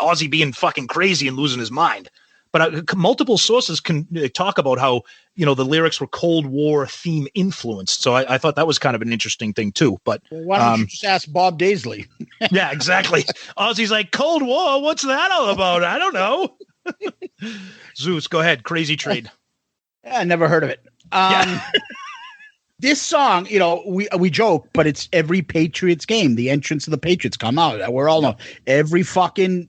Ozzy being fucking crazy and losing his mind. But multiple sources can talk about how, the lyrics were Cold War theme influenced. So I thought that was kind of an interesting thing too. But why don't you just ask Bob Daisley? Yeah, exactly. Ozzy's like, Cold War, what's that all about? I don't know. Zeus, go ahead. Crazy Train. I never heard of it. This song, we joke, but it's every Patriots game. The entrance of the Patriots come out. We're all know every fucking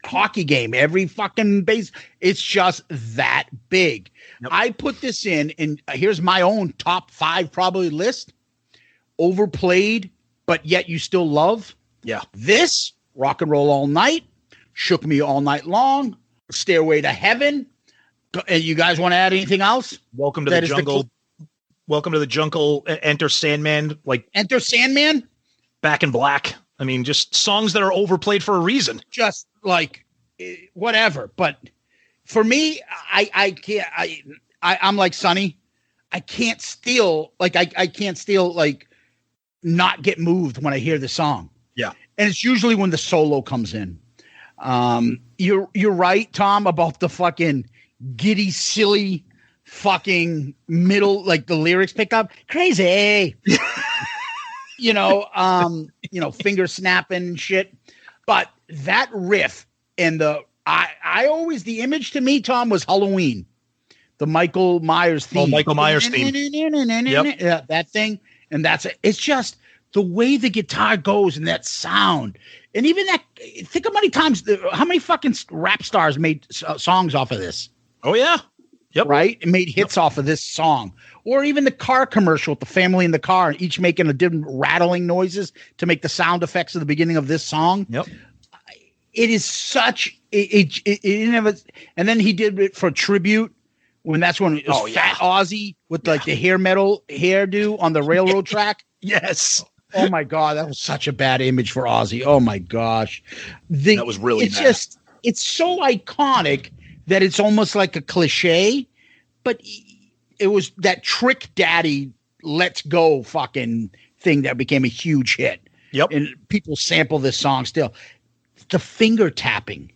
hockey game, every fucking base. It's just that big. Yep. I put this in, and here's my own top 5 probably list. Overplayed, but yet you still love. Yeah. This, Rock and Roll All Night, Shook Me All Night Long, Stairway to Heaven. And you guys want to add anything else? Welcome to the Jungle. Welcome to the Jungle. Enter Sandman. Enter Sandman. Back in Black. I mean, just songs that are overplayed for a reason. Just like whatever. But for me, I can't. I'm like Sonny. I can't steal. I can't steal. Not get moved when I hear the song. Yeah, and it's usually when the solo comes in. You're right, Tom, about the fucking giddy, silly, fucking middle, the lyrics pick up crazy. Finger snapping and shit. But that riff and the image to me, Tom, was Halloween, the Michael Myers theme. Oh, Michael Myers theme. Yep. Yeah, that thing. And that's it. It's just the way the guitar goes and that sound. And even that, think of how many fucking rap stars made songs off of this. Oh, yeah. Yep. Right? It made hits off of this song. Or even the car commercial with the family in the car, each making a different rattling noises to make the sound effects at the beginning of this song. Yep. It is such and then he did it for Tribute when it was Fat Ozzy with the hair metal hairdo on the railroad track. Yes. Oh my God, that was such a bad image for Ozzy. Oh my gosh. That was really bad. It's so iconic that it's almost like a cliche, but it was that Trick Daddy Let's Go fucking thing that became a huge hit. Yep. And people sample this song still. The finger tapping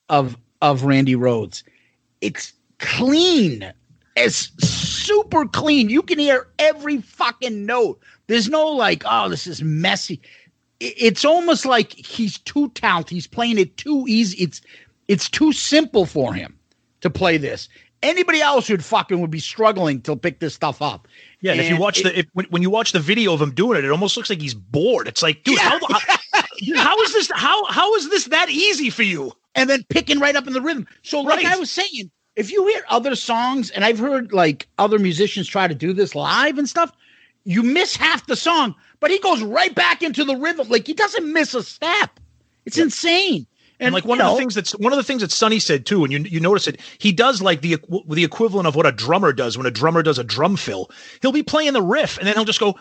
of Randy Rhodes. It's clean. It's super clean. You can hear every fucking note. There's no this is messy. It's almost like he's too talented. He's playing it too easy. It's too simple for him to play this. Anybody else would be struggling to pick this stuff up. Yeah, and if you watch when you watch the video of him doing it almost looks like he's bored. It's like, dude, how is this? How is this that easy for you? And then picking right up in the rhythm. So, like I was saying, if you hear other songs, and I've heard other musicians try to do this live and stuff, you miss half the song, but he goes right back into the rhythm. He doesn't miss a step. It's insane. And like one of the things that Sonny said too, and you notice it, he does like the equivalent of what a drummer does when a drummer does a drum fill. He'll be playing the riff and then he'll just go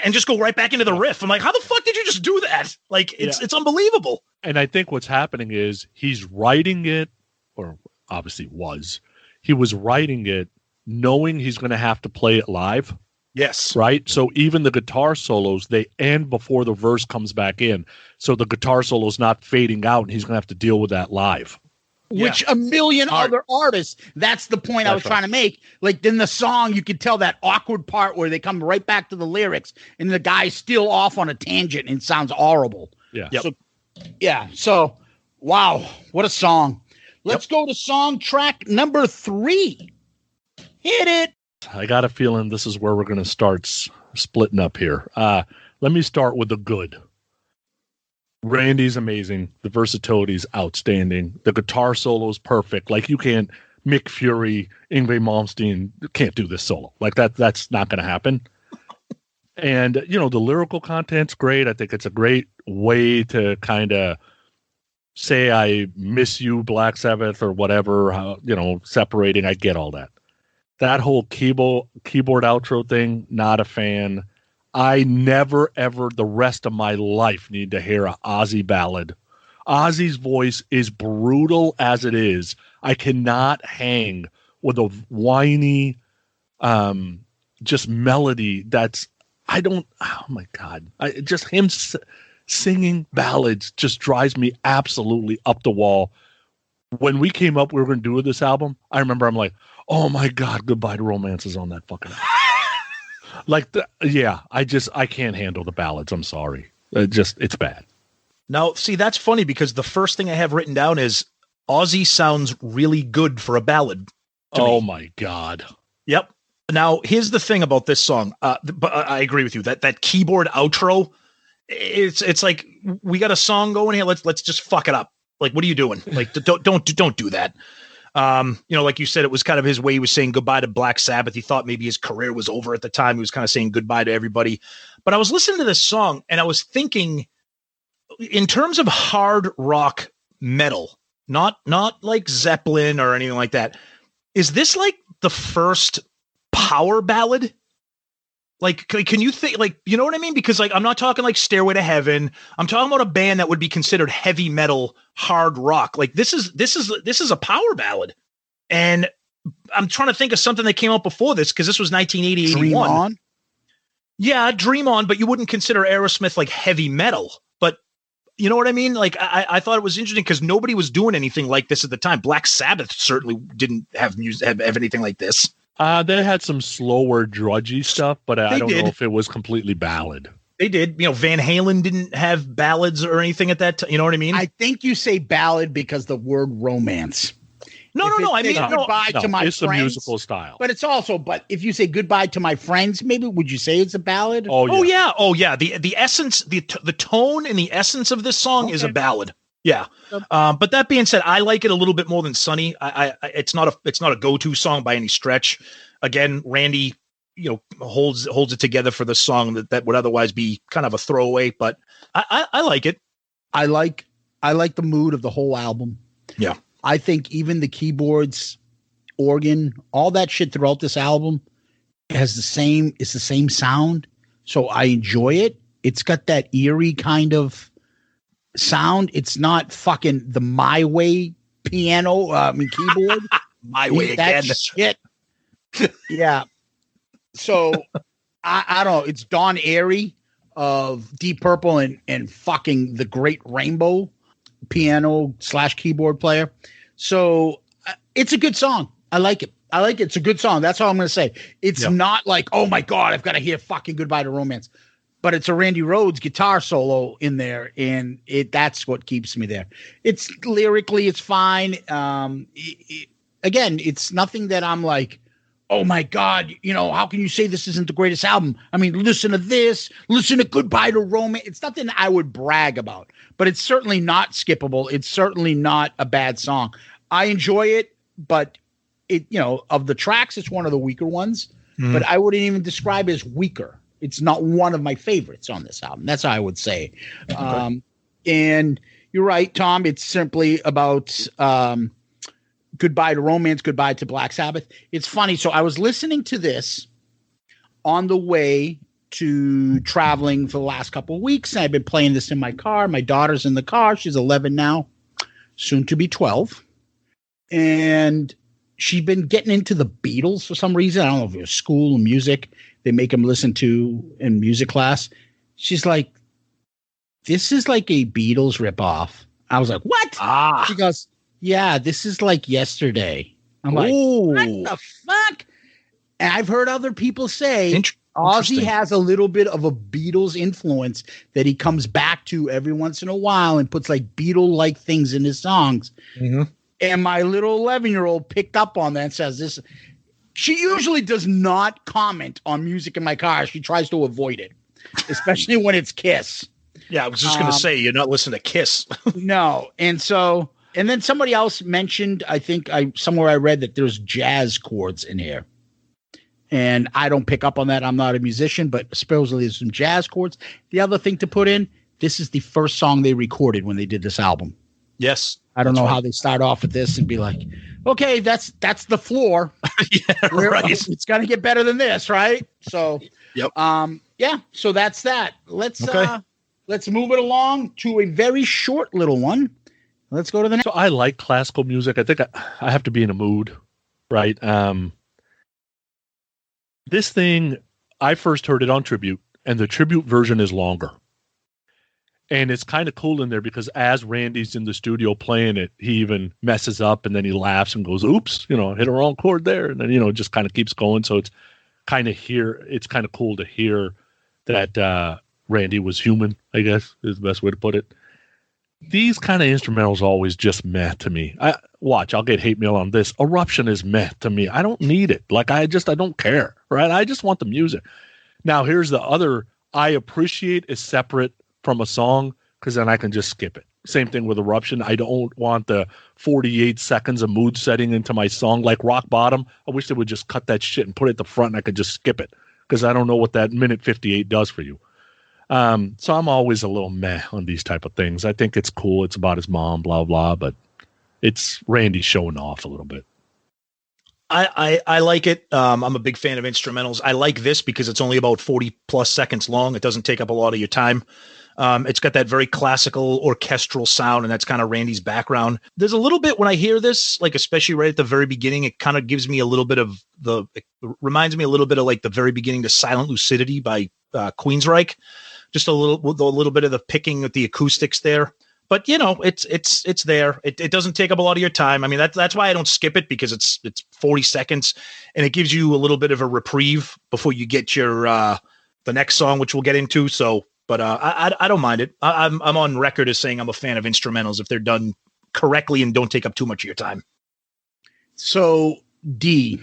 and just go right back into the riff. I'm like, how the fuck did you just do that? Like it's unbelievable. And I think what's happening is he's writing it, or obviously he was writing it knowing he's going to have to play it live. Yes. Right. So even the guitar solos, they end before the verse comes back in. So the guitar solo is not fading out and he's going to have to deal with that live. Which a million other artists, that's the point I was trying to make. Like in the song, you could tell that awkward part where they come right back to the lyrics and the guy's still off on a tangent and it sounds horrible. Yeah. So, wow. What a song. Let's go to song track number 3. Hit it. I got a feeling this is where we're going to start splitting up here. Let me start with the good. Randy's amazing. The versatility is outstanding. The guitar solo is perfect. Like you can't, Mick Fury, Yngwie Malmsteen can't do this solo. Like that's not going to happen. And, the lyrical content's great. I think it's a great way to kind of say, I miss you, Black Sabbath, or whatever, separating. I get all that. That whole keyboard outro thing, not a fan. I never, ever, the rest of my life need to hear a Ozzy ballad. Ozzy's voice is brutal as it is. I cannot hang with a whiny, just melody oh my God. Just him singing ballads just drives me absolutely up the wall. When we came up, we were going to do this album. I remember I'm like, oh my God, Goodbye to Romance is on that fucking album. I can't handle the ballads. I'm sorry. It's bad. Now, see, that's funny because the first thing I have written down is Ozzy sounds really good for a ballad. Oh my God. Yep. Now, here's the thing about this song. But I agree with you that keyboard outro, it's like we got a song going here. Let's just fuck it up. Like, what are you doing? Like, don't do that. Like you said, it was kind of his way. He was saying goodbye to Black Sabbath. He thought maybe his career was over at the time. He was kind of saying goodbye to everybody. But I was listening to this song and I was thinking, in terms of hard rock metal, not like Zeppelin or anything like that, is this like the first power ballad? Like, can you think, like, you know what I mean? Because like, I'm not talking like Stairway to Heaven. I'm talking about a band that would be considered heavy metal, hard rock. Like this is a power ballad. And I'm trying to think of something that came out before this, because this was 1980, Dream On? Yeah, Dream On, but you wouldn't consider Aerosmith like heavy metal. But you know what I mean? Like, I thought it was interesting because nobody was doing anything like this at the time. Black Sabbath certainly didn't have have anything like this. They had some slower, drudgy stuff, but I don't know if it was completely ballad. They did. Van Halen didn't have ballads or anything at that time. You know what I mean? I think you say ballad because the word romance. No. I mean, goodbye to my it's friends. A musical style. But it's also, if you say goodbye to my friends, maybe would you say it's a ballad? Oh yeah. The essence, the tone and the essence of this song is a ballad. Yeah. But that being said, I like it a little bit more than Sonny. It's not a go-to song by any stretch. Again, Randy, holds it together for the song that would otherwise be kind of a throwaway, but I like it. I like the mood of the whole album. Yeah. I think even the keyboards, organ, all that shit throughout this album it's the same sound. So I enjoy it. It's got that eerie kind of sound. It's not fucking the My Way piano, keyboard. My Way again. Shit. Yeah. So I don't know. It's Don Airey of Deep Purple and fucking the Great Rainbow piano / keyboard player. So it's a good song. I like it. It's a good song. That's all I'm going to say. It's not like, oh my God, I've got to hear fucking Goodbye to Romance. But it's a Randy Rhodes guitar solo in there, and that's what keeps me there. It's lyrically, it's fine. Again, it's nothing that I'm like, oh my God, how can you say this isn't the greatest album? I mean, listen to this, listen to Goodbye to Romance. It's nothing I would brag about, but it's certainly not skippable. It's certainly not a bad song. I enjoy it, but of the tracks, it's one of the weaker ones, but I wouldn't even describe it as weaker. It's not one of my favorites on this album. That's how I would say. Okay. And you're right, Tom. It's simply about goodbye to romance, goodbye to Black Sabbath. It's funny. So I was listening to this on the way to traveling for the last couple of weeks. And I've been playing this in my car. My daughter's in the car. She's 11 now, soon to be 12. And she'd been getting into the Beatles for some reason. I don't know if it was school and music they make them listen to in music class. She's like, this is like a Beatles ripoff. I was like, what? She goes, yeah, this is like Yesterday. I'm like, what the fuck? And I've heard other people say Ozzy has a little bit of a Beatles influence that he comes back to every once in a while and puts like Beatle-like things in his songs. Mm-hmm. And my little 11-year-old picked up on that and says this. She usually does not comment on music in my car. She tries to avoid it, especially when it's Kiss. Yeah, I was just going to say, you're not listening to Kiss. No. And then somebody else mentioned, I think somewhere I read that there's jazz chords in here. And I don't pick up on that. I'm not a musician, but supposedly there's some jazz chords. The other thing to put in, this is the first song they recorded when they did this album. Yes. I don't know how they start off with this and be like, okay, that's the floor. Yeah, right. It's going to get better than this, right? So, yep. Yeah, so that's that. Let's move it along to a very short little one. Let's go to the next. So I like classical music. I think I have to be in a mood, right? This thing, I first heard it on Tribute, and the Tribute version is longer. And it's kind of cool in there because as Randy's in the studio playing it, he even messes up and then he laughs and goes, oops, hit a wrong chord there. And then, just kind of keeps going. So it's kind of cool to hear that Randy was human, I guess is the best way to put it. These kind of instrumentals always just meh to me. I'll get hate mail on this. Eruption is meh to me. I don't need it. Like, I don't care, right? I just want the music. Now, here's the other I appreciate is separate from a song because then I can just skip it. Same thing with Eruption. I don't want the 48 seconds of mood setting into my song like Rock Bottom. I wish they would just cut that shit and put it at the front and I could just skip it because I don't know what that minute 58 does for you. So I'm always a little meh on these type of things. I think it's cool. It's about his mom, blah, blah, but it's Randy showing off a little bit. I like it. I'm a big fan of instrumentals. I like this because it's only about 40 plus seconds long. It doesn't take up a lot of your time. It's got that very classical orchestral sound, and that's kind of Randy's background. There's a little bit when I hear this, like especially right at the very beginning, it kind of gives me a little bit of it reminds me a little bit of like the very beginning to Silent Lucidity by Queensryche. Just a little bit of the picking with the acoustics there. But it's there. It doesn't take up a lot of your time. I mean, that's why I don't skip it because it's 40 seconds and it gives you a little bit of a reprieve before you get your the next song, which we'll get into. So, but I don't mind it. I'm on record as saying I'm a fan of instrumentals if they're done correctly and don't take up too much of your time. So D,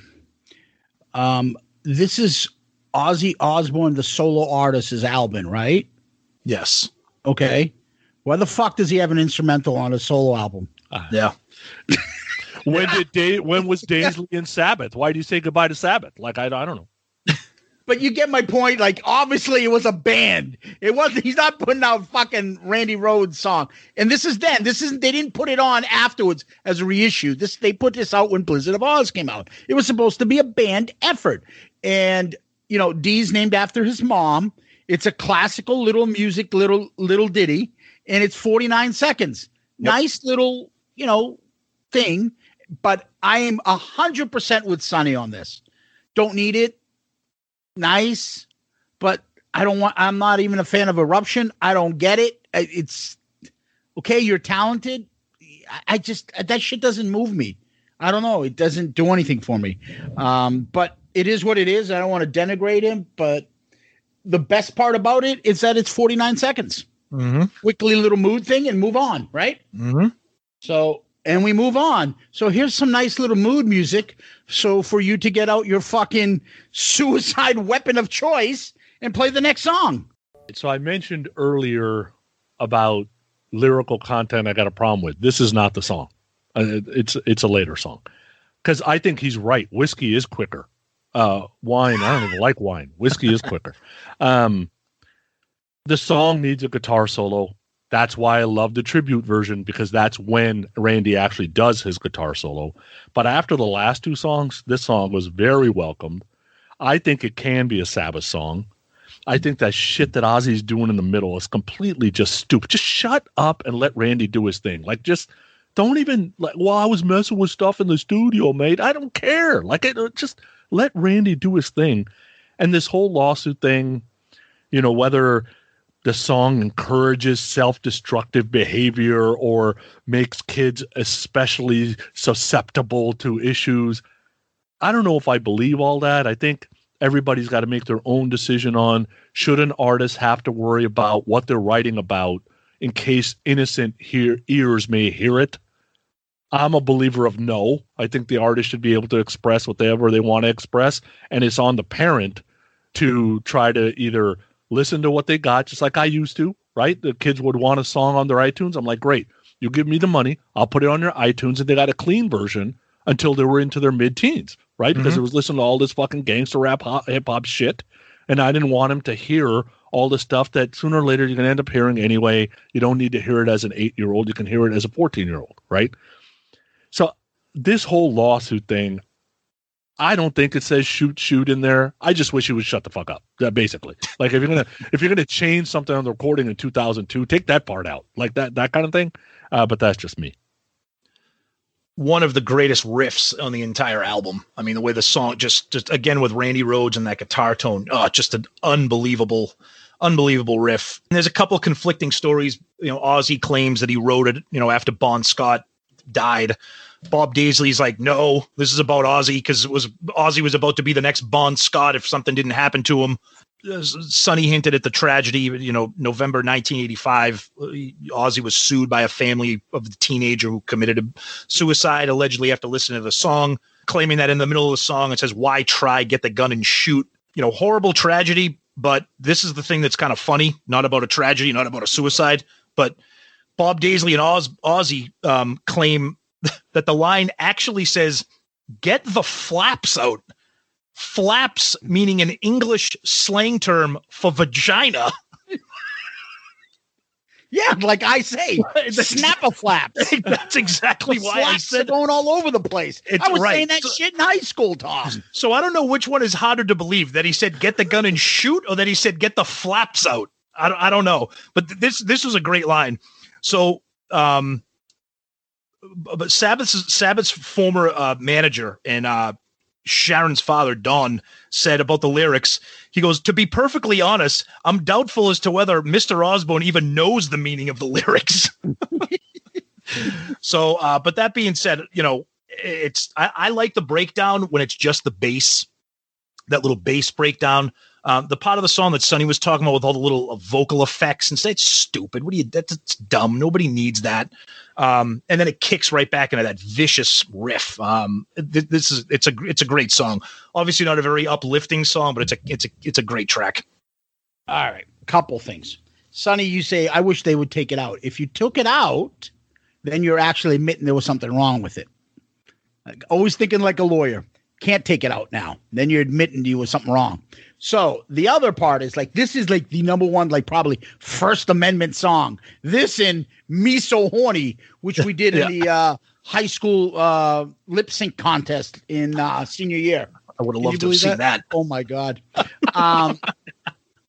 this is Ozzy Osbourne, the solo artist's album, right? Yes. Okay. Why the fuck does he have an instrumental on a solo album? Yeah. When was Daisley in Sabbath? Why do you say goodbye to Sabbath? Like, I don't know. But you get my point. Like, obviously it was a band. It wasn't, he's not putting out fucking Randy Rhodes song. And this is then. They didn't put it on afterwards as a reissue. They put this out when Blizzard of Ozz came out. It was supposed to be a band effort. And, Dee's named after his mom. It's a classical little music, little ditty. And it's 49 seconds. Yep. Nice little, thing. But I am 100% with Sonny on this. Don't need it. Nice. But I'm not even a fan of Eruption. I don't get it. It's okay. You're talented. That shit doesn't move me. I don't know. It doesn't do anything for me. But it is what it is. I don't want to denigrate him. But the best part about it is that it's 49 seconds. Mm-hmm. Quickly little mood thing and move on, right? Mm-hmm. So, and we move on. So here's some nice little mood music. So for you to get out your fucking suicide weapon of choice and play the next song. So I mentioned earlier about lyrical content I got a problem with. This is not the song. It's a later song. Because I think he's right. Whiskey is quicker. Wine, I don't even like wine. Whiskey is quicker. The song needs a guitar solo. That's why I love the tribute version, because that's when Randy actually does his guitar solo. But after the last two songs, this song was very welcomed. I think it can be a Sabbath song. I think that shit that Ozzy's doing in the middle is completely just stupid. Just shut up and let Randy do his thing. Like, just don't even, like, well, I was messing with stuff in the studio, mate. I don't care. Like, just let Randy do his thing. And this whole lawsuit thing, you know, whether the song encourages self-destructive behavior or makes kids especially susceptible to issues, I don't know if I believe all that. I think everybody's got to make their own decision on, should an artist have to worry about what they're writing about in case innocent ears may hear it. I'm a believer of no. I think the artist should be able to express whatever they want to express, and it's on the parent to try to either listen to what they got, just like I used to, right? The kids would want a song on their iTunes. I'm like, great, you give me the money, I'll put it on your iTunes, and they got a clean version until they were into their mid-teens, right? Because it was listening to all this fucking gangster rap, hip-hop shit, and I didn't want them to hear all the stuff that sooner or later you're going to end up hearing anyway. You don't need to hear it as an 8-year-old. You can hear it as a 14-year-old, right? So this whole lawsuit thing, I don't think it says shoot in there. I just wish he would shut the fuck up. Basically, like if you're gonna change something on the recording in 2002, take that part out, like that kind of thing. But that's just me. One of the greatest riffs on the entire album. I mean, the way the song just again with Randy Rhodes and that guitar tone, just an unbelievable riff. And there's a couple conflicting stories. You know, Ozzy claims that he wrote it, you know, after Bon Scott died. Bob Daisley's like, no, this is about Ozzy, because Ozzy was about to be the next Bon Scott if something didn't happen to him. Sonny hinted at the tragedy. You know, November 1985, Ozzy was sued by a family of the teenager who committed suicide, allegedly after listening to the song, claiming that in the middle of the song it says, "Why try? Get the gun and shoot." You know, horrible tragedy. But this is the thing that's kind of funny. Not about a tragedy, not about a suicide, but Bob Daisley and Ozzy claim that the line actually says, "Get the flaps out." Flaps meaning an English slang term for vagina. Yeah, like I say, snapper flaps. That's exactly the why I said going all over the place. I was saying that shit in high school, Tom. So I don't know which one is harder to believe, that he said "get the gun and shoot" or that he said "get the flaps out." I don't know, but this was a great line. So, but Sabbath's former manager and Sharon's father, Don, said about the lyrics, he goes, "To be perfectly honest, I'm doubtful as to whether Mr. Osbourne even knows the meaning of the lyrics." So, but that being said, you know, I like the breakdown when it's just the bass, that little bass breakdown. The part of the song that Sonny was talking about with all the little vocal effects and say, it's stupid. That's dumb. Nobody needs that. And then it kicks right back into that vicious riff. It's a great song. Obviously not a very uplifting song, but it's a great track. All right. Couple things. Sonny, you say, I wish they would take it out. If you took it out, then you're actually admitting there was something wrong with it. Like, always thinking like a lawyer. Can't take it out now. Then you're admitting you was something wrong. So the other part is like, this is like the number one, like probably First Amendment song. This and Me So Horny, which we did in the high school lip sync contest in senior year. I would have loved to have seen that. Oh my God.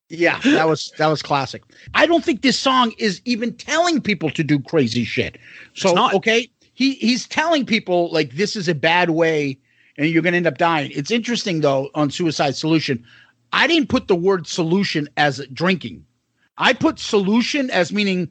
Yeah, that was classic. I don't think this song is even telling people to do crazy shit. So, okay, he's telling people like this is a bad way and you're going to end up dying. It's interesting though on Suicide Solution. I didn't put the word solution as drinking. I put solution as meaning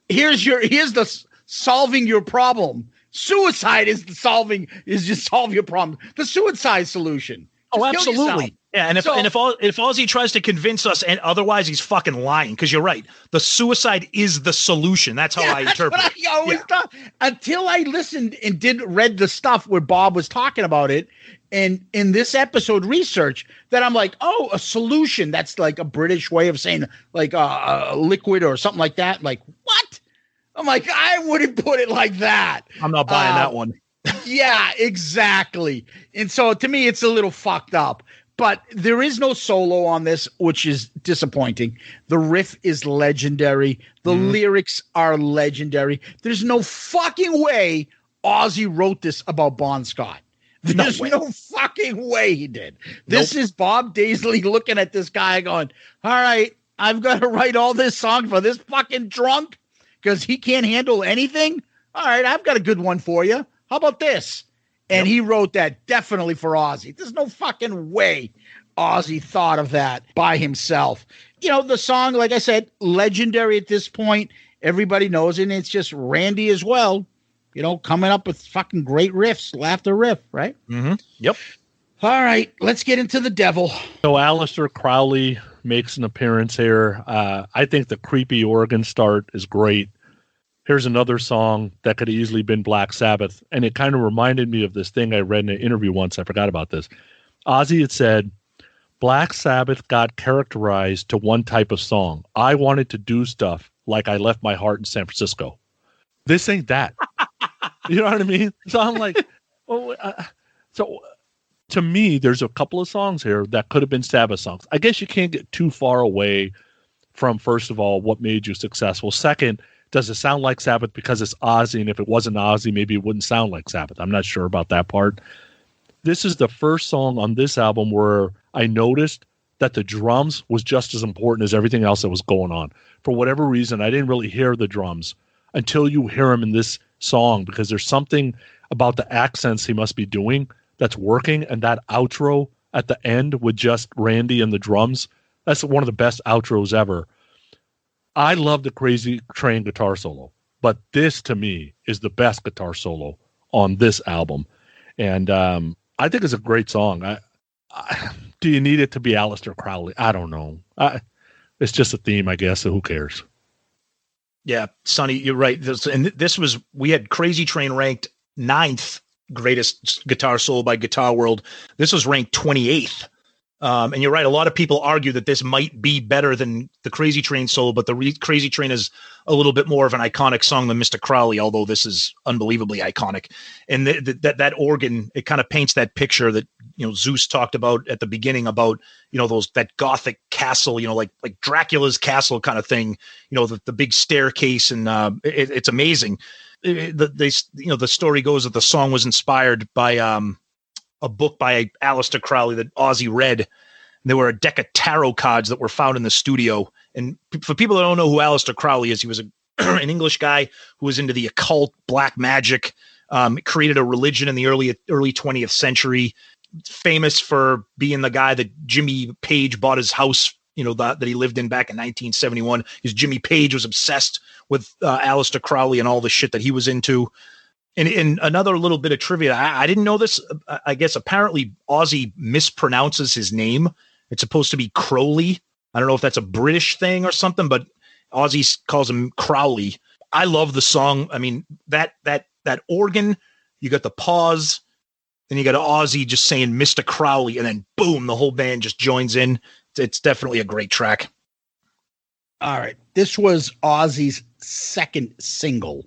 here's the solving your problem. Suicide is just solve your problem. The suicide solution. Oh, absolutely. Yeah, and if Ozzy tries to convince us and otherwise, he's fucking lying, because you're right. The suicide is the solution. That's how I interpret it. I always thought, until I listened and read the stuff where Bob was talking about it, and in this episode research, that I'm like, oh, a solution. That's like a British way of saying like a liquid or something like that. Like, what? I'm like, I wouldn't put it like that. I'm not buying that one. Yeah, exactly. And so to me, it's a little fucked up. But there is no solo on this, which is disappointing. The riff is legendary. The lyrics are legendary. There's no fucking way Ozzy wrote this about Bon Scott. There's no fucking way he did. This is Bob Daisley looking at this guy going, all right, I've got to write all this song for this fucking drunk because he can't handle anything. All right, I've got a good one for you. How about this? And he wrote that definitely for Ozzy. There's no fucking way Ozzy thought of that by himself. You know, the song, like I said, legendary at this point. Everybody knows it, and it's just Randy as well, you know, coming up with fucking great riffs, laughter riff, right? Mm-hmm. Yep. All right, let's get into the devil. So Aleister Crowley makes an appearance here. I think the creepy organ start is great. Here's another song that could have easily been Black Sabbath. And it kind of reminded me of this thing I read in an interview once. I forgot about this. Ozzy had said, Black Sabbath got characterized to one type of song. I wanted to do stuff like I left my heart in San Francisco. This ain't that. You know what I mean? So I'm like, so to me, there's a couple of songs here that could have been Sabbath songs. I guess you can't get too far away from, first of all, what made you successful. Second, does it sound like Sabbath because it's Ozzy? And if it wasn't Ozzy, maybe it wouldn't sound like Sabbath. I'm not sure about that part. This is the first song on this album where I noticed that the drums was just as important as everything else that was going on. For whatever reason, I didn't really hear the drums until you hear them in this song, because there's something about the accents he must be doing that's working. And that outro at the end with just Randy and the drums, that's one of the best outros ever. I love the Crazy Train guitar solo, but this to me is the best guitar solo on this album. And I think it's a great song. Do you need it to be Aleister Crowley? I don't know. It's just a theme, I guess, so who cares? Yeah, Sonny, you're right. We had Crazy Train ranked 9th greatest guitar solo by Guitar World. This was ranked 28th. And you're right. A lot of people argue that this might be better than the Crazy Train solo, but the Crazy Train is a little bit more of an iconic song than Mr. Crowley, although this is unbelievably iconic. And that organ, it kind of paints that picture that, you know, Zeus talked about at the beginning about, you know, that Gothic castle, you know, like Dracula's castle kind of thing, you know, the big staircase. And it's amazing. The story goes that the song was inspired by a book by Aleister Crowley that Ozzy read. There were a deck of tarot cards that were found in the studio. And for people that don't know who Aleister Crowley is, he was an English guy who was into the occult, black magic, created a religion in the early 20th century, famous for being the guy that Jimmy Page bought his house, you know, that he lived in back in 1971, because Jimmy Page was obsessed with Aleister Crowley and all the shit that he was into. And another little bit of trivia, I didn't know this. I guess apparently Ozzy mispronounces his name. It's supposed to be Crowley. I don't know if that's a British thing or something, but Ozzy calls him Crowley. I love the song. I mean, that organ, you got the pause, then you got Ozzy just saying Mr. Crowley, and then boom, the whole band just joins in. It's definitely a great track. All right. This was Ozzy's second single.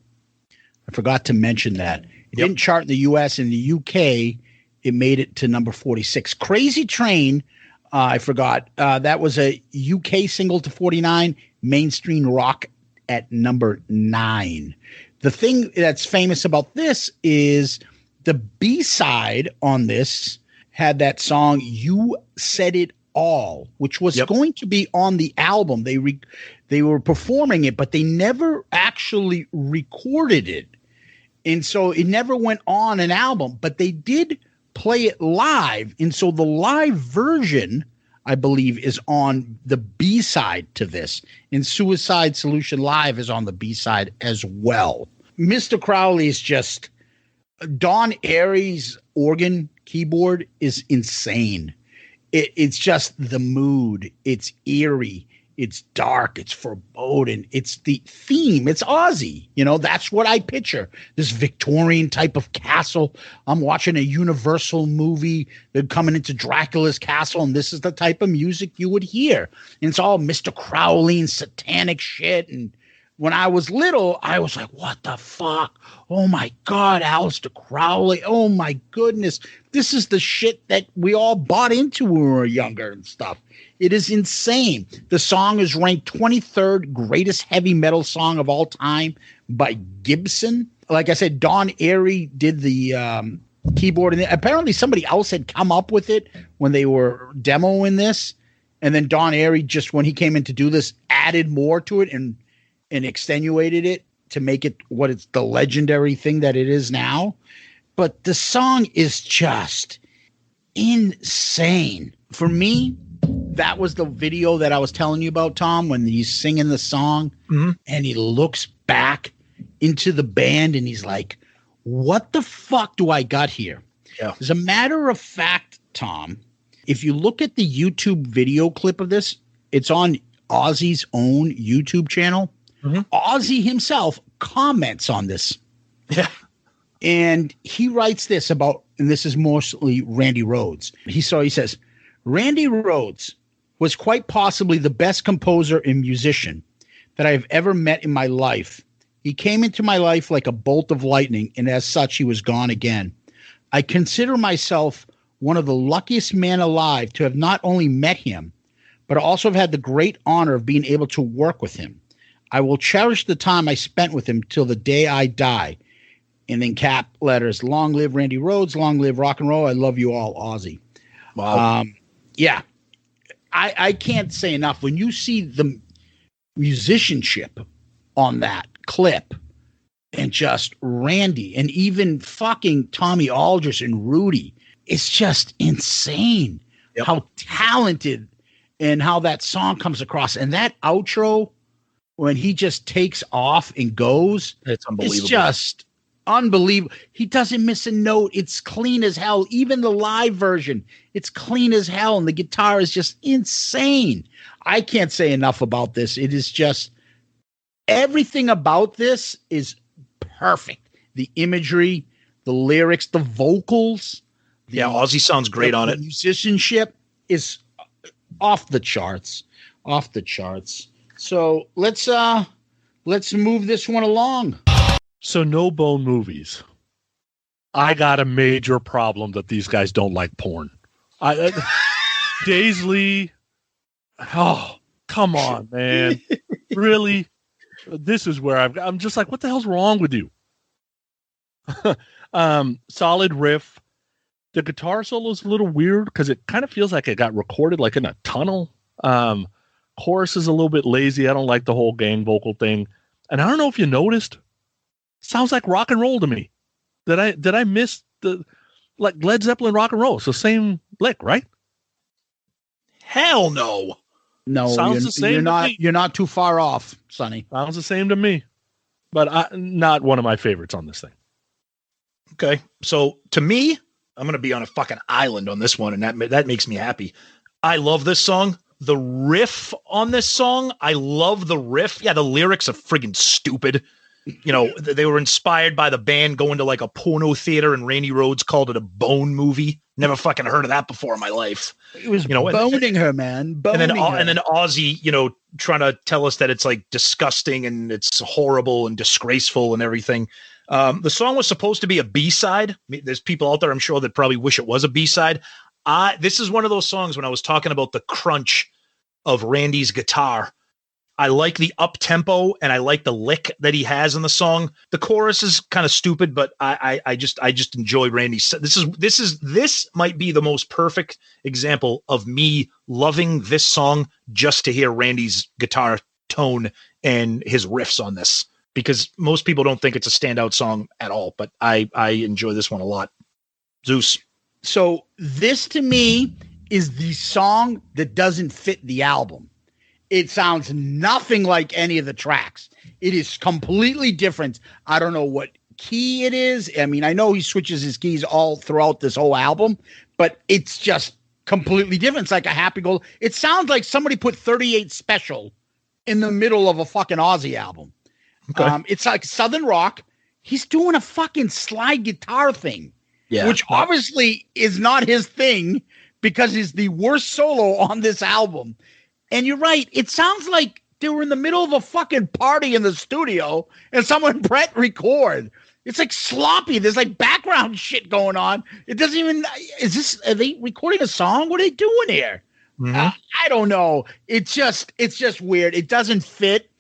I forgot to mention that. It didn't chart in the US. In the UK, it made it to number 46. Crazy Train, I forgot. That was a UK single to 49. Mainstream Rock at number 9. The thing that's famous about this is the B-side on this had that song You Said It All, which was going to be on the album. They were performing it, but they never actually recorded it. And so it never went on an album, but they did play it live. And so the live version, I believe, is on the B-side to this. And Suicide Solution Live is on the B-side as well. Mr. Crowley is just Don Airey's organ keyboard is insane. It's just the mood. It's eerie. It's dark. It's foreboding. It's the theme. It's Ozzy. You know, that's what I picture. This Victorian type of castle. I'm watching a Universal movie. They're coming into Dracula's castle, and this is the type of music you would hear. And it's all Mr. Crowley and satanic shit. And when I was little, I was like, what the fuck? Oh my God, Aleister Crowley. Oh my goodness. This is the shit that we all bought into when we were younger and stuff. It is insane. The song is ranked 23rd greatest heavy metal song of all time by Gibson. Like I said, Don Airey did the keyboard, and apparently somebody else had come up with it when they were demoing this. And then Don Airey, just when he came in to do this, added more to it and extenuated it to make it what it's the legendary thing that it is now. But the song is just insane. For me, that was the video that I was telling you about, Tom, when he's singing the song and he looks back into the band and he's like, what the fuck do I got here? Yeah. As a matter of fact, Tom, if you look at the YouTube video clip of this, it's on Ozzy's own YouTube channel. Ozzy himself comments on this. Yeah. And he writes this about, and this is mostly Randy Rhodes. He says, Randy Rhodes was quite possibly the best composer and musician that I have ever met in my life. He came into my life like a bolt of lightning, and as such, he was gone again. I consider myself one of the luckiest men alive to have not only met him, but also have had the great honor of being able to work with him. I will cherish the time I spent with him till the day I die. And then cap letters, long live Randy Rhodes, long live rock and roll. I love you all, Ozzy. Wow. Yeah. I can't say enough. When you see the musicianship on that clip and just Randy and even fucking Tommy Aldridge and Rudy, it's just insane how talented and how that song comes across. And that outro, when he just takes off and goes, it's unbelievable. It's just unbelievable. He doesn't miss a note. It's clean as hell. Even the live version, it's clean as hell. And the guitar is just insane. I can't say enough about this. It is just everything about this is perfect. The imagery, the lyrics, the vocals. Ozzy sounds great on it. Musicianship is off the charts. Off the charts. So let's move this one along. So No Bone Movies. I got a major problem that these guys don't like porn. Daisley. Oh, come on, man. Really? This is where I'm just like, what the hell's wrong with you? Solid riff. The guitar solo is a little weird because it kind of feels like it got recorded like in a tunnel. Chorus is a little bit lazy. I don't like the whole gang vocal thing. And I don't know if you noticed, sounds like rock and roll to me. Did I miss the like Led Zeppelin rock and roll? So same lick, right? Hell no. No, sounds the same. You're not too far off, Sonny. Sounds the same to me. But not one of my favorites on this thing. Okay. So to me, I'm going to be on a fucking island on this one, and that makes me happy. I love this song. The riff on this song, I love the riff. Yeah, the lyrics are friggin' stupid. You know, they were inspired by the band going to like a porno theater, and Randy Rhodes called it a bone movie. Never fucking heard of that before in my life. It was boning her, man. Boning her. And then Ozzy, trying to tell us that it's like disgusting and it's horrible and disgraceful and everything. The song was supposed to be a B-side. There's people out there, I'm sure, that probably wish it was a B-side. This is one of those songs when I was talking about the crunch of Randy's guitar. I like the up tempo and I like the lick that he has in the song. The chorus is kind of stupid, but I just enjoy Randy's. This might be the most perfect example of me loving this song just to hear Randy's guitar tone and his riffs on this, because most people don't think it's a standout song at all, but I enjoy this one a lot. Zeus. So this to me is the song that doesn't fit the album. It sounds nothing like any of the tracks. It is completely different. I don't know what key it is. I mean, I know he switches his keys all throughout this whole album, but it's just completely different. It's like a happy go. It sounds like somebody put 38 Special in the middle of a fucking Ozzy album. Okay. It's like Southern rock. He's doing a fucking slide guitar thing, which obviously is not his thing because he's the worst solo on this album. And you're right. It sounds like they were in the middle of a fucking party in the studio and someone Brett record. It's like sloppy. There's like background shit going on. It doesn't even, are they recording a song? What are they doing here? I don't know. It's just weird. It doesn't fit.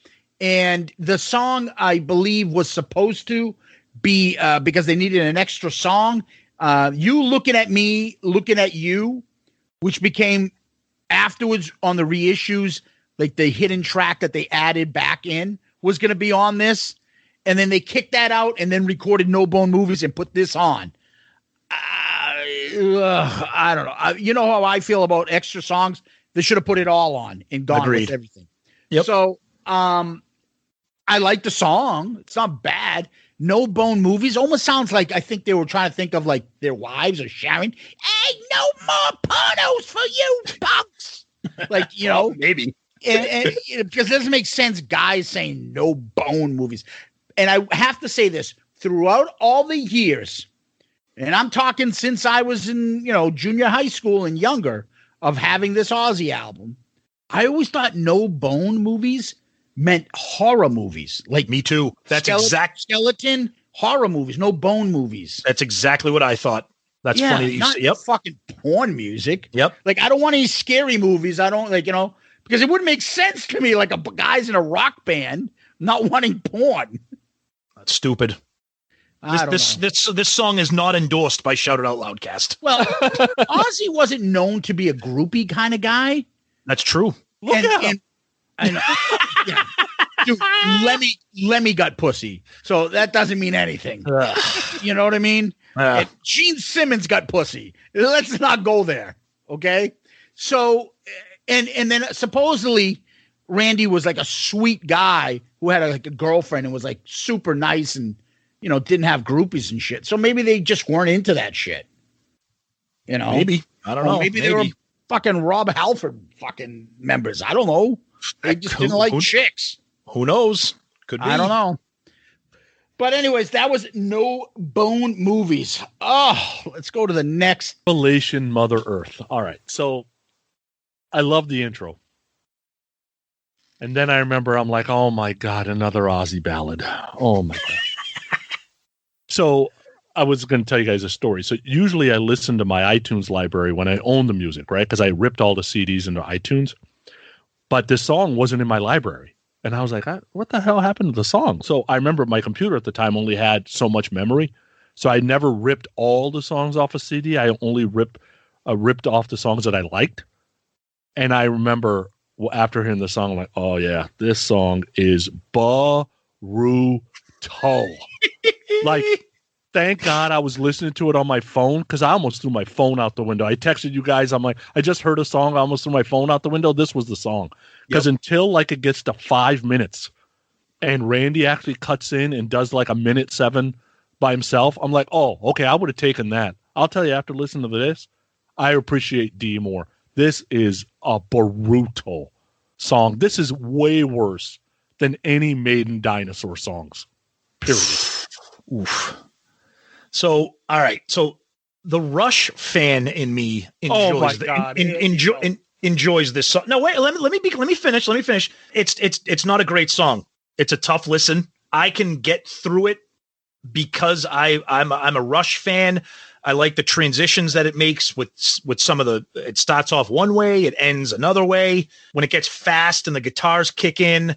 And the song, I believe, was supposed to be, because they needed an extra song. You Looking at Me, Looking at You, which became afterwards on the reissues, like the hidden track that they added back in was going to be on this. And then they kicked that out and then recorded No Bone Movies and put this on. I don't know. You know how I feel about extra songs? They should have put it all on and gone with everything. Yep. So I like the song. It's not bad. No Bone Movies almost sounds like, I think they were trying to think of like their wives or sharing. Hey, no more pornos for you, punks. Like, you know, maybe. And because it doesn't make sense, guys saying no bone movies. And I have to say this, throughout all the years, and I'm talking since I was in, junior high school and younger, of having this Ozzy album, I always thought no bone movies meant horror movies. Like me too. That's skeleton horror movies, no bone movies. That's exactly what I thought. That's funny that you not say. Yep. Fucking porn music. Yep. Like, I don't want any scary movies. I don't because it wouldn't make sense to me, like a guy's in a rock band not wanting porn. That's stupid. This song is not endorsed by Shout It Out Loudcast. Well, Ozzy wasn't known to be a groupie kind of guy. That's true. And I know. Yeah. Dude, Lemmy got pussy, so that doesn't mean anything. You know what I mean? And Gene Simmons got pussy. Let's not go there, okay? So, and then supposedly Randy was like a sweet guy who had a girlfriend and was like super nice and didn't have groupies and shit. So maybe they just weren't into that shit. Maybe I don't know. Maybe they were fucking Rob Halford fucking members. I don't know. They just didn't like chicks. Who knows? Could be. I don't know. But anyways, that was No Bone Movies. Oh, let's go to the next. Revelation Mother Earth. All right. So I love the intro. And then I remember I'm like, oh my God, another Ozzy ballad. Oh my God. So I was going to tell you guys a story. So usually I listen to my iTunes library when I own the music, right? Because I ripped all the CDs into iTunes. But this song wasn't in my library. And I was like, what the hell happened to the song? So I remember my computer at the time only had so much memory. So I never ripped all the songs off a CD. I only ripped off the songs that I liked. And I remember after hearing the song, I'm like, oh yeah, this song is brutal. Like, thank God I was listening to it on my phone, because I almost threw my phone out the window. I texted you guys. I'm like, I just heard a song. I almost threw my phone out the window. This was the song. Because until like it gets to 5 minutes and Randy actually cuts in and does like a 1:07 by himself, I'm like, oh, okay, I would have taken that. I'll tell you, after listening to this, I appreciate D more. This is a brutal song. This is way worse than any Maiden Dinosaur songs. Period. Oof. So, all right. So the Rush fan in me enjoys enjoys this song. No, wait, let me finish. It's not a great song. It's a tough listen. I can get through it because I'm a Rush fan. I like the transitions that it makes with some of it starts off one way, it ends another way. When it gets fast and the guitars kick in,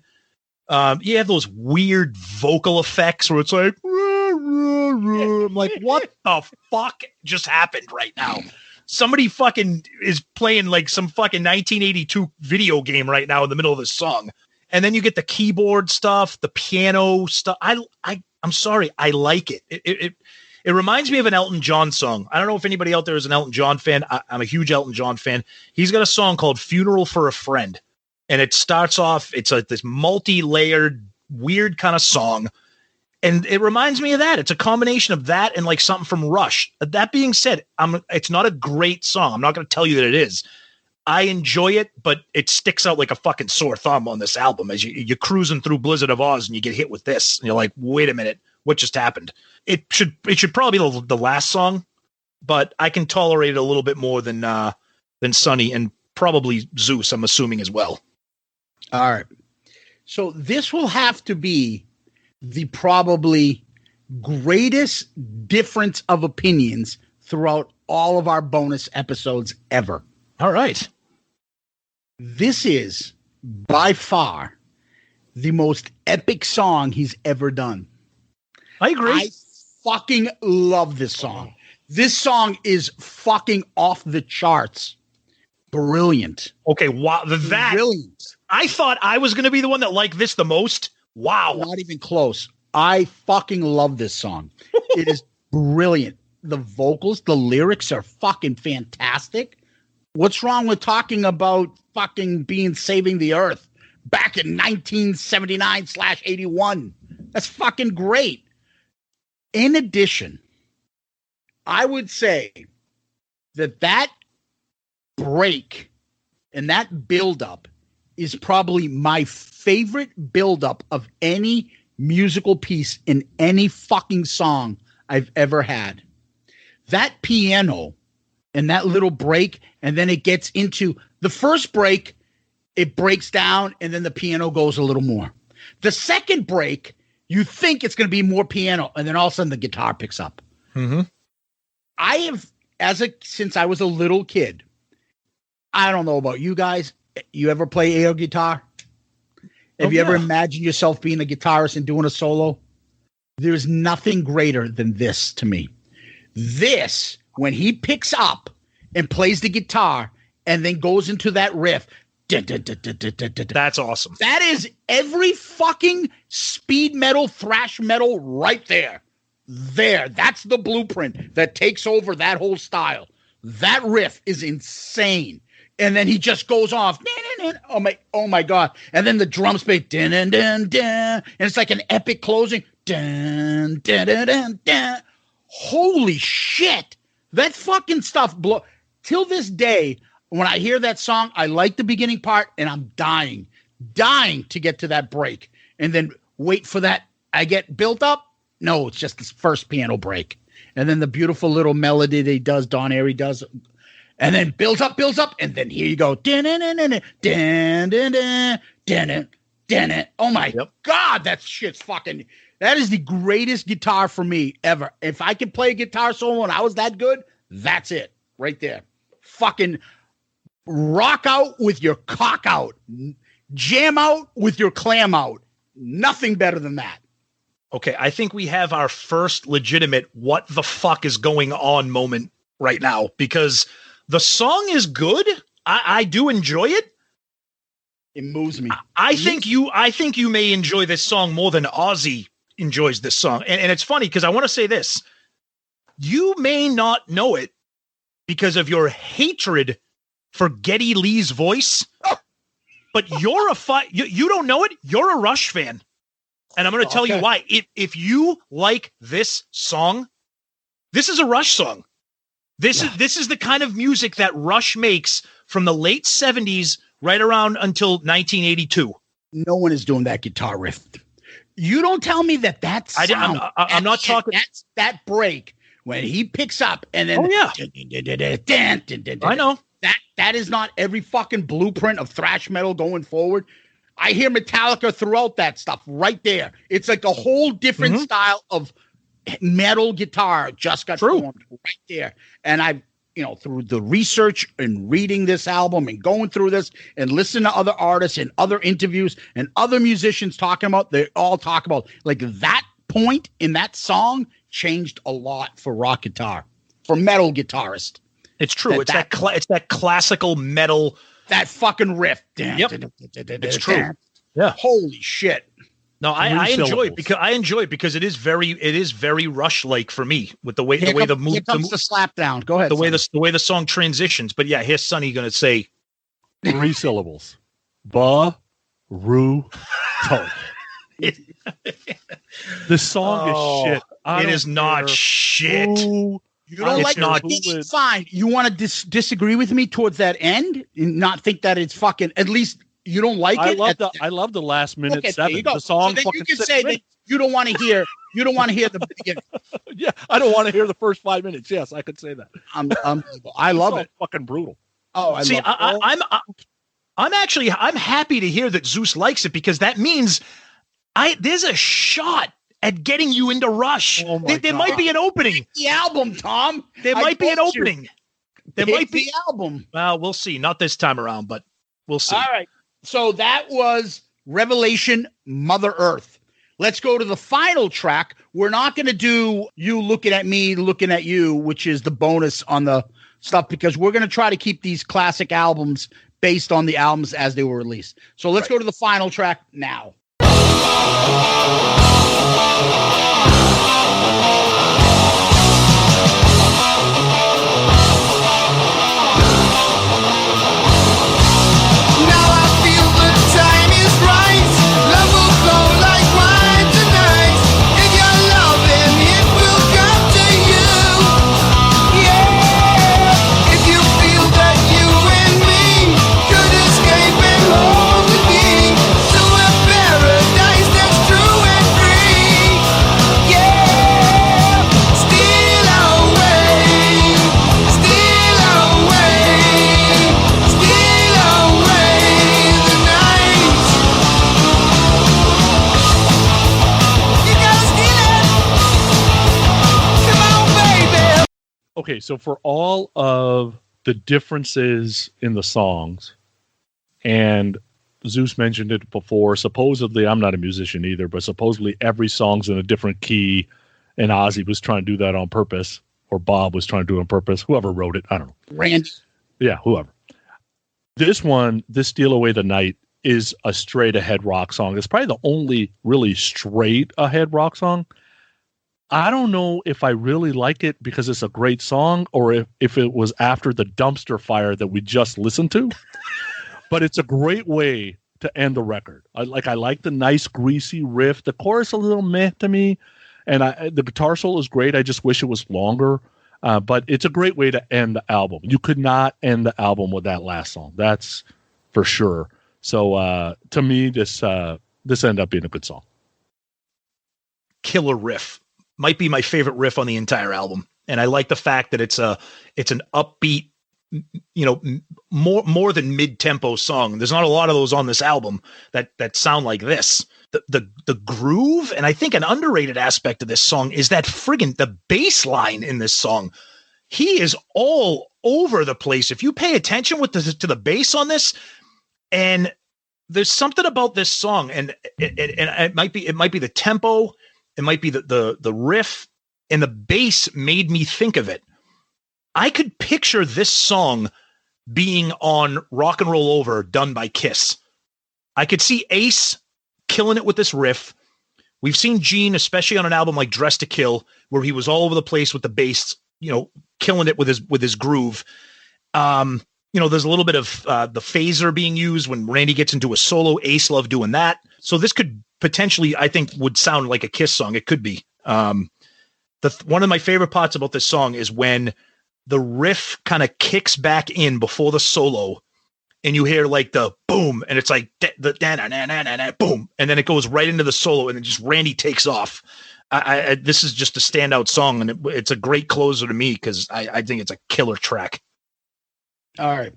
you have those weird vocal effects where it's like, I'm like, what the fuck just happened right now? Somebody fucking is playing like some fucking 1982 video game right now in the middle of this song. And then you get the keyboard stuff, the piano stuff. I'm sorry. I like it. It reminds me of an Elton John song. I don't know if anybody out there is an Elton John fan. I'm a huge Elton John fan. He's got a song called Funeral for a Friend. And it starts off, it's like this multi-layered, weird kind of song. And it reminds me of that. It's a combination of that and like something from Rush. That being said, it's not a great song. I'm not going to tell you that it is. I enjoy it, but it sticks out like a fucking sore thumb on this album as you're cruising through Blizzard of Ozz and you get hit with this. And you're like, wait a minute, what just happened? It should probably be the last song, but I can tolerate it a little bit more than Sunny and probably Zeus, I'm assuming as well. All right. So this will have to be the probably greatest difference of opinions throughout all of our bonus episodes ever. All right. This is by far the most epic song he's ever done. I agree. I fucking love this song. This song is fucking off the charts. Brilliant. Okay, wow. Brilliant. I thought I was going to be the one that liked this the most. Wow. Not even close. I fucking love this song. It is brilliant. The vocals, the lyrics are fucking fantastic. What's wrong with talking about fucking saving the earth back in 1979/81? That's fucking great. In addition, I would say that break and that buildup is probably my favorite buildup of any musical piece in any fucking song I've ever had. That piano and that little break, and then it gets into the first break, it breaks down, and then the piano goes a little more. The second break, you think it's going to be more piano, and then all of a sudden the guitar picks up. Mm-hmm. I have, since I was a little kid, I don't know about you guys. You ever play air guitar? Have you ever imagined yourself being a guitarist and doing a solo? There's nothing greater than this to me. This, when he picks up and plays the guitar and then goes into that riff. That's awesome. That is every fucking speed metal, thrash metal right there. That's the blueprint that takes over that whole style. That riff is insane. And then he just goes off. Oh my God. And then the drums play. And it's like an epic closing. Holy shit. That fucking stuff till this day, when I hear that song, I like the beginning part and I'm dying to get to that break. And then wait for that. I get built up. No, it's just this first piano break. And then the beautiful little melody that he does, Don Airy does. And then builds up, and then here you go. Oh my God, that shit's fucking. That is the greatest guitar for me ever. If I could play a guitar solo and I was that good, that's it right there. Fucking rock out with your cock out, jam out with your clam out. Nothing better than that. Okay, I think we have our first legitimate what the fuck is going on moment right now, because the song is good. I do enjoy it. It moves me. I think you may enjoy this song more than Ozzy enjoys this song. And it's funny because I want to say this. You may not know it because of your hatred for Geddy Lee's voice, but you don't know it. You're a Rush fan. And I'm going to tell you why. If you like this song, this is a Rush song. This is the kind of music that Rush makes from the late 70s right around until 1982. No one is doing that guitar riff. You don't tell me that sound. I'm not talking. That's that break when he picks up and then. Oh yeah. I know. That is not every fucking blueprint of thrash metal going forward. I hear Metallica throughout that stuff right there. It's like a whole different style of metal guitar just got formed right there. And I've, through the research and reading this album and going through this and listening to other artists and other interviews and other musicians talking about, they all talk about like that point in that song changed a lot for rock guitar, for metal guitarist. It's true. It's that classical metal. That fucking riff. Yep. It's true. Yeah. Holy shit. No, I enjoy it because it is very Rush like for me with the way the move. Here comes the slap down. Go ahead. The way the song transitions. But yeah, here's Sonny going to say 3 syllables. Ba Ru To. This song is shit. It is not shit. You don't like it? Fine. You want to disagree with me towards that end and not think that it's fucking, at least you don't like it? I love the last minute okay, 7. The song. So then you can say that you don't want to hear the beginning. Yeah, I don't want to hear the first 5 minutes. Yes, I could say that. I love it. Fucking brutal. Oh, I'm happy to hear that Zeus likes it, because that means there's a shot at getting you into Rush. Oh my there God. might be an opening. The album, Tom. There might be an opening. There might be the album. Well, we'll see. Not this time around, but we'll see. All right. So that was Revelation, Mother Earth. Let's go to the final track. We're not going to do You Looking at Me, Looking at You, which is the bonus on the stuff, because we're going to try to keep these classic albums based on the albums as they were released. So let's go to the final track now. Okay, so for all of the differences in the songs, and Zeus mentioned it before, supposedly, I'm not a musician either, but supposedly every song's in a different key, and Ozzy was trying to do that on purpose, or Bob was trying to do it on purpose. Whoever wrote it, I don't know. Randy. Yeah, whoever. This one, This Steal Away the Night, is a straight ahead rock song. It's probably the only really straight ahead rock song. I don't know if I really like it because it's a great song, or if it was after the dumpster fire that we just listened to. But it's a great way to end the record. I like the nice greasy riff. The chorus a little meh to me, and the guitar solo is great. I just wish it was longer. But it's a great way to end the album. You could not end the album with that last song. That's for sure. So to me, this ended up being a good song. Killer riff. Might be my favorite riff on the entire album. And I like the fact that it's an upbeat, more than mid-tempo song. There's not a lot of those on this album that sound like this. The groove, and I think an underrated aspect of this song is that the bass line in this song. He is all over the place. If you pay attention to the bass on this, and there's something about this song, and it might be the tempo. It might be the riff, and the bass made me think of it. I could picture this song being on Rock and Roll Over, done by Kiss. I could see Ace killing it with this riff. We've seen Gene, especially on an album like Dress to Kill, where he was all over the place with the bass, killing it with his groove. There's a little bit of the phaser being used when Randy gets into a solo. Ace loved doing that. So this could potentially, I think, would sound like a Kiss song. It could be. One of my favorite parts about this song is when the riff kind of kicks back in before the solo, and you hear like the boom, and it's like the da-na-na-na-na-na, boom, and then it goes right into the solo, and then just Randy takes off. This is just a standout song, and it's a great closer to me because I think it's a killer track. All right.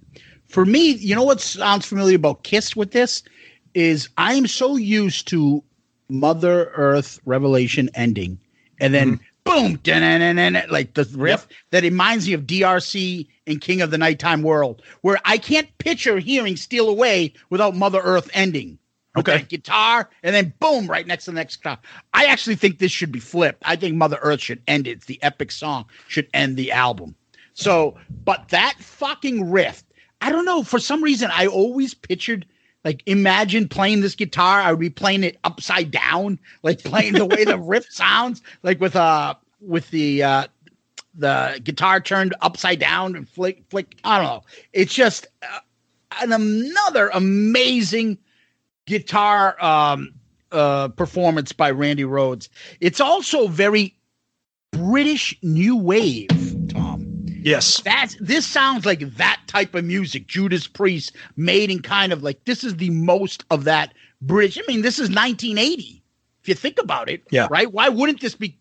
For me, you know what sounds familiar about Kiss with this is I am so used to Mother Earth Revelation ending, and then boom, like the riff that reminds me of DRC and King of the Nighttime World, where I can't picture hearing Steal Away without Mother Earth ending. Okay. Guitar, and then boom, right next to the next guitar. I actually think this should be flipped. I think Mother Earth should end it. It's the epic song, should end the album. So, but that fucking riff, I don't know, for some reason, I always pictured, like, imagine playing this guitar. I would be playing it upside down, like playing the way the riff sounds, like with the guitar turned upside down and flick. I don't know. It's just another amazing guitar performance by Randy Rhodes. It's also very British new wave, Tom. Yes. This sounds like that type of music. Judas Priest made in kind of like, this is the most of that British. I mean, this is 1980. If you think about it, yeah. Right? Why wouldn't this be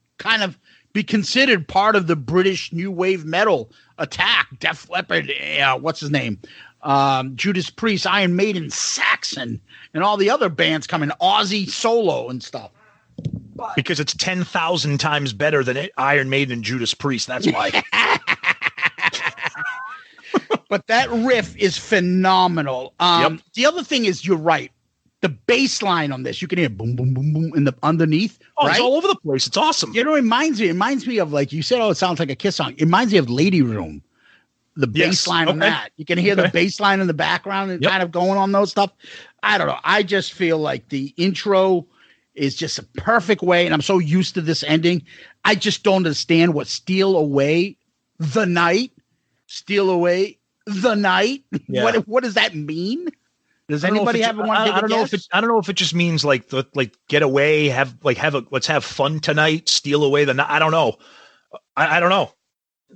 considered part of the British new wave metal attack? Def Leppard, what's his name? Judas Priest, Iron Maiden, Saxon, and all the other bands coming, Ozzy solo and stuff. Because it's 10,000 times better than Iron Maiden and Judas Priest. That's why. But that riff is phenomenal. The other thing is, you're right. The bass line on this, you can hear boom, boom, boom, boom in the underneath. Oh, right? It's all over the place. It's awesome. You know, it reminds me of, like you said, it sounds like a Kiss song. It reminds me of Lady Room. The bass line on that. You can hear the bass line in the background and kind of going on those stuff. I don't know. I just feel like the intro is just a perfect way, and I'm so used to this ending. I just don't understand what Steal Away the Night. Steal Away the Night. Yeah. What does that mean? Does anybody have one? I don't know if it just means like get away, let's have fun tonight, steal away the night. I don't know. I don't know.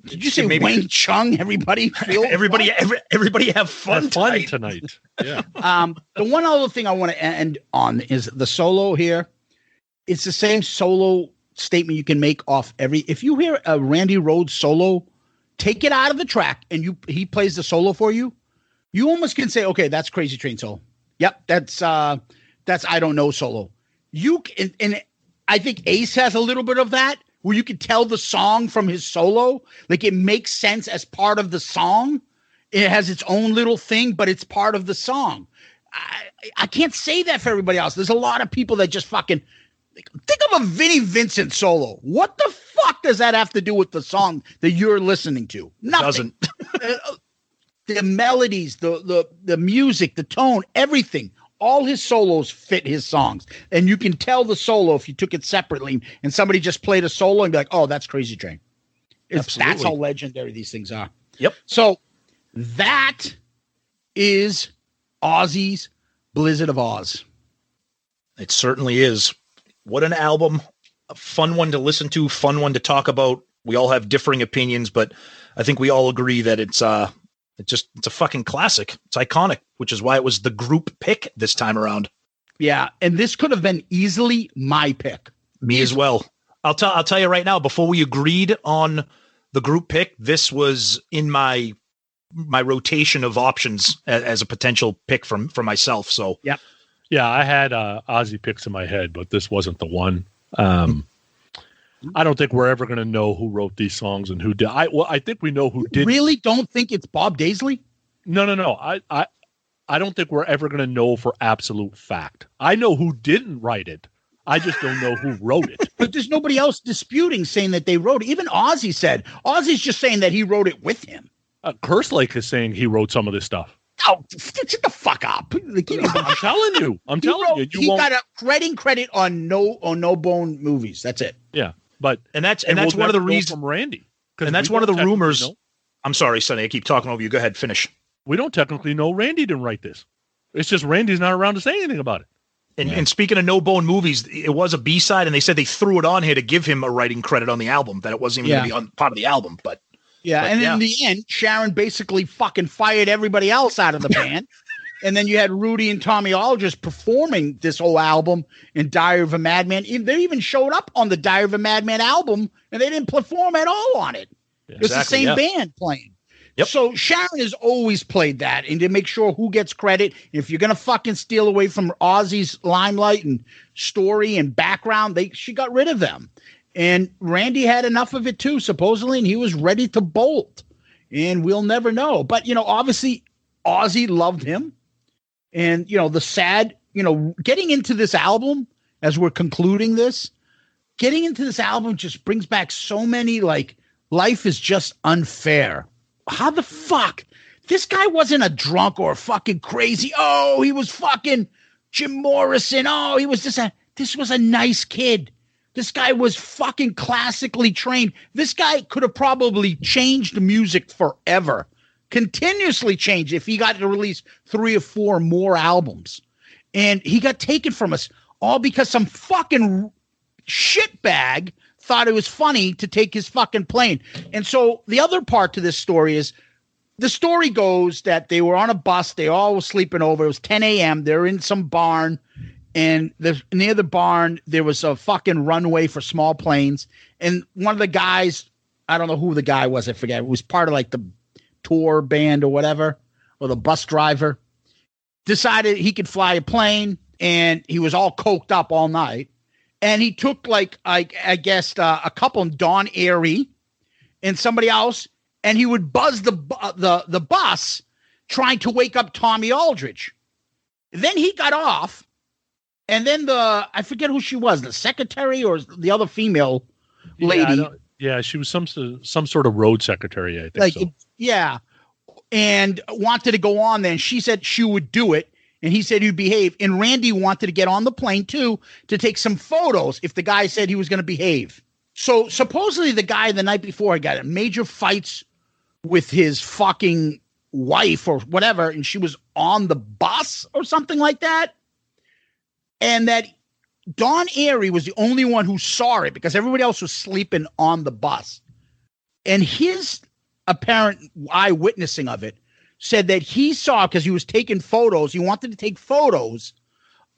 Did you say maybe Wang Chung? Everybody feel everybody have fun tonight. Yeah. The one other thing I want to end on is the solo here. It's the same solo statement you can make off if you hear a Randy Rhodes solo, take it out of the track and he plays the solo for you. You almost can say, okay, that's Crazy Train solo. Yep, that's I Don't Know solo. And I think Ace has a little bit of that, where you can tell the song from his solo. Like, it makes sense as part of the song. It has its own little thing, but it's part of the song. I can't say that for everybody else. There's a lot of people that just fucking think of a Vinnie Vincent solo. What the fuck does that have to do with the song that you're listening to? Nothing. It doesn't. The melodies, the music, the tone, everything. All his solos fit his songs. And you can tell the solo if you took it separately and somebody just played a solo and be like, oh, that's Crazy Train. That's how legendary these things are. Yep. So that is Ozzy's Blizzard of Ozz. It certainly is. What an album. A fun one to listen to, fun one to talk about. We all have differing opinions, but I think we all agree that it's a fucking classic. It's iconic, which is why it was the group pick this time around. Yeah, and this could have been easily my pick. Me as well. I'll tell you right now, before we agreed on the group pick, this was in my rotation of options as a potential pick for myself. So yeah, I had Ozzy picks in my head, but this wasn't the one. I don't think we're ever going to know who wrote these songs and who did. I think we know who did. Really don't think it's Bob Daisley? No. I don't think we're ever going to know for absolute fact. I know who didn't write it. I just don't know who wrote it. But there's nobody else disputing, saying that they wrote it. Even Ozzy said. Ozzy's just saying that he wrote it with him. Kerslake is saying he wrote some of this stuff. Oh, shut the fuck up! I'm telling you. He got a credit on No Bone Movies. That's it. Yeah. And that's one of the reasons from Randy. And that's one of the rumors. I'm sorry, Sonny. I keep talking over you. Go ahead, finish. We don't technically know Randy didn't write this. It's just Randy's not around to say anything about it. And speaking of No Bone Movies, it was a B-side, and they said they threw it on here to give him a writing credit on the album, that it wasn't even going to be on part of the album. But in the end, Sharon basically fucking fired everybody else out of the band. And then you had Rudy and Tommy Aldridge performing this whole album in Diary of a Madman. They even showed up on the Diary of a Madman album, and they didn't perform at all on it. Yeah, it's the same band playing. Yep. So Sharon has always played that, and to make sure who gets credit. If you're going to fucking steal away from Ozzy's limelight and story and background, she got rid of them. And Randy had enough of it too, supposedly, and he was ready to bolt. And we'll never know. But, obviously Ozzy loved him. And, the sad, getting into this album, as we're concluding this, getting into this album just brings back so many, life is just unfair. How the fuck? This guy wasn't a drunk or fucking crazy. Oh, he was fucking Jim Morrison. Oh, he was this was a nice kid. This guy was fucking classically trained. This guy could have probably changed music forever. Continuously changed if he got to release 3 or 4 more albums. And he got taken from us all because some fucking shitbag thought it was funny to take his fucking plane. And so the other part to this story is, the story goes that they were on a bus. They all were sleeping over. It was 10 a.m. They're in some barn. And near the barn, there was a fucking runway for small planes. And one of the guys, I don't know who the guy was, I forget. It was part of the tour band or whatever. or the bus driver, decided he could fly a plane, and he was all coked up all night. And he took I guess a couple, Don Airey and somebody else, and he would buzz the bus trying to wake up Tommy Aldridge. Then he got off, and then I forget who she was, the secretary or the other female lady. Yeah, she was some sort of road secretary, I think. Yeah, and wanted to go on there, and she said she would do it, and he said he'd behave. And Randy wanted to get on the plane too to take some photos if the guy said he was going to behave. So supposedly the guy the night before had got in major fights with his fucking wife or whatever, and she was on the bus or something like that. And that Don Airey was the only one who saw it because everybody else was sleeping on the bus. And his apparent eyewitnessing of it said that he saw, because he was taking photos, he wanted to take photos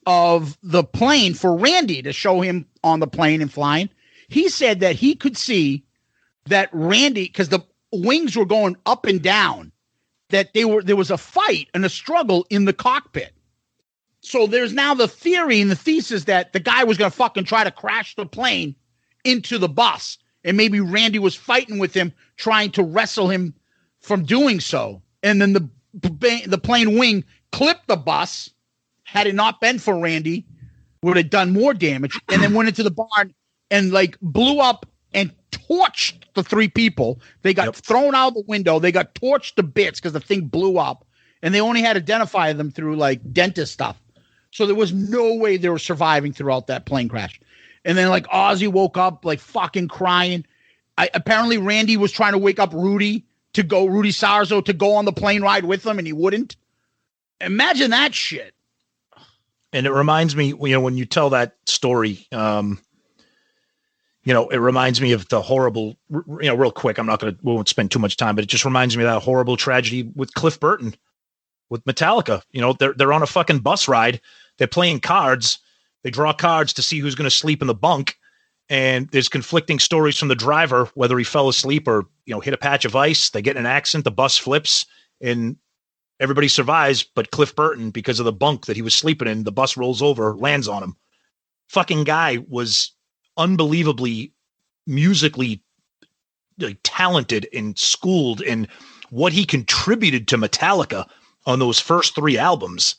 of the plane for Randy to show him on the plane and flying. He said that he could see that Randy, because the wings were going up and down, that there was a fight and a struggle in the cockpit. So there's now the theory and the thesis that the guy was going to fucking try to crash the plane into the bus. And maybe Randy was fighting with him, trying to wrestle him from doing so. And then the plane wing clipped the bus. Had it not been for Randy, would have done more damage. And then went into the barn and blew up and torched the three people. They got thrown out the window. They got torched to bits because the thing blew up. And they only had to identify them through dentist stuff. So there was no way they were surviving throughout that plane crash. And then Ozzy woke up fucking crying. Apparently Randy was trying to wake up Rudy Sarzo to go on the plane ride with him, and he wouldn't. Imagine that shit. And it reminds me, when you tell that story, it reminds me of the horrible, real quick. We won't spend too much time, but it just reminds me of that horrible tragedy with Cliff Burton with Metallica. They're on a fucking bus ride. They're playing cards. They draw cards to see who's going to sleep in the bunk. And there's conflicting stories from the driver, whether he fell asleep or, hit a patch of ice. They get in an accident, the bus flips, and everybody survives. But Cliff Burton, because of the bunk that he was sleeping in, the bus rolls over, lands on him. Fucking guy was unbelievably musically talented and schooled, and what he contributed to Metallica on those first three albums.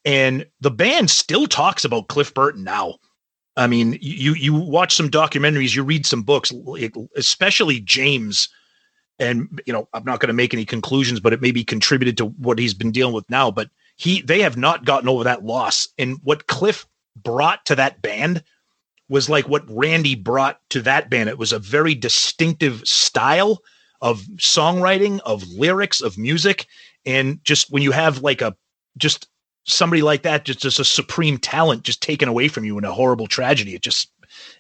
And the band still talks about Cliff Burton now. I mean, you watch some documentaries, you read some books, especially James, and I'm not going to make any conclusions, but it may be contributed to what he's been dealing with now. But they have not gotten over that loss, and what Cliff brought to that band was what Randy brought to that band. It was a very distinctive style of songwriting, of lyrics, of music, and just when you have just somebody like that, just a supreme talent just taken away from you in a horrible tragedy.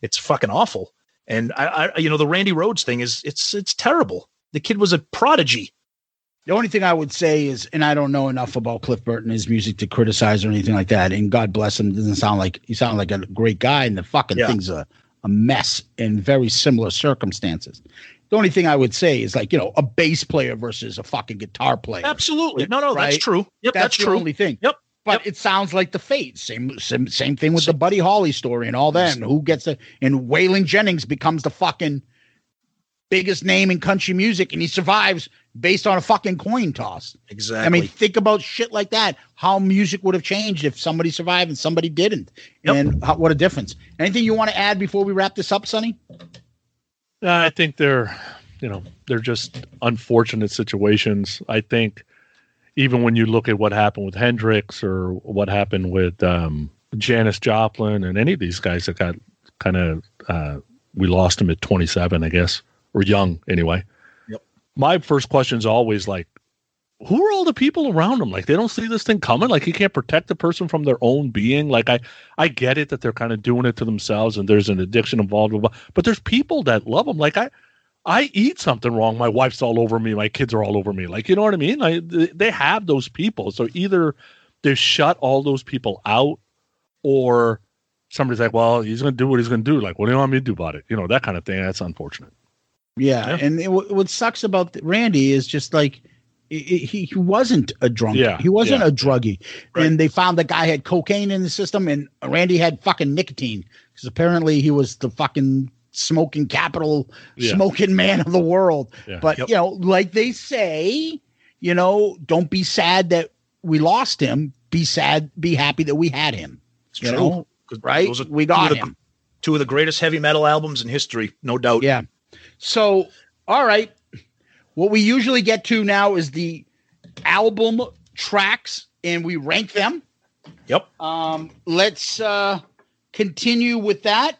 It's fucking awful. And the Randy Rhodes thing it's terrible. The kid was a prodigy. The only thing I would say is, and I don't know enough about Cliff Burton, his music to criticize or anything like that. And God bless him. He sounded like a great guy, and the fucking thing's a mess in very similar circumstances. The only thing I would say is a bass player versus a fucking guitar player. Absolutely. No, right? That's true. Yep. That's the true. Only thing. Yep. But it sounds like the Fate. Same thing with the Buddy Holly story and all that. And who gets it? And Waylon Jennings becomes the fucking biggest name in country music, and he survives based on a fucking coin toss. Exactly. I mean, think about shit like that. How music would have changed if somebody survived and somebody didn't. Yep. And what a difference. Anything you want to add before we wrap this up, Sonny? I think they're just unfortunate situations. I think even when you look at what happened with Hendrix or what happened with Janis Joplin and any of these guys that got kind of, we lost them at 27, I guess, or young anyway. Yep. My first question is always who are all the people around them? They don't see this thing coming. You can't protect the person from their own being. I get it that they're kind of doing it to themselves and there's an addiction involved, but there's people that love them. I eat something wrong, my wife's all over me, my kids are all over me. You know what I mean? They have those people. So either they shut all those people out, or somebody's well, he's going to do what he's going to do. What do you want me to do about it? That kind of thing. That's unfortunate. Yeah. And what sucks about Randy is just he wasn't a drunk. Yeah, He wasn't yeah. a druggie. Right. And they found the guy had cocaine in the system, and Randy had fucking nicotine because apparently he was the fucking smoking capital, smoking man of the world. Yeah. But, you know, like they say, you know, don't be sad that we lost him. Be sad, be happy that we had him. It's You true. know, 'Cause right? those are We got him. Two of the greatest heavy metal albums in history, no doubt. Yeah. So, all right. What we usually get to now is the album tracks, and we rank them. Yep. Let's continue with that.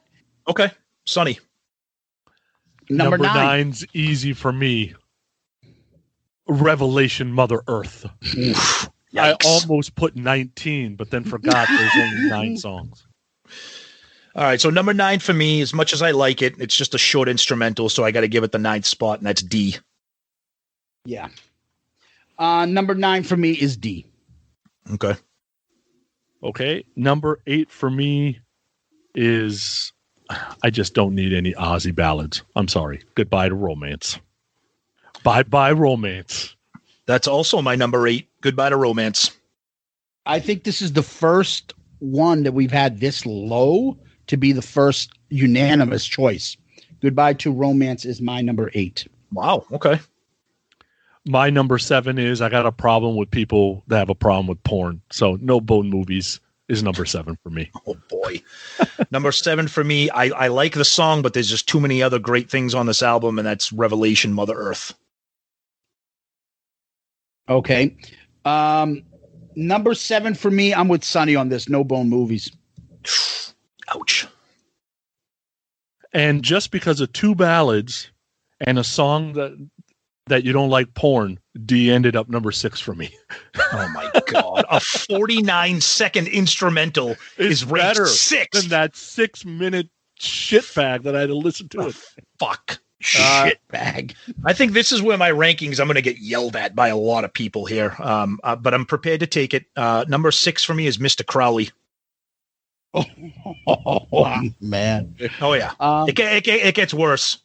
Okay. Sonny. Number 9. 9's easy for me. Revelation Mother Earth. I almost put 19, but then forgot there's only 9 songs. All right. So number 9 for me, as much as I like it, it's just a short instrumental. So I got to give it the 9th spot, and that's D. Yeah. Number 9 for me is D. Okay. Okay. Number 8 for me is I just don't need any Ozzy ballads. I'm sorry. Goodbye to Romance. Bye-bye Romance. That's also my number 8. Goodbye to Romance. I think this is the first one that we've had this low to be the first unanimous choice. Goodbye to Romance is my number 8. Wow. Okay. My number 7 is I got a problem with people that have a problem with porn. So No Bone Movies is number 7 for me. Oh, boy. Number 7 for me, I like the song, but there's just too many other great things on this album, and that's Revelation Mother Earth. Okay. Number 7 for me, I'm with Sonny on this. No Bone Movies. Ouch. And just because of 2 ballads and a song that you don't like porn, D ended up number 6 for me. Oh my God. A 49-second instrumental is ranked better 6th. than that 6-minute shit bag that I had to listen to it. Fuck. Shit bag. I think this is where my rankings, I'm going to get yelled at by a lot of people here. But I'm prepared to take it. Number 6 for me is Mr. Crowley. Oh, man. Oh, yeah. It gets worse.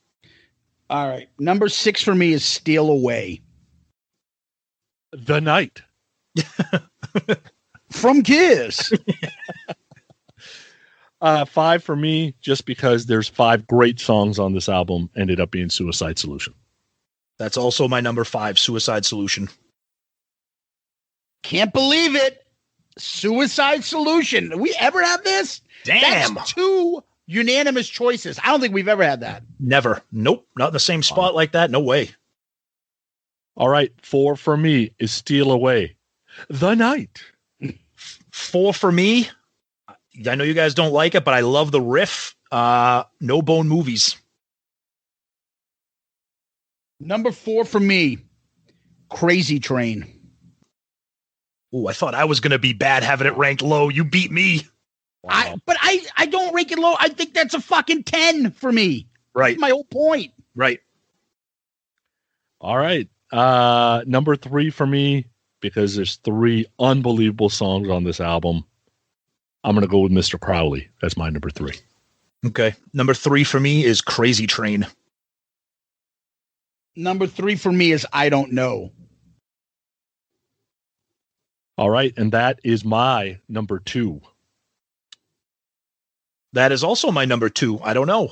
All right. Number 6 for me is Steal Away. The Night. From Kiss. 5 for me, just because there's 5 great songs on this album, ended up being Suicide Solution. That's also my number 5, Suicide Solution. Can't believe it. Suicide Solution. We ever have this? Damn. That's 2 unanimous choices. I don't think we've ever had that. Never. Nope. Not in the same spot like that. No way. All right. 4 for me is Steal Away. The Night. 4 for me. I know you guys don't like it, but I love the riff. No Bone Movies. Number 4 for me, Crazy Train. Oh, I thought I was going to be bad having it ranked low. You beat me. Wow. I don't rank it low. I think that's a fucking 10 for me. Right. That's my whole point. Right. All right. Number 3 for me, because there's 3 unbelievable songs on this album, I'm going to go with Mr. Crowley. That's my number 3. Okay. Number 3 for me is Crazy Train. Number 3 for me is I Don't Know. All right. And that is my number 2. That is also my number 2. I don't know.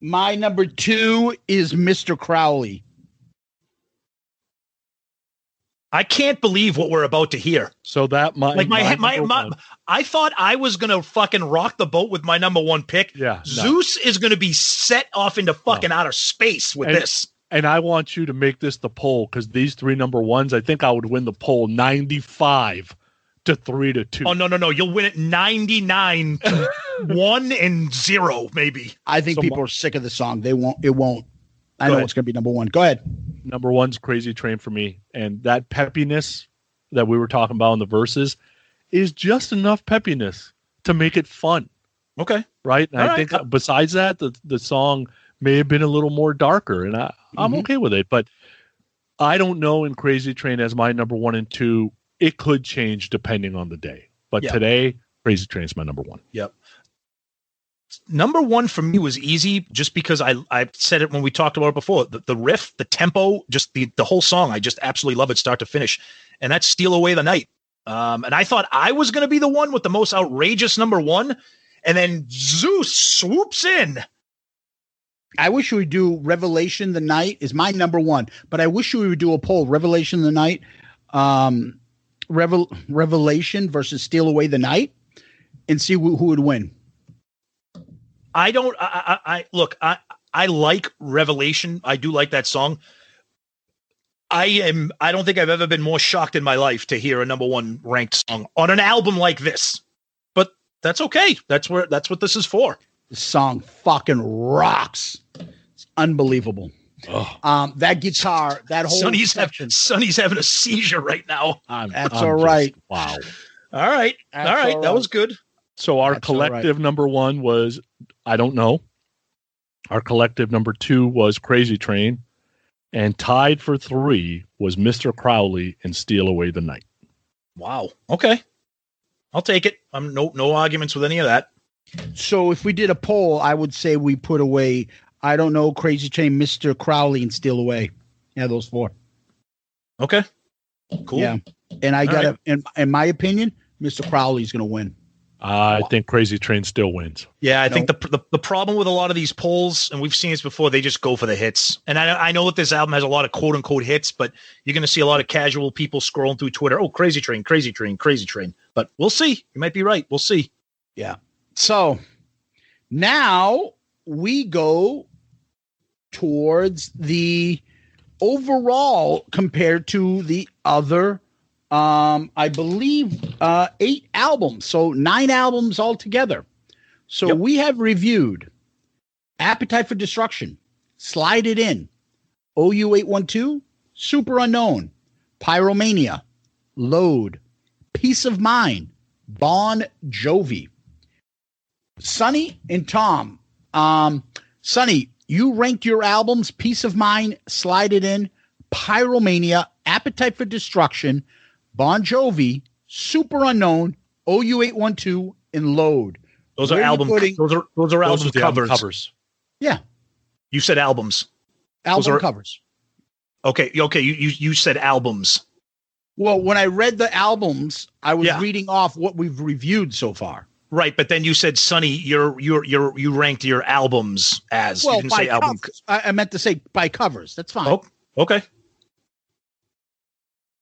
My number 2 is Mr. Crowley. I can't believe what we're about to hear. So that I thought I was gonna fucking rock the boat with my number 1 pick. Yeah, no. Zeus is gonna be set off into fucking outer space with this. And I want you to make this the poll, because these 3 number 1s, I think I would win the poll 95 to 3-2. Oh no! You'll win it 99 to 1 and 0, maybe. I think people are sick of the song. It won't. I know it's going to be number 1. Go ahead. Number 1's Crazy Train for me. And that peppiness that we were talking about in the verses is just enough peppiness to make it fun. Okay. Right? And I think besides that, the song may have been a little more darker, and I'm okay with it. But I don't know in Crazy Train as my number 1 and 2. It could change depending on the day. But today, Crazy Train is my number 1. Yep. number one for me was easy just because I said it when we talked about it before. The riff, the tempo, just the whole song. I just absolutely love it start to finish. And that's Steal Away the Night. And I thought I was going to be the one with the most outrageous number one. And then Zeus swoops in. I wish we would do Revelation the Night is my number one, but I wish we would do a poll. Revelation the Night, Revelation versus Steal Away the Night, and see who would win. I like Revelation. I do like that song. I don't think I've ever been more shocked in my life to hear a number one ranked song on an album like this. But that's okay. That's what this is for. The song fucking rocks. It's unbelievable. Oh. That guitar, that whole Sonny's having a seizure right now. That's all right. Wow. All right. All right. That was good. So our collective number one was I Don't Know. Our collective number two was Crazy Train. And tied for 3 was Mr. Crowley and Steal Away the Night. Wow. Okay. I'll take it. I'm no arguments with any of that. So if we did a poll, I would say we put away I Don't Know, Crazy Train, Mr. Crowley, and Steal Away. Yeah, those 4. Okay. Cool. Yeah. And I got to, in my opinion, Mr. Crowley's going to win. I think Crazy Train still wins. Yeah, I think the problem with a lot of these polls, and we've seen this before, they just go for the hits. And I know that this album has a lot of quote unquote hits, but you're going to see a lot of casual people scrolling through Twitter. Oh, Crazy Train, Crazy Train, Crazy Train. But we'll see. You might be right. We'll see. Yeah. So now we go towards the overall compared to the other I believe 8 albums, so 9 albums altogether. So we have reviewed Appetite for Destruction, Slide It In, OU812, Super Unknown, Pyromania, Load, Peace of Mind, Bon Jovi. Sonny and Tom. Sonny, you ranked your albums Peace of Mind, Slide It In, Pyromania, Appetite for Destruction, Bon Jovi, Super Unknown, OU812, and Load. Those are album covers. Yeah. You said albums. Covers. Okay. You said albums. Well, when I read the albums, I was reading off what we've reviewed so far. Right, but then you said, Sonny, you ranked your albums as. Well, you didn't say album. I meant to say by covers. That's fine. Oh, okay.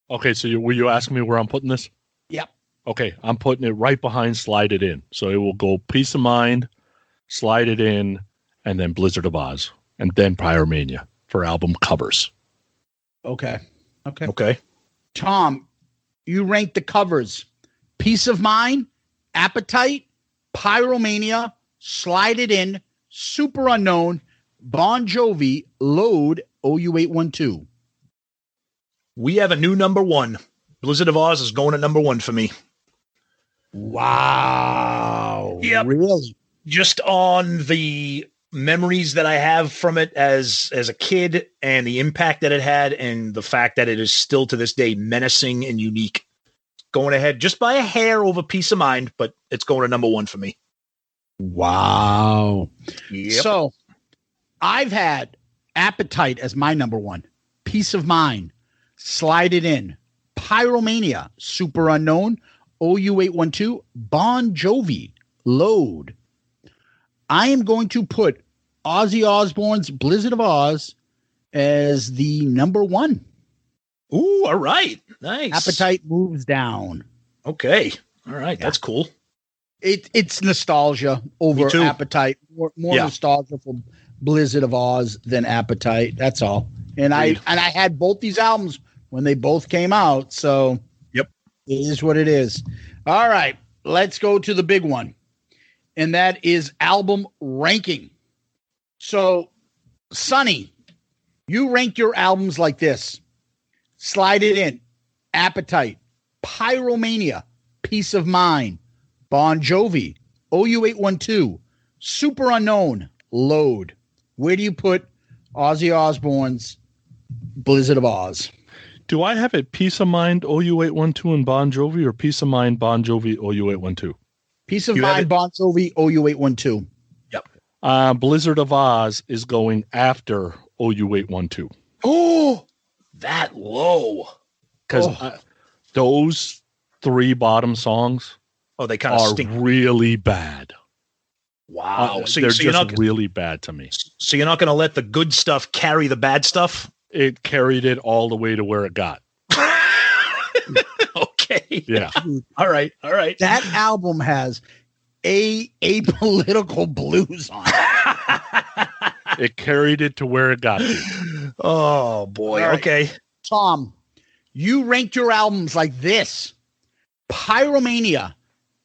Okay, so will you ask me where I'm putting this? Yep. Okay, I'm putting it right behind Slide It In. So it will go Peace of Mind, Slide It In, and then Blizzard of Ozz, and then Pyromania for album covers. Okay. Tom, you ranked the covers. Peace of Mind, Appetite, Pyromania, Slide It In, Super Unknown, Bon Jovi, Load, OU812. We have a new number one. Blizzard of Ozz is going at number one for me. Wow. Yep. Really? Just on the memories that I have from it as a kid and the impact that it had and the fact that it is still to this day menacing and unique. Going ahead just by a hair over Peace of Mind, but it's going to number one for me. Wow. Yep. So I've had Appetite as my number one. Peace of Mind, Slide It In, Pyromania, Super Unknown, OU812, Bon Jovi, Load. I am going to put Ozzy Osbourne's Blizzard of Ozz as the number one. Ooh, all right. Nice. Appetite moves down. Okay. All right. Yeah. That's cool. It's nostalgia over Appetite. More nostalgia for Blizzard of Ozz than Appetite. That's all. And I had both these albums when they both came out. So it is what it is. All right. Let's go to the big one. And that is album ranking. So, Sonny, you rank your albums like this. Slide It In, Appetite, Pyromania, Peace of Mind, Bon Jovi, OU812, Super Unknown, Load. Where do you put Ozzy Osbourne's Blizzard of Ozz? Do I have it Peace of Mind, OU812, and Bon Jovi, or Peace of Mind, Bon Jovi, OU812? Peace of Mind, Bon Jovi, OU812. Yeah. Blizzard of Ozz is going after OU812. Oh, that low. Because those 3 bottom songs they kind of stink. Really bad. Wow. They're just really bad to me. So you're not going to let the good stuff carry the bad stuff? It carried it all the way to where it got. Okay. Yeah. All right. That album has apolitical blues on it. It carried it to where it got to. Oh, boy. Right. Okay. Tom, you ranked your albums like this: Pyromania,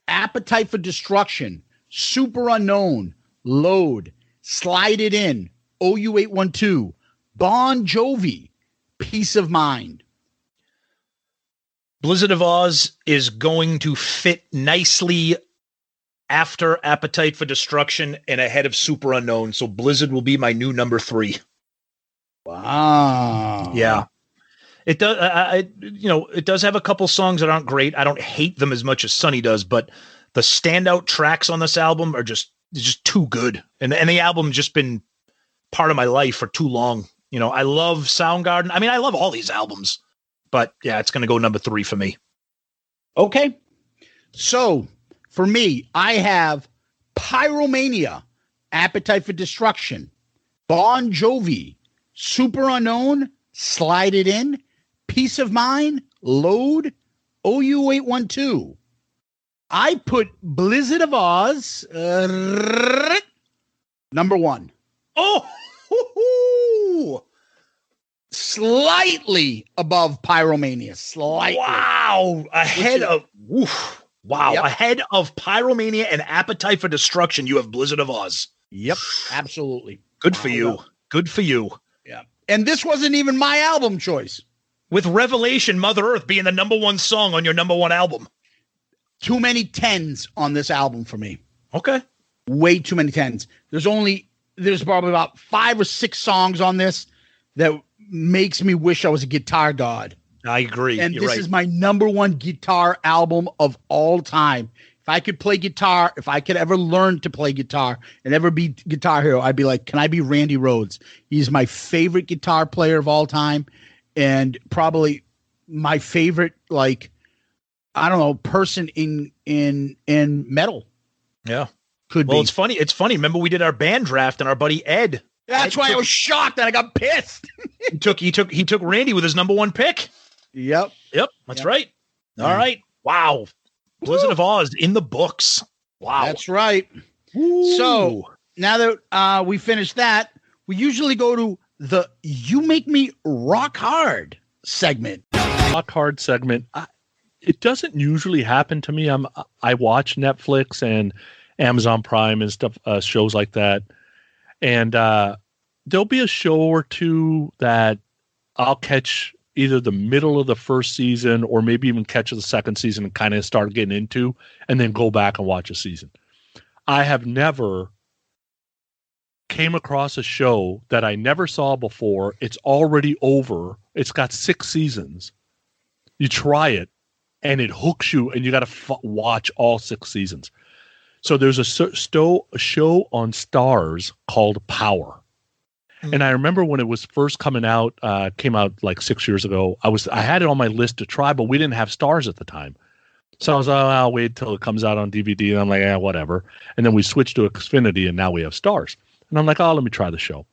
Appetite for Destruction, Super Unknown, Load, Slide It In, OU812, Bon Jovi, Peace of Mind. Blizzard of Ozz is going to fit nicely after Appetite for Destruction and ahead of Super Unknown. So Blizzard will be my new number 3. Wow. Yeah. It does. It does have a couple songs that aren't great. I don't hate them as much as Sonny does, but the standout tracks on this album are just too good. And the album's just been part of my life for too long. I love Soundgarden. I mean, I love all these albums, but yeah, it's going to go number 3 for me. Okay. So for me, I have Pyromania, Appetite for Destruction, Bon Jovi, Super Unknown, Slide It In, Peace of Mind, Load, OU812. I put Blizzard of Ozz number 1. Oh, slightly above Pyromania. Slightly. Wow. Ahead of Pyromania and Appetite for Destruction, you have Blizzard of Ozz. Yep, absolutely. Good for you. Good for you. Yeah. And this wasn't even my album choice. With Revelation, Mother Earth being the number 1 song on your number 1 album. Too many 10s on this album for me. Okay. Way too many 10s. There's probably about 5 or 6 songs on this that makes me wish I was a guitar god. I agree. And this is my number 1 guitar album of all time. If I could play guitar, if I could ever learn to play guitar and ever be Guitar Hero, I'd be like, can I be Randy Rhodes? He's my favorite guitar player of all time, and probably my favorite, person in metal. Yeah. Could be. Well, it's funny. Remember, we did our band draft, and our buddy Ed. That's why I was shocked and I got pissed. He took Randy with his number 1 pick. Yep. That's right. All right. Wow. Blizzard of Ozz in the books. Wow. That's right. Woo. So now that we finished that, we usually go to the You Make Me Rock Hard segment. Rock Hard segment. It doesn't usually happen to me. I watch Netflix and Amazon Prime and stuff, shows like that. And there'll be a show or two that I'll catch either the middle of the first season or maybe even catch the second season and kind of start getting into and then go back and watch a season. I have never came across a show that I never saw before. It's already over. It's got 6 seasons. You try it and it hooks you and you got to watch all 6 seasons. So there's a show on Stars called Power. And I remember when it was first came out like 6 years ago. I had it on my list to try, but we didn't have Stars at the time. So I was like, I'll wait till it comes out on DVD. And I'm like, whatever. And then we switched to Xfinity and now we have Stars. And I'm like, let me try the show.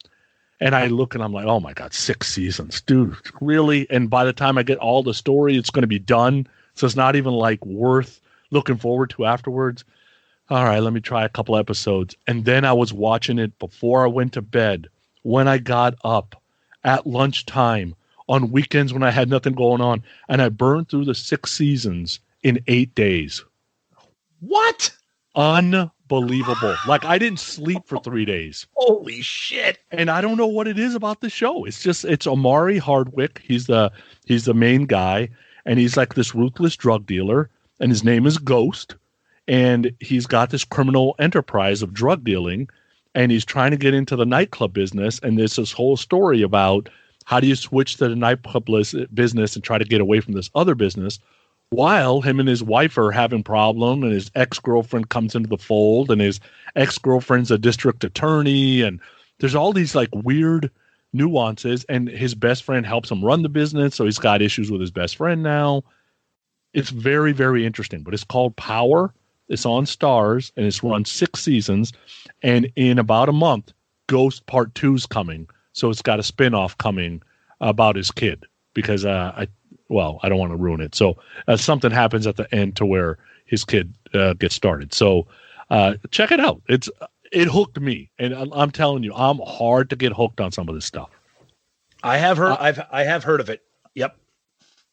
And I look and I'm like, oh my God, 6 seasons, dude, really? And by the time I get all the story, it's going to be done. So it's not even like worth looking forward to afterwards. All right, let me try a couple episodes. And then I was watching it before I went to bed, when I got up, at lunchtime, on weekends when I had nothing going on. And I burned through the 6 seasons in 8 days. What? Unbelievable. Like, I didn't sleep for 3 days. Holy shit. And I don't know what it is about the show. It's Omari Hardwick. He's the main guy. And he's like this ruthless drug dealer. And his name is Ghost. And he's got this criminal enterprise of drug dealing. And he's trying to get into the nightclub business. And there's this whole story about how do you switch to the nightclub business and try to get away from this other business. while him and his wife are having problem, and his ex-girlfriend comes into the fold, and his ex-girlfriend's a district attorney, and there's all these like weird nuances, and his best friend helps him run the business, so he's got issues with his best friend now. It's very, very interesting, but it's called Power. It's on Stars, and it's run 6 seasons, and in about a month, Ghost Part 2's coming, so it's got a spin-off coming about his kid, because I don't want to ruin it. So something happens at the end to where his kid gets started. So check it out. It hooked me, and I'm telling you, I'm hard to get hooked on some of this stuff. I have heard. I have heard of it. Yep.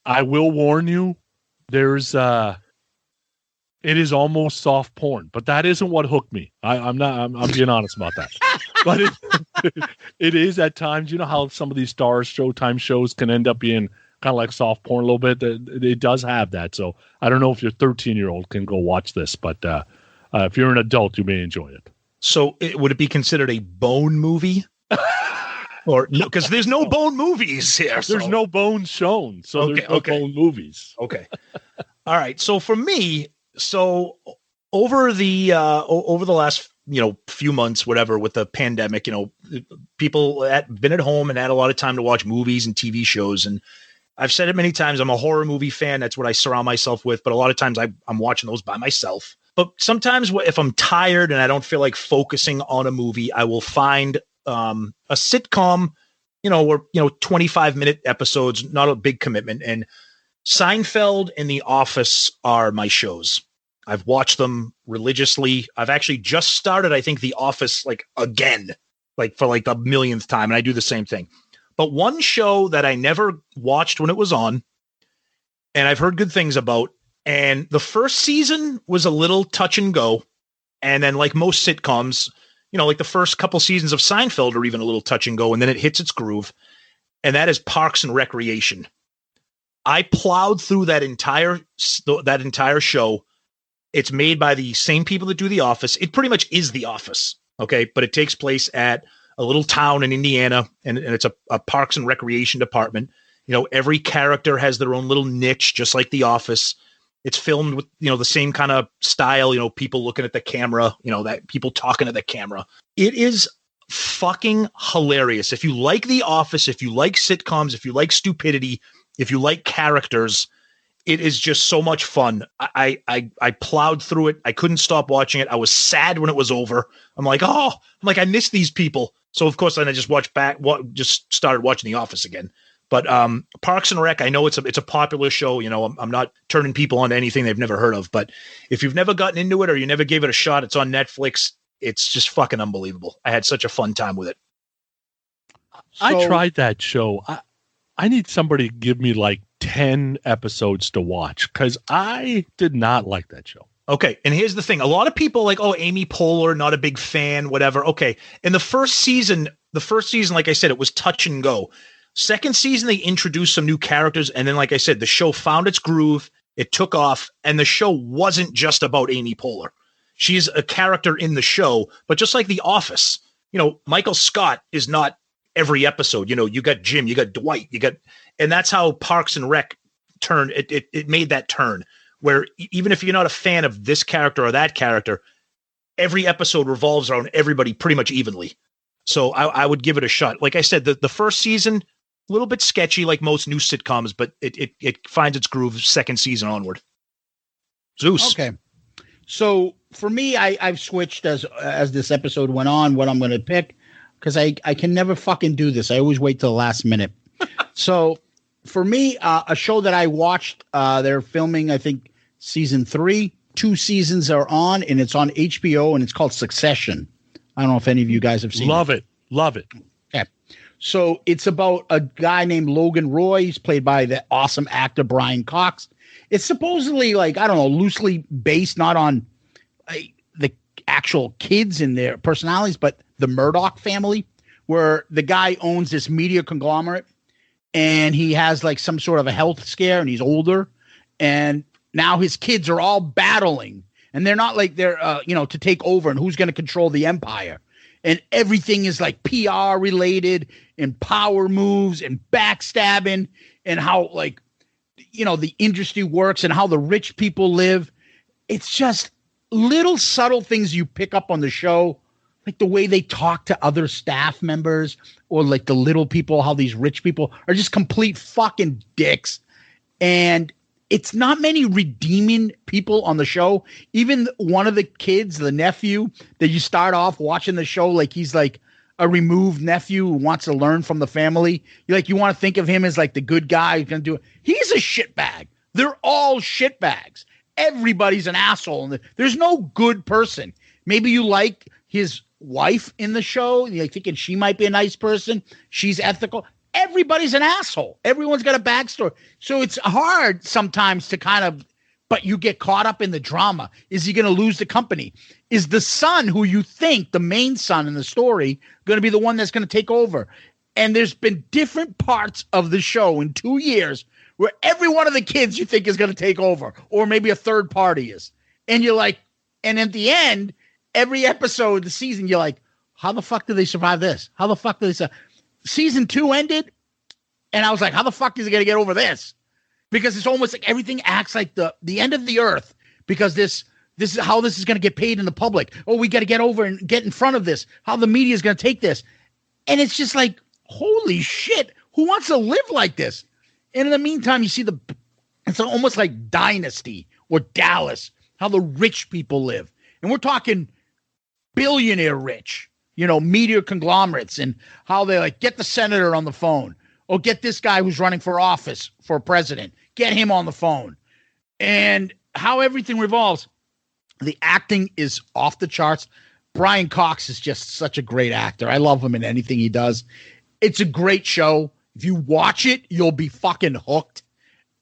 I will warn you. There's it is almost soft porn, but that isn't what hooked me. I'm being honest about that. But it is at times. You know how some of these Showtime shows can end up being kind of like soft porn a little bit. It does have that. So I don't know if your 13-year-old can go watch this, but if you're an adult, you may enjoy it. So would it be considered a bone movie? Or no, because there's no bone movies here. There's no bones shown, so there's no bone movies. Okay. All right. So for me, over the last few months, whatever, with the pandemic, people been at home and had a lot of time to watch movies and TV shows. And I've said it many times, I'm a horror movie fan. That's what I surround myself with. But a lot of times I'm watching those by myself. But sometimes if I'm tired and I don't feel like focusing on a movie, I will find a sitcom, where 25-minute episodes, not a big commitment. And Seinfeld and The Office are my shows. I've watched them religiously. I've actually just started, I think, The Office again, for the millionth time, and I do the same thing. But one show that I never watched when it was on, and I've heard good things about, and the first season was a little touch and go. And then like most sitcoms, like the first couple seasons of Seinfeld are even a little touch and go, and then it hits its groove. And that is Parks and Recreation. I plowed through that entire show. It's made by the same people that do The Office. It pretty much is The Office. Okay. But it takes place at a little town in Indiana, and it's a Parks and Recreation department. Every character has their own little niche, just like The Office. It's filmed with, the same kind of style, people looking at the camera, that people talking to the camera. It is fucking hilarious. If you like The Office, if you like sitcoms, if you like stupidity, if you like characters, it is just so much fun. I plowed through it. I couldn't stop watching it. I was sad when it was over. I'm like, I miss these people. So of course, then I just just started watching The Office again. But Parks and Rec, I know it's a popular show. I'm not turning people on to anything they've never heard of. But if you've never gotten into it or you never gave it a shot, it's on Netflix. It's just fucking unbelievable. I had such a fun time with it. I tried that show. I need somebody to give me 10 episodes to watch, because I did not like that show. Okay, and here's the thing. A lot of people Amy Poehler, not a big fan, whatever. Okay, in the first season, like I said, it was touch and go. Second season, they introduced some new characters, and then, like I said, the show found its groove, it took off, and the show wasn't just about Amy Poehler. She's a character in the show, but just like The Office, Michael Scott is not every episode. You got Jim, you got Dwight, and that's how Parks and Rec turned. It made that turn where even if you're not a fan of this character or that character, every episode revolves around everybody pretty much evenly. So I would give it a shot. Like I said, the first season, a little bit sketchy like most new sitcoms, but it finds its groove second season onward. Zeus. Okay. So for me, I've switched as this episode went on what I'm going to pick, because I can never fucking do this. I always wait till the last minute. So for me, a show that I watched, they're filming, I think, season 3. 2 seasons are on, and it's on HBO, and it's called Succession. I don't know if any of you guys have seen it. Love it. Okay. So it's about a guy named Logan Roy. He's played by the awesome actor Brian Cox. It's supposedly loosely based not on the actual kids and their personalities, but the Murdoch family, where the guy owns this media conglomerate, and he has some sort of a health scare, and he's older, and now his kids are all battling, and they're not they're to take over and who's going to control the empire. And everything is PR related and power moves and backstabbing, and how the industry works and how the rich people live. It's just little subtle things you pick up on the show, like the way they talk to other staff members, or like the little people, how these rich people are just complete fucking dicks. And it's not many redeeming people on the show. Even one of the kids, the nephew that you start off watching the show, like he's like a removed nephew who wants to learn from the family. You want to think of him as like the good guy who's going to do it. He's a shitbag. They're all shitbags. Everybody's an asshole. And there's no good person. Maybe you like his wife in the show, and you're thinking she might be a nice person. She's ethical. Everybody's an asshole. Everyone's got a backstory. So it's hard sometimes to but you get caught up in the drama. Is he going to lose the company? Is the son, who you think, the main son in the story, going to be the one that's going to take over? And there's been different parts of the show in 2 years where every one of the kids you think is going to take over, or maybe a third party is. And you're like, and at the end, every episode of the season, you're like, how the fuck did they survive this? How the fuck did they survive? Season 2 ended, and I was like, how the fuck is he going to get over this? Because it's almost like everything acts like the end of the earth, because this is how this is going to get paid in the public. Oh, we got to get over and get in front of this, how the media is going to take this. And it's just like, holy shit, who wants to live like this? And in the meantime, you see it's almost like Dynasty or Dallas, how the rich people live. And we're talking billionaire rich, media conglomerates, and how they like get the senator on the phone, or get this guy who's running for office for president, get him on the phone, and how everything revolves. The acting is off the charts. Brian Cox is just such a great actor. I love him in anything he does. It's a great show. If you watch it, you'll be fucking hooked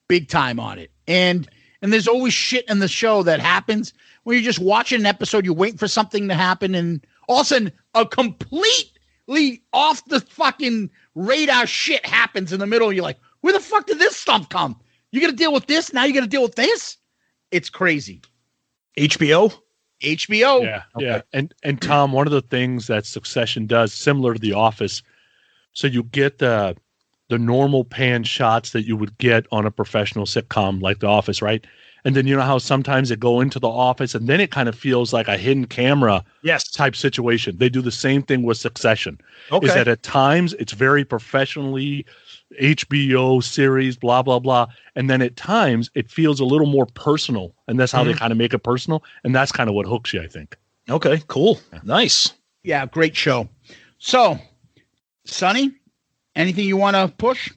big time on it. And there's always shit in the show that happens when you're just watching an episode, you're waiting for something to happen, and all of a sudden a completely off the fucking radar shit happens in the middle. And you're like, where the fuck did this stuff come? You got to deal with this. Now you got to deal with this. It's crazy. HBO. Yeah. Okay. Yeah. And Tom, one of the things that Succession does, similar to The Office, so you get the normal pan shots that you would get on a professional sitcom like The Office, right? And then you know how sometimes they go into the office and then it kind of feels like a hidden camera type situation. They do the same thing with Succession. Okay. Is that at times it's very professionally HBO series, blah, blah, blah. And then at times it feels a little more personal. And that's how they kind of make it personal. And that's kind of what hooks you, I think. Okay, cool. Yeah. Nice. Yeah, great show. So, Sonny, anything you want to push?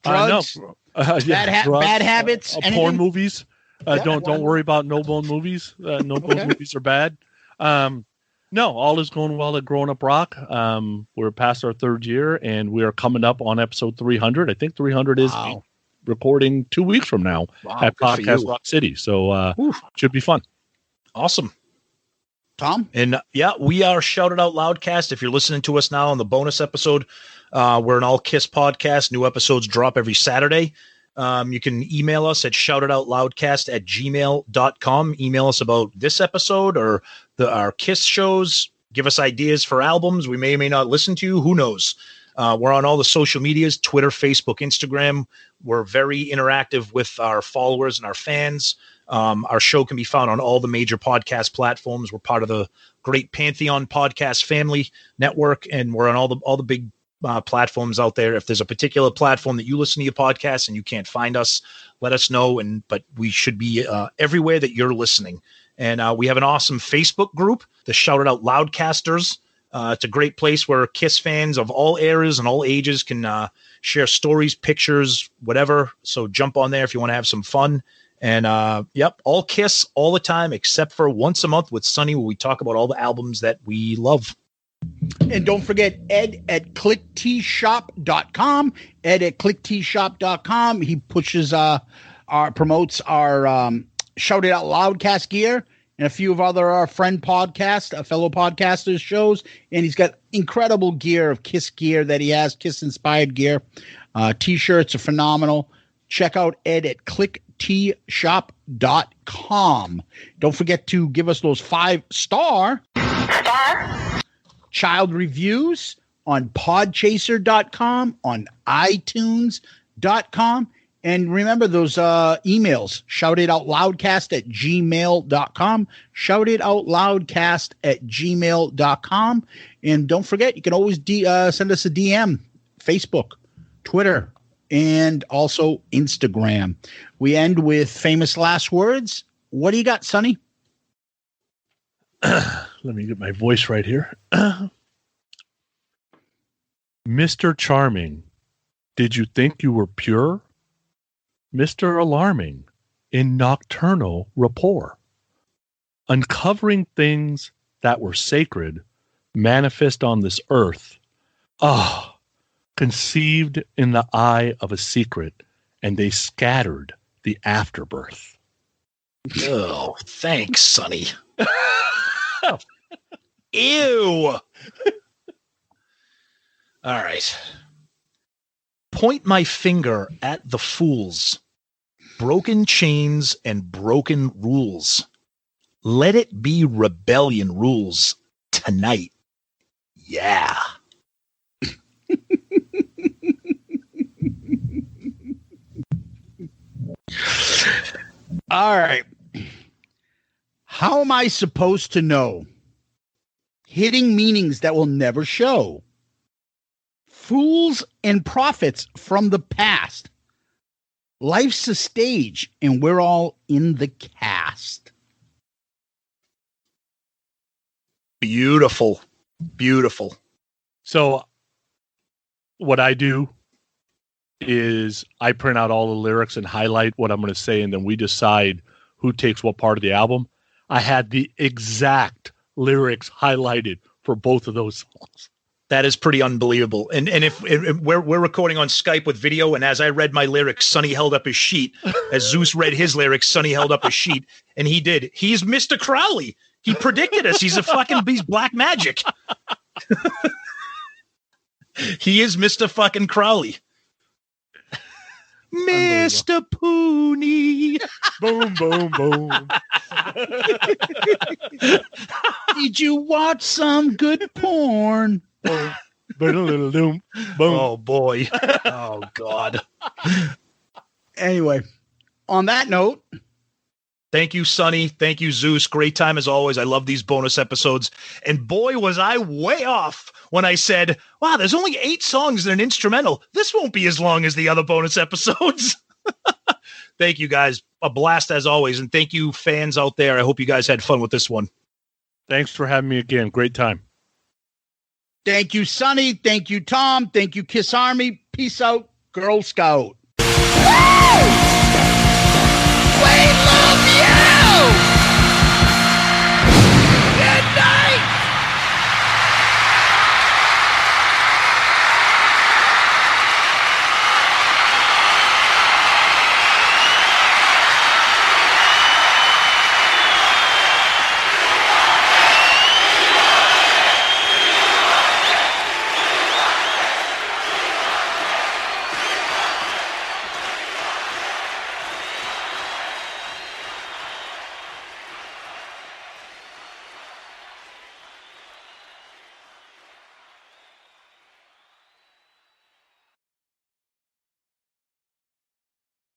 Drugs? No. Bad habits? Porn movies. Don't worry about no-bone movies. No-bone movies are bad. No, all is going well at Growing Up Rock. We're past our 3rd year, and we are coming up on episode 300. I think 300 is recording 2 weeks from now at Podcast Rock City. So should be fun. Awesome. Tom? And we are Shouted Out Loudcast. If you're listening to us now on the bonus episode, we're an all Kiss podcast. New episodes drop every Saturday. You can email us at shoutedoutloudcast@gmail.com. Email us about this episode or our Kiss shows. Give us ideas for albums we may or may not listen to. Who knows? We're on all the social medias, Twitter, Facebook, Instagram. We're very interactive with our followers and our fans. Our show can be found on all the major podcast platforms. We're part of the great Pantheon podcast family network, and we're on all the big platforms out there. If there's a particular platform that you listen to your podcast and you can't find us, let us know. But we should be everywhere that you're listening. And we have an awesome Facebook group, the Shouted Out Loudcasters. It's a great place where Kiss fans of all eras and all ages can share stories, pictures, whatever. So jump on there if you want to have some fun. And all Kiss all the time, except for once a month with Sonny, where we talk about all the albums that we love. And don't forget Ed at clicktshop.com. Ed at clicktshop.com. He pushes promotes our Shouted Out Loudcast gear and a few of our fellow podcasters shows. And he's got incredible gear of Kiss gear that he has, Kiss inspired gear. T-shirts are phenomenal. Check out Ed at clicktshop.com. Don't forget to give us those 5-star child reviews on podchaser.com, on itunes.com, And remember those emails, shoutitoutloudcast@gmail.com, shoutitoutloudcast@gmail.com. And don't forget, you can always send us a DM, Facebook, Twitter, and also Instagram. We end with famous last words. What do you got, Sonny? Let me get my voice right here. Mr. Charming, did you think you were pure? Mr. Alarming, in nocturnal rapport, uncovering things that were sacred, manifest on this earth. Conceived in the eye of a secret, and they scattered the afterbirth. Oh, thanks, Sonny. Ew. All right. Point my finger at the fools. Broken chains and broken rules. Let it be rebellion rules tonight. Yeah. All right. How am I supposed to know? Hitting meanings that will never show. Fools and prophets from the past. Life's a stage, and we're all in the cast. Beautiful. Beautiful. So what I do is I print out all the lyrics and highlight what I'm going to say, and then we decide who takes what part of the album. I had the exact lyrics highlighted for both of those songs. That is pretty unbelievable. And if we're recording on Skype with video, and as I read my lyrics, Sonny held up his sheet. As Zeus read his lyrics, Sonny held up his sheet, and he did. He's Mr. Crowley. He predicted us. He's black magic. He is Mr. fucking Crowley. Mr. Pooney. Boom, boom, boom. Did you watch some good porn? Boom. Oh, boy. Oh, God. Anyway, on that note, thank you, Sonny. Thank you, Zeus. Great time as always. I love these bonus episodes. And boy, was I way off when I said, wow, there's only 8 songs and an instrumental. This won't be as long as the other bonus episodes. Thank you, guys. A blast as always. And thank you, fans out there. I hope you guys had fun with this one. Thanks for having me again. Great time. Thank you, Sonny. Thank you, Tom. Thank you, Kiss Army. Peace out, Girl Scout. We love you!